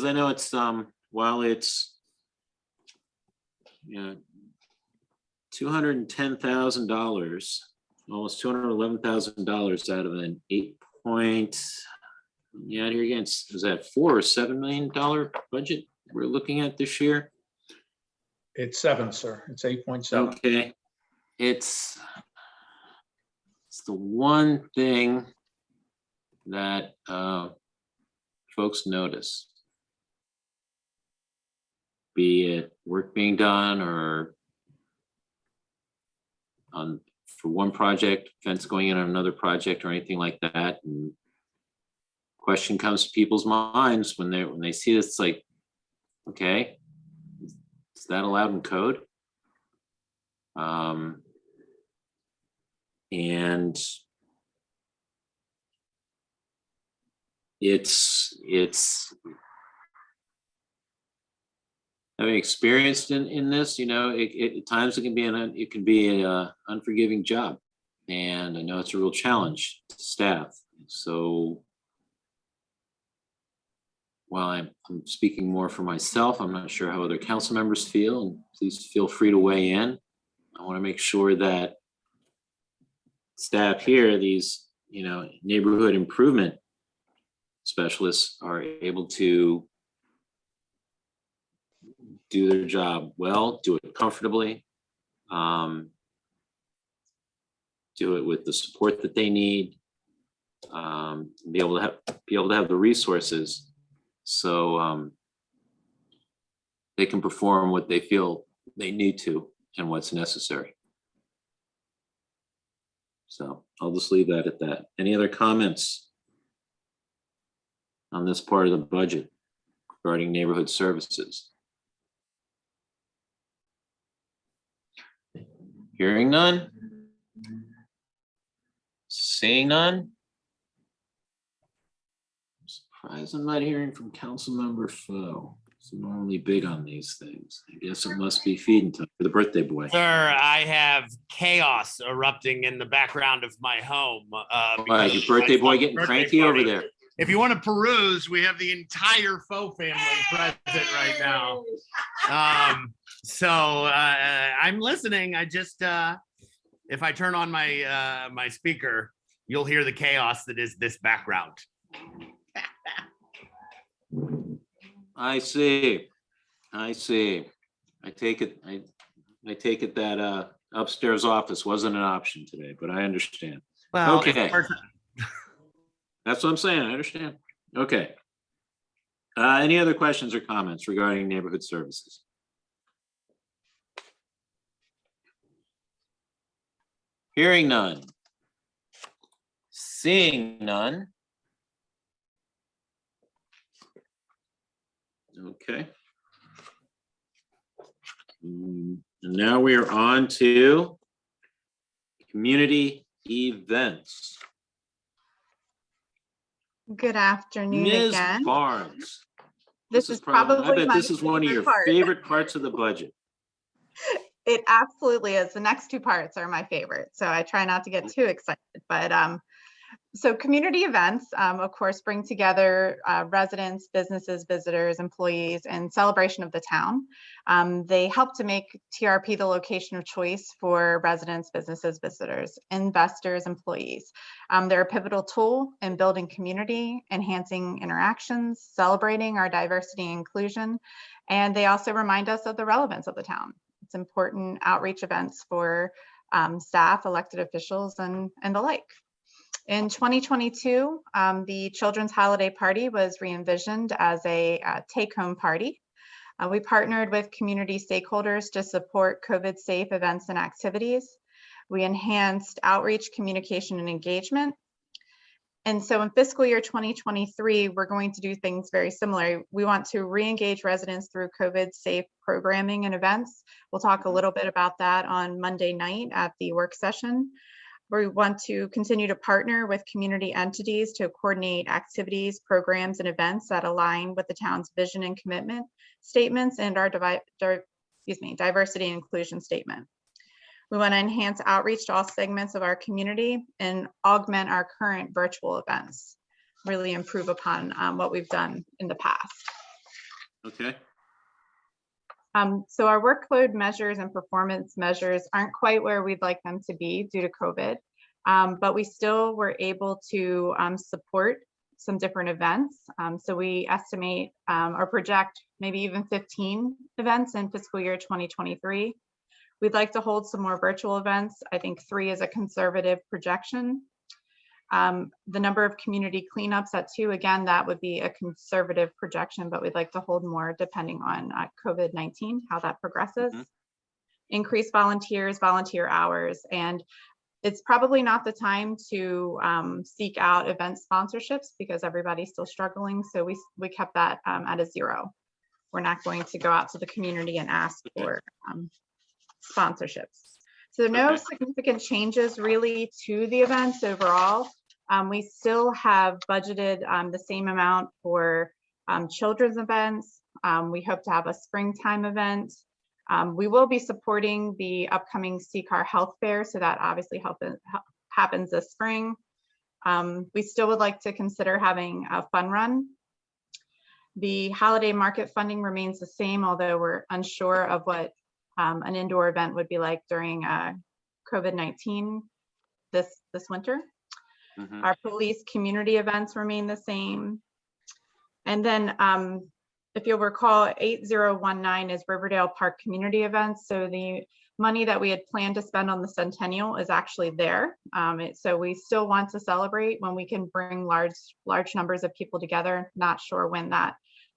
I know it's while it's $210,000, almost $211,000 out of an 8 point. Yeah, here again, is that $4 or $7 million budget we're looking at this year? It's 7, sir. It's 8.7. Okay, it's the one thing that folks notice, be it work being done or for one project, fence going in on another project or anything like that. And question comes to people's minds when they see this, it's like, okay, is that allowed in code? And it's having experienced in this, at times it can be an unforgiving job, and I know it's a real challenge to staff. So while I'm speaking more for myself, I'm not sure how other council members feel, and please feel free to weigh in. I want to make sure that staff here, these neighborhood improvement specialists, are able to do their job well, do it comfortably, do it with the support that they need, be able to have the resources so they can perform what they feel they need to and what's necessary. So I'll just leave that at that. Any other comments on this part of the budget regarding neighborhood services? Hearing none. Seeing none. I'm surprised I'm not hearing from Councilmember Foe. He's normally big on these things. I guess it must be feeding time for the birthday boy. Sir, I have chaos erupting in the background of my home. Right, your birthday boy getting cranky over there. If you want to peruse, we have the entire Foe family present right now. So I'm listening. I just, if I turn on my my speaker, you'll hear the chaos that is this background. I see. I take it that upstairs office wasn't an option today, but I understand. Well, okay. That's what I'm saying. I understand. Okay. Any other questions or comments regarding neighborhood services? Hearing none. Seeing none. Okay. And now we are on to community events. Good afternoon Ms. again. Barnes. This is I probably bet my this is one of your favorite part. favorite parts of the budget. It absolutely is. The next two parts are my favorite, so I try not to get too excited. But so community events, of course, bring together residents, businesses, visitors, employees, and celebration of the town. They help to make TRP the location of choice for residents, businesses, visitors, investors, employees. They're a pivotal tool in building community, enhancing interactions, celebrating our diversity and inclusion, and they also remind us of the relevance of the town. It's important outreach events for staff, elected officials, and the like. In 2022, the Children's Holiday Party was re-envisioned as a take-home party. We partnered with community stakeholders to support COVID-safe events and activities. We enhanced outreach, communication, and engagement. And so in fiscal year 2023, we're going to do things very similar. We want to re-engage residents through COVID-safe programming and events. We'll talk a little bit about that on Monday night at the work session. We want to continue to partner with community entities to coordinate activities, programs, and events that align with the town's vision and commitment statements and our diversity and inclusion statement. We want to enhance outreach to all segments of our community and augment our current virtual events, really improve upon what we've done in the past. Okay. So our workload measures and performance measures aren't quite where we'd like them to be due to COVID, but we still were able to support some different events. So we estimate or project maybe even 15 events in fiscal year 2023. We'd like to hold some more virtual events. I think 3 is a conservative projection. The number of community cleanups at 2, again, that would be a conservative projection, but we'd like to hold more depending on COVID-19, how that progresses. Increase volunteers, volunteer hours, and it's probably not the time to seek out event sponsorships because everybody's still struggling. So we kept that at a 0. We're not going to go out to the community and ask for sponsorships. So no significant changes really to the events overall. We still have budgeted the same amount for children's events. We hope to have a springtime event. We will be supporting the upcoming CCAR Health Fair, so that obviously happens this spring. We still would like to consider having a fun run. The holiday market funding remains the same, although we're unsure of what an indoor event would be like during COVID-19 this winter. Our police community events remain the same. And then if you'll recall, 8019 is Riverdale Park community events. So the money that we had planned to spend on the Centennial is actually there. So we still want to celebrate when we can bring large numbers of people together. Not sure when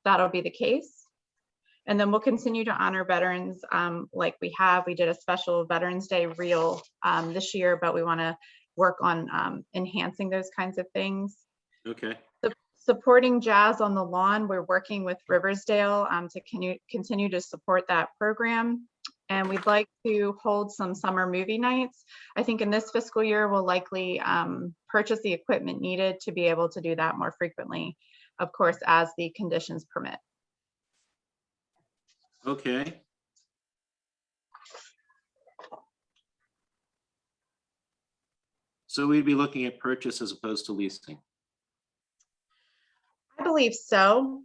that'll be the case. And then we'll continue to honor veterans like we have. We did a special Veterans Day reel this year, but we want to work on enhancing those kinds of things. Okay. Supporting Jazz on the Lawn, we're working with Riversdale to continue to support that program. And we'd like to hold some summer movie nights. I think in this fiscal year, we'll likely purchase the equipment needed to be able to do that more frequently, of course, as the conditions permit. Okay. So we'd be looking at purchase as opposed to leasing. I believe so.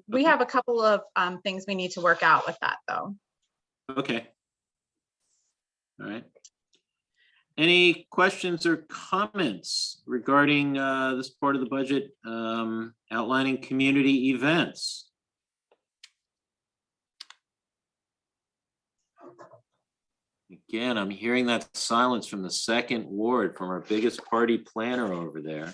We have a couple of things we need to work out with that, though. Okay. All right. Any questions or comments regarding this part of the budget outlining community events? Again, I'm hearing that silence from the second ward, from our biggest party planner over there.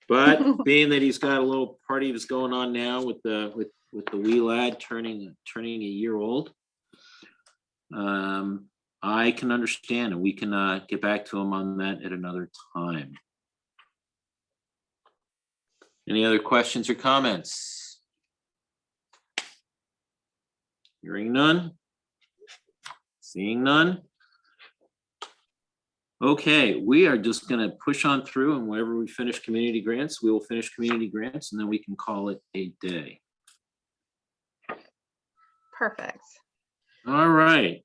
But being that he's got a little party that's going on now with the wee lad turning a year old, I can understand, and we can get back to him on that at another time. Any other questions or comments? Hearing none. Seeing none. Okay, we are just going to push on through, and whenever we finish community grants, we will finish community grants, and then we can call it a day. Perfect. All right.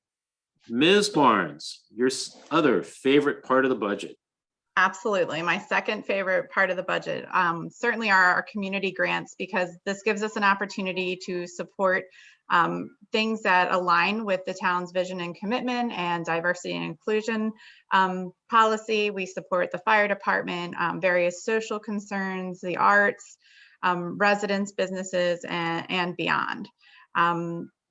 Ms. Barnes, your other favorite part of the budget. Absolutely. My second favorite part of the budget certainly are our community grants, because this gives us an opportunity to support things that align with the town's vision and commitment and diversity and inclusion policy. We support the fire department, various social concerns, the arts, residents, businesses, and beyond.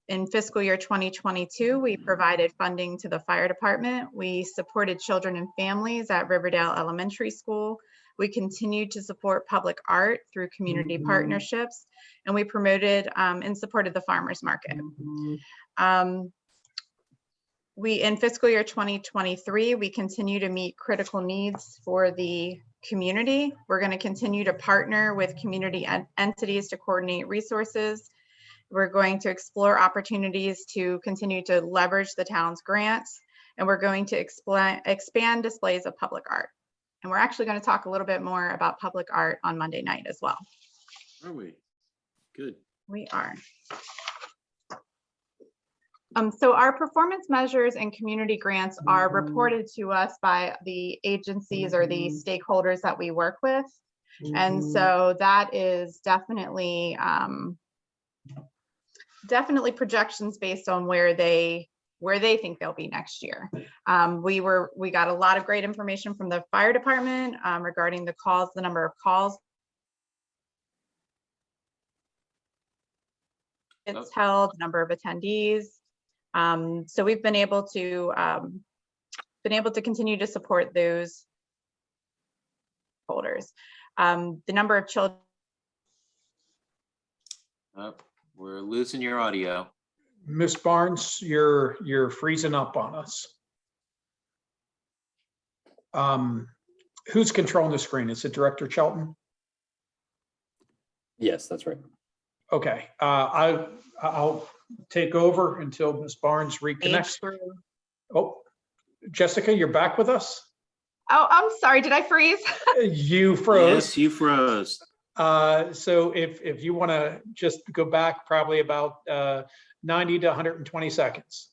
In fiscal year 2022, we provided funding to the fire department. We supported children and families at Riverdale Elementary School. We continued to support public art through community partnerships, and we promoted and supported the farmers market. In fiscal year 2023, we continue to meet critical needs for the community. We're going to continue to partner with community entities to coordinate resources. We're going to explore opportunities to continue to leverage the town's grants, and we're going to expand displays of public art. And we're actually going to talk a little bit more about public art on Monday night as well. Are we? Good. We are. So our performance measures and community grants are reported to us by the agencies or the stakeholders that we work with. And so that is definitely projections based on where they think they'll be next year. We got a lot of great information from the fire department regarding the calls, the number of calls it's held, the number of attendees. So we've been able to continue to support those holders. The number of children. We're losing your audio. Ms. Barnes, you're freezing up on us. Who's controlling the screen? Is it Director Shelton? Yes, that's right. Okay, I'll take over until Ms. Barnes reconnects. Oh, Jessica, you're back with us? Oh, I'm sorry, did I freeze? You froze. Yes, you froze. So if you want to just go back probably about 90 to 120 seconds.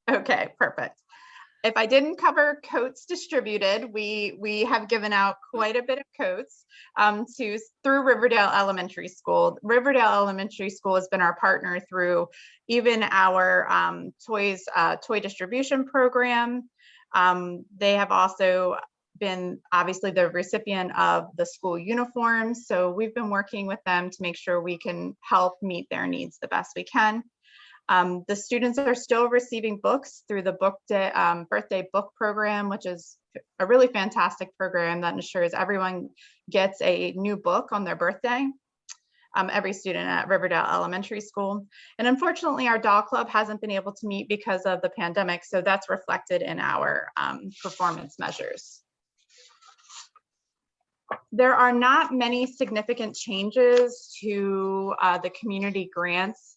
Okay, perfect. If I didn't cover coats distributed, we have given out quite a bit of coats through Riverdale Elementary School. Riverdale Elementary School has been our partner through even our toy distribution program. They have also been obviously the recipient of the school uniforms. So we've been working with them to make sure we can help meet their needs the best we can. The students are still receiving books through the birthday book program, which is a really fantastic program that ensures everyone gets a new book on their birthday. Every student at Riverdale Elementary School. And unfortunately, our doll club hasn't been able to meet because of the pandemic. So that's reflected in our performance measures. There are not many significant changes to the community grants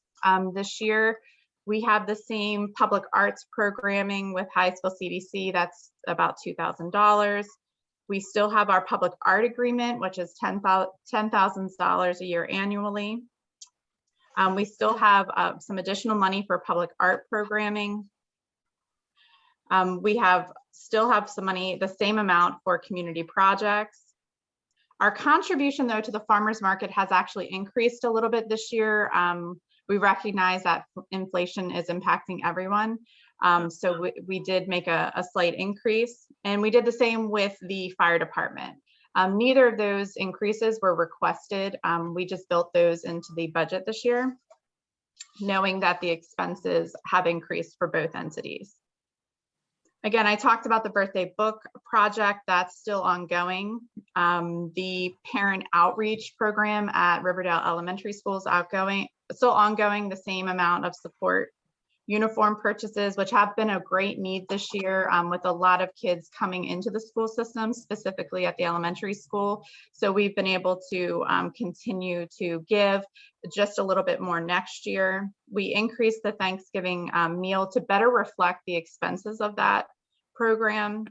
this year. We have the same public arts programming with Hyattsville CDC, that's about $2,000. We still have our public art agreement, which is $10,000 a year annually. We still have some additional money for public art programming. We still have some money, the same amount for community projects. Our contribution though to the farmers market has actually increased a little bit this year. We recognize that inflation is impacting everyone. So we did make a slight increase, and we did the same with the fire department. Neither of those increases were requested. We just built those into the budget this year, knowing that the expenses have increased for both entities. Again, I talked about the birthday book project that's still ongoing. The parent outreach program at Riverdale Elementary School is still ongoing, the same amount of support. Uniform purchases, which have been a great need this year with a lot of kids coming into the school system, specifically at the elementary school. So we've been able to continue to give just a little bit more next year. We increased the Thanksgiving meal to better reflect the expenses of that program.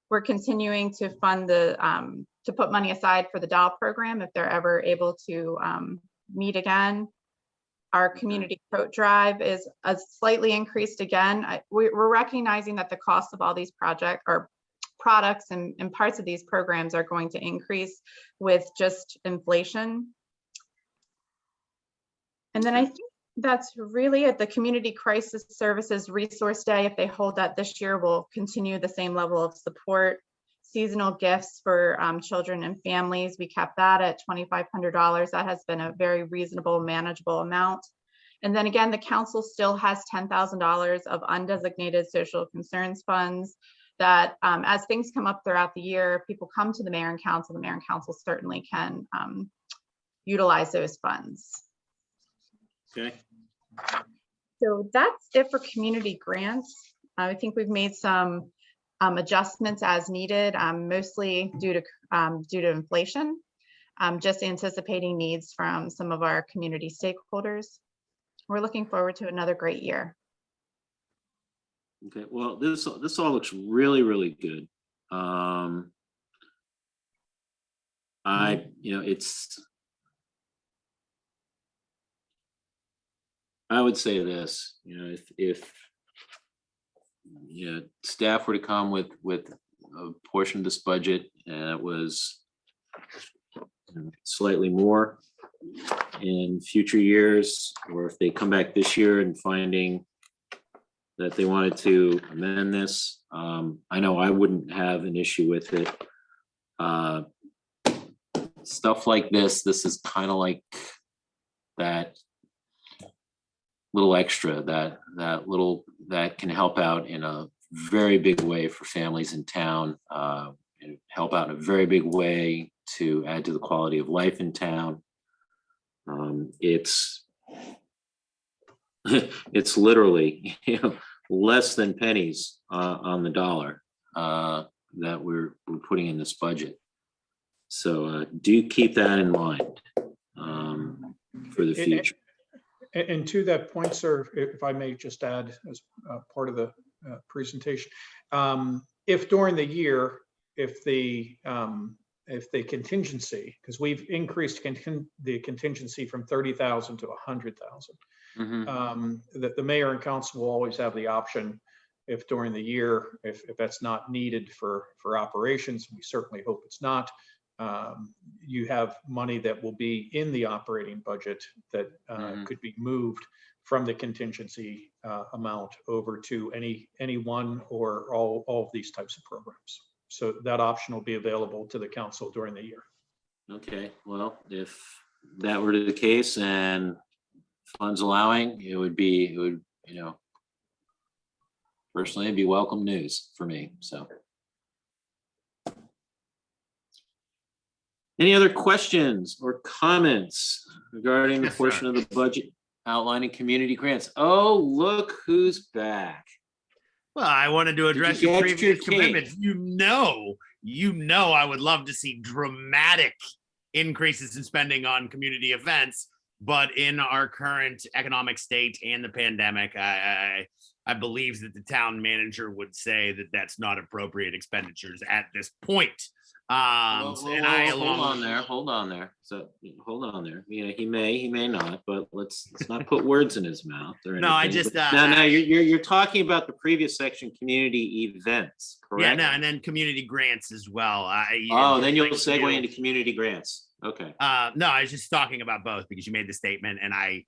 We're continuing to fund to put money aside for the doll program if they're ever able to meet again. Our community coat drive is slightly increased again. We're recognizing that the cost of all these products and parts of these programs are going to increase with just inflation. And then I think that's really it. The Community Crisis Services Resource Day, if they hold that this year, will continue the same level of support. Seasonal gifts for children and families, we kept that at $2,500. That has been a very reasonable, manageable amount. And then again, the council still has $10,000 of undesignated social concerns funds that as things come up throughout the year, people come to the mayor and council certainly can utilize those funds. Okay. So that's it for community grants. I think we've made some adjustments as needed, mostly due to inflation, just anticipating needs from some of our community stakeholders. We're looking forward to another great year. Okay, well, this all looks really, really good. I would say this, if staff were to come with a portion of this budget and it was slightly more in future years, or if they come back this year and finding that they wanted to amend this, I know I wouldn't have an issue with it. Stuff like this is kind of like that little extra that can help out in a very big way for families in town, and help out in a very big way to add to the quality of life in town. It's literally less than pennies on the dollar that we're putting in this budget. So do keep that in mind for the future. And to that point, sir, if I may just add as part of the presentation, if during the year, if the contingency, because we've increased the contingency from 30,000 to 100,000, that the mayor and council will always have the option, if during the year, if that's not needed for operations, we certainly hope it's not. You have money that will be in the operating budget that could be moved from the contingency amount over to any one or all of these types of programs. So that option will be available to the council during the year. Okay, well, if that were the case and funds allowing, it would, personally, it'd be welcome news for me, so. Any other questions or comments regarding the portion of the budget outlining community grants? Oh, look who's back. Well, I wanted to address you your get previous your commitments. You know, I would love to see dramatic increases in spending on community events, but in our current economic state and the pandemic, I believe that the town manager would say that that's not appropriate expenditures at this point. Hold on there. So hold on there. Yeah, he may not, but let's not put words in his mouth or anything. No, I just no, you're talking about the previous section, community events, correct? Yeah, no, and then community grants as well. Then you'll segue into community grants. Okay. No, I was just talking about both because you made the statement, and I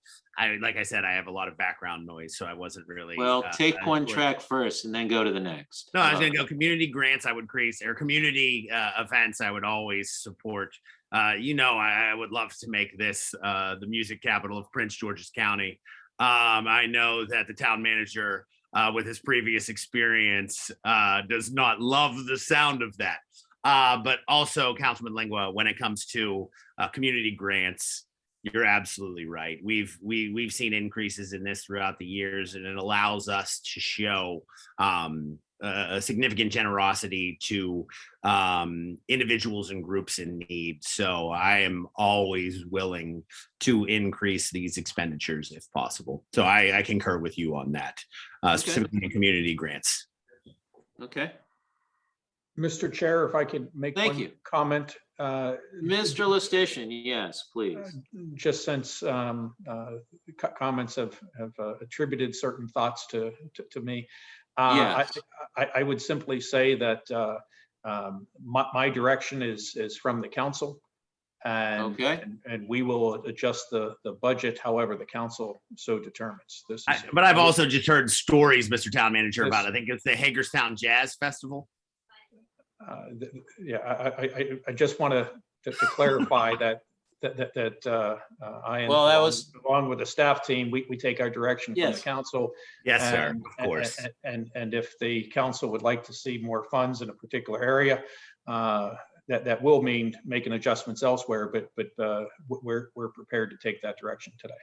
like I said, I have a lot of background noise, so I wasn't really. Well, take one track first and then go to the next. No, I was going to go community grants. I would create, or community events. I would always support. I would love to make this the music capital of Prince George's County. I know that the town manager, with his previous experience, does not love the sound of that. But also, Councilman Lingua, when it comes to community grants, you're absolutely right. We've seen increases in this throughout the years, and it allows us to show a significant generosity to individuals and groups in need. So I am always willing to increase these expenditures if possible. So I concur with you on that, specifically in community grants. Okay. Mr. Chair, if I could make one comment. Mr. Lustician, yes, please. Just since comments have attributed certain thoughts to me. Yes. I would simply say that my direction is from the council, and we will adjust the budget however the council so determines. But I've also just heard stories, Mr. Town Manager, about I think it's the Hagerstown Jazz Festival. I just want to clarify that I and Well, that was- along with the staff team, we take our direction from the Yes. council. Yes, sir, And- of course. And if the council would like to see more funds in a particular area, that will mean making adjustments elsewhere, but we're prepared to take that direction today.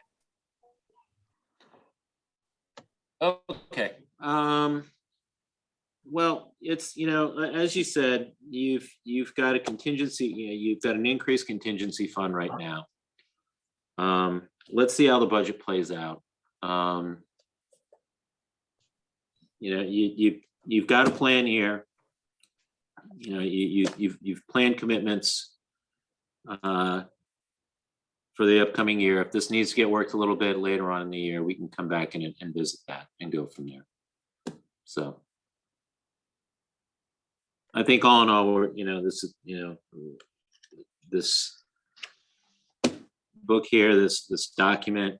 Okay, well, it's, as you said, you've got a contingency, you've got an increased contingency fund right now. Let's see how the budget plays out. You've got a plan here. You've planned commitments for the upcoming year. If this needs to get worked a little bit later on in the year, we can come back and visit that and go from there. So I think all in all, this book here, this document,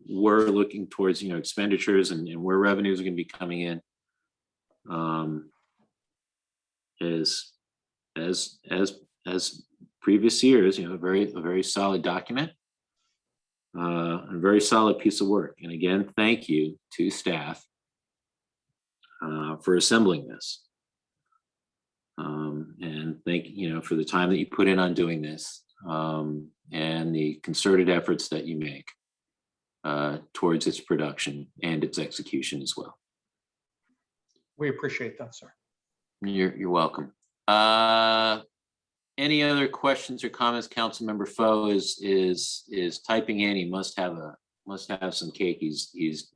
we're looking towards, expenditures and where revenues are going to be coming in. Is as previous years, a very solid document, a very solid piece of work. And again, thank you to staff for assembling this. And thank for the time that you put in on doing this, and the concerted efforts that you make towards its production and its execution as well. We appreciate that, sir. You're welcome. Any other questions or comments? Councilmember Foe is typing in. He must have some cake he's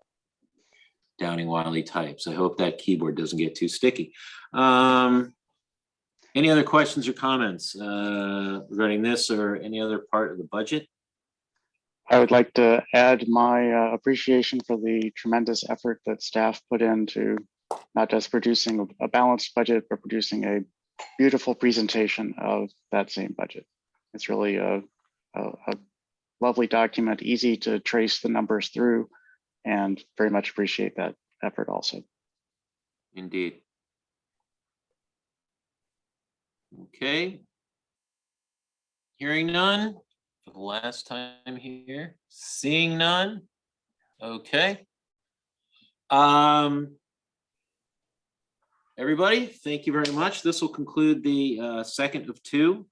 downing while he types. I hope that keyboard doesn't get too sticky. Any other questions or comments regarding this or any other part of the budget? I would like to add my appreciation for the tremendous effort that staff put into not just producing a balanced budget, but producing a beautiful presentation of that same budget. It's really a lovely document, easy to trace the numbers through, and very much appreciate that effort also. Indeed. Okay. Hearing none for the last time here. Seeing none. Okay. Everybody, thank you very much. This will conclude the second of two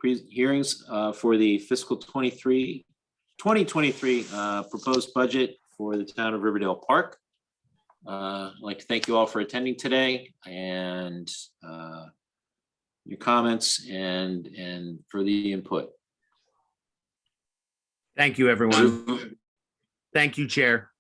hearings for the fiscal 2023 proposed budget for the town of Riverdale Park. I'd like to thank you all for attending today and your comments and for the input. Thank you, everyone. Thank you, Chair.